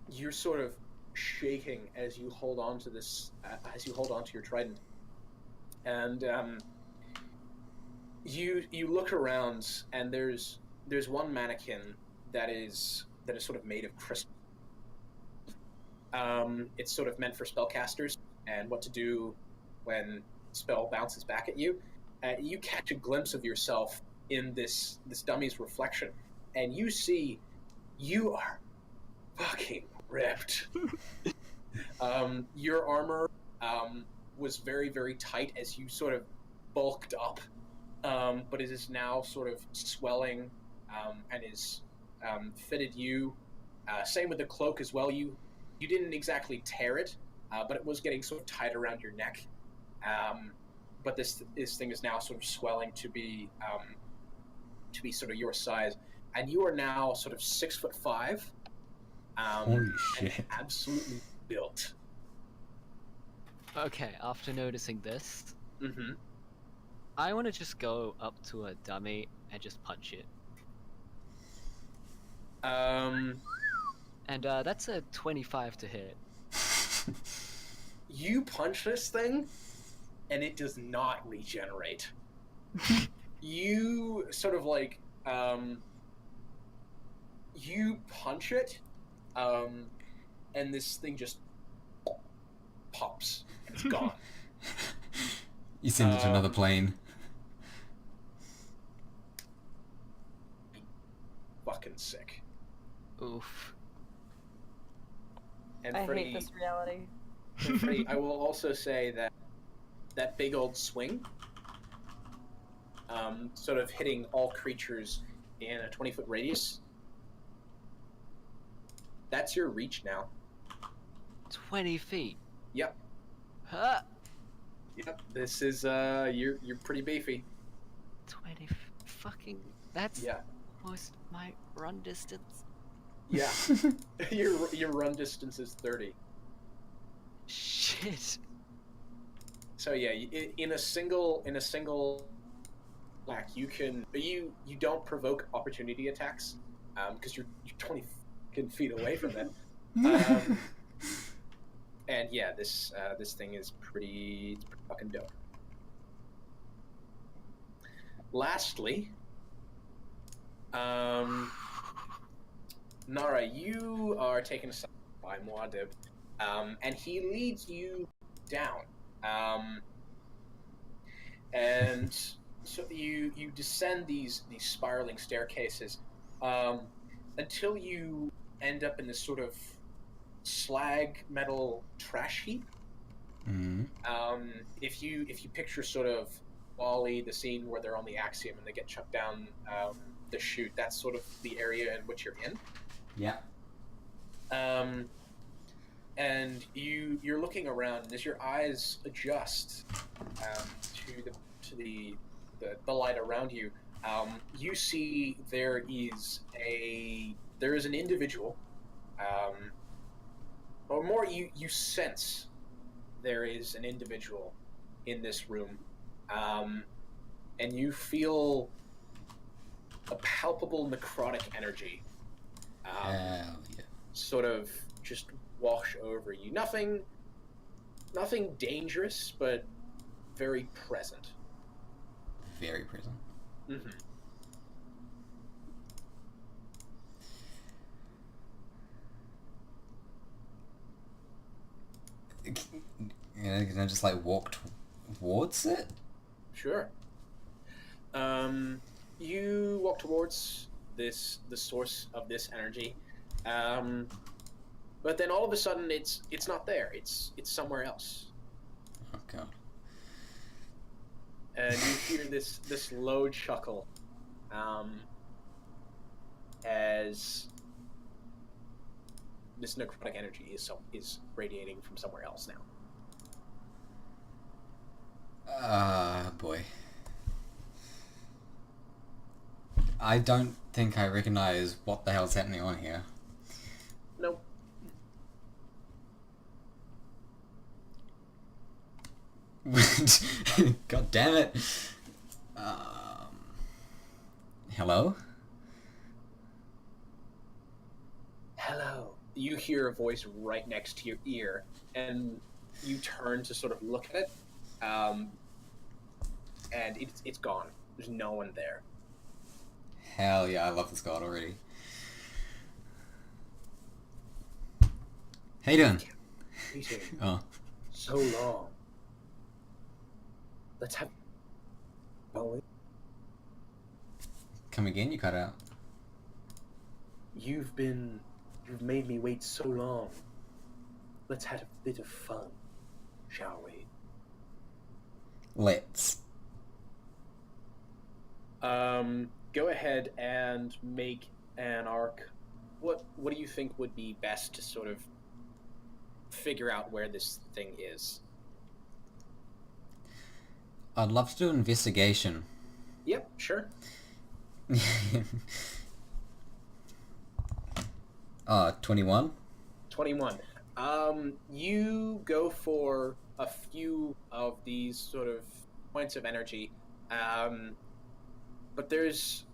you're sort of shaking as you hold on to this, as you hold on to your trident. And you look around, and there's one mannequin that is that is sort of made of crystal. It's sort of meant for spellcasters and what to do when spell bounces back at you. You catch a glimpse of yourself in this dummy's reflection, and you see you are fucking ripped. Your armor was very, very tight as you sort of bulked up, but it is now sort of swelling and is fitted you. Same with the cloak as well. You didn't exactly tear it, but it was getting sort of tight around your neck. But this thing is now sort of swelling to be sort of your size, and you are now sort of 6'5". Holy shit! And absolutely built. Okay, after noticing this, Mm-hmm. I want to just go up to a dummy and just punch it. And that's a 25 to hit. You punch this thing, and it does not regenerate. You sort of like, you punch it, and this thing just pops, and it's gone. You send it to another plane. Fucking sick. Oof. And I Freddy, hate this reality. and Freddy, I will also say that big old swing, sort of hitting all creatures in a 20-foot radius. That's your reach now. 20 feet. Yep. Huh? Yep. This is you're pretty beefy. 20 fucking... That's Yeah. almost my run distance. Yeah. your run distance is 30. Shit. So yeah, in a single attack, you don't provoke opportunity attacks because you're 20 feet away from it. And yeah, this thing is pretty fucking dope. Lastly, Nara, you are taken aside by Muad'Dib, and he leads you down. And so you descend these spiraling staircases until you end up in this sort of slag metal trash heap. Mm-hmm. If you picture sort of Wall-E, the scene where they're on the Axiom and they get chucked down the chute, that's sort of the area in which you're in. Yeah. And you're looking around, and as your eyes adjust to the light around you, you see there is an individual, or more, you sense there is an individual in this room, and you feel a palpable necrotic energy. Hell yeah. Sort of just wash over you. Nothing dangerous, but very present. Very present. Mm-hmm. Can I just like walk towards it? Sure. You walk towards the source of this energy, but then all of a sudden it's not there. It's somewhere else. Oh god. And you hear this low chuckle, as this necrotic energy is radiating from somewhere else now. Boy. I don't think I recognize what the hell's happening on here. Nope. God damn it. Hello? Hello. You hear a voice right next to your ear, and you turn to sort of look at it, and it's gone. There's no one there. Hell yeah, I love this god already. How you doing? Waiting Oh, so long. Let's have. Oh, come again? You cut out. you've made me wait so long. Let's have a bit of fun, shall we? Let's. Go ahead and make an arc. What do you think would be best to sort of figure out where this thing is? I'd love to do an investigation. Yep, sure. 21? 21. You go for a few of these sort of points of energy, but there's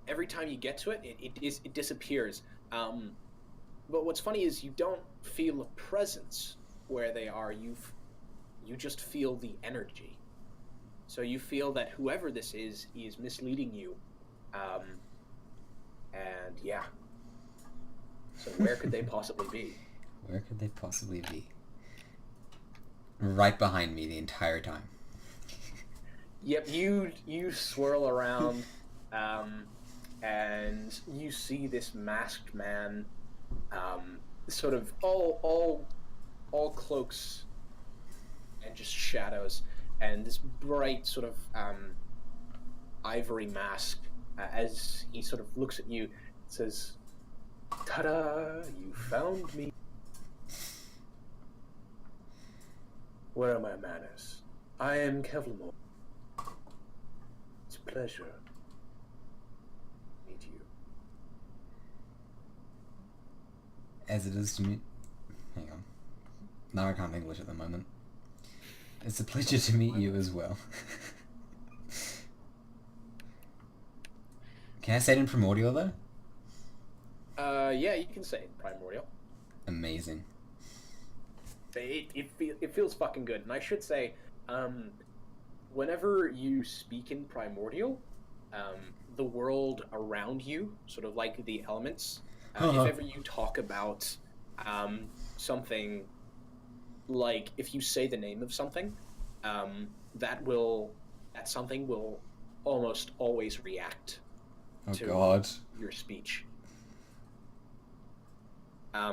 every time you get to it, it disappears. But what's funny is you don't feel a presence where they are. You just feel the energy. So you feel that whoever this is, he is misleading you. And yeah. So where could they possibly be? Where could they possibly be? Right behind me the entire time. Yep, you swirl around, and you see this masked man, sort of all cloaks and just shadows, and this bright sort of ivory mask. As he sort of looks at you, it says, "Ta-da! You found me. Where are my manners? I am Kevlamore. It's a pleasure to meet you." As it is to me... Hang on. No, I can't English at the moment. It's a pleasure to meet you as well. Can I say it in Primordial, though? Yeah, you can say primordial. Amazing. It feels fucking good, and I should say, whenever you speak in primordial, the world around you, sort of like the elements, if ever you talk about something, like if you say the name of something, that something will almost always react to your speech.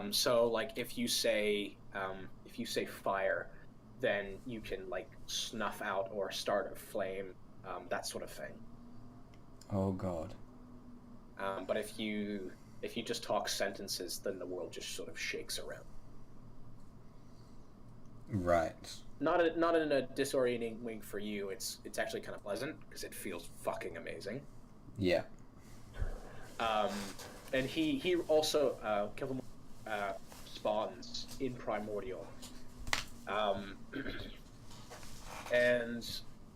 So like if you say fire, then you can like snuff out or start a flame, that sort of thing. Oh god. But if you just talk sentences, then the world just sort of shakes around. Right. Not in a disorienting way for you. It's actually kind of pleasant because it feels fucking amazing. Yeah. And he also Kevin spawns in primordial. And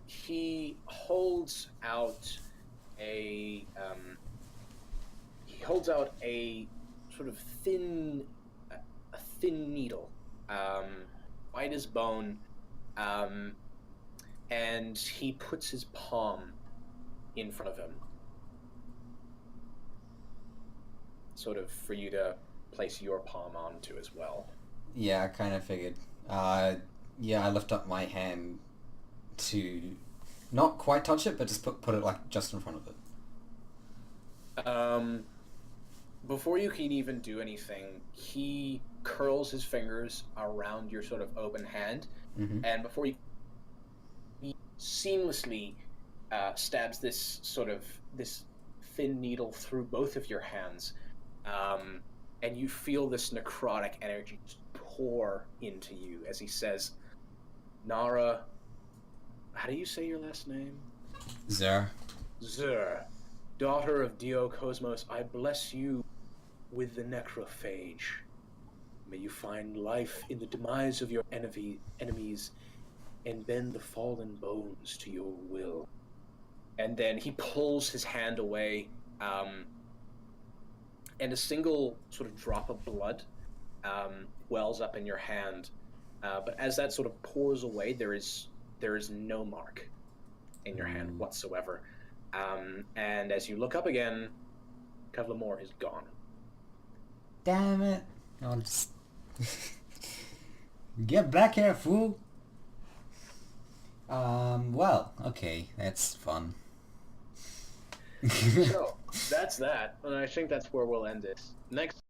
he holds out a sort of thin needle, white as bone, and he puts his palm in front of him, sort of for you to place your palm onto as well. Yeah, I kind of figured. Yeah, I lift up my hand to not quite touch it, but just put it like just in front of it. Before you can even do anything, he curls his fingers around your sort of open hand, and before he seamlessly stabs this thin needle through both of your hands, and you feel this necrotic energy just pour into you as he says, "Nara, how do you say your last name?" Zer. Zer, daughter of Dio Cosmos, I bless you with the necrophage. May you find life in the demise of your enemies and bend the fallen bones to your will. And then he pulls his hand away, and a single sort of drop of blood wells up in your hand. But as that sort of pours away, there is no mark in your hand whatsoever. And as you look up again, Kevlamore is gone. Damn it! I'll just Get back here, fool! Well, okay, that's fun. So, that's that, and I think that's where we'll end it. Next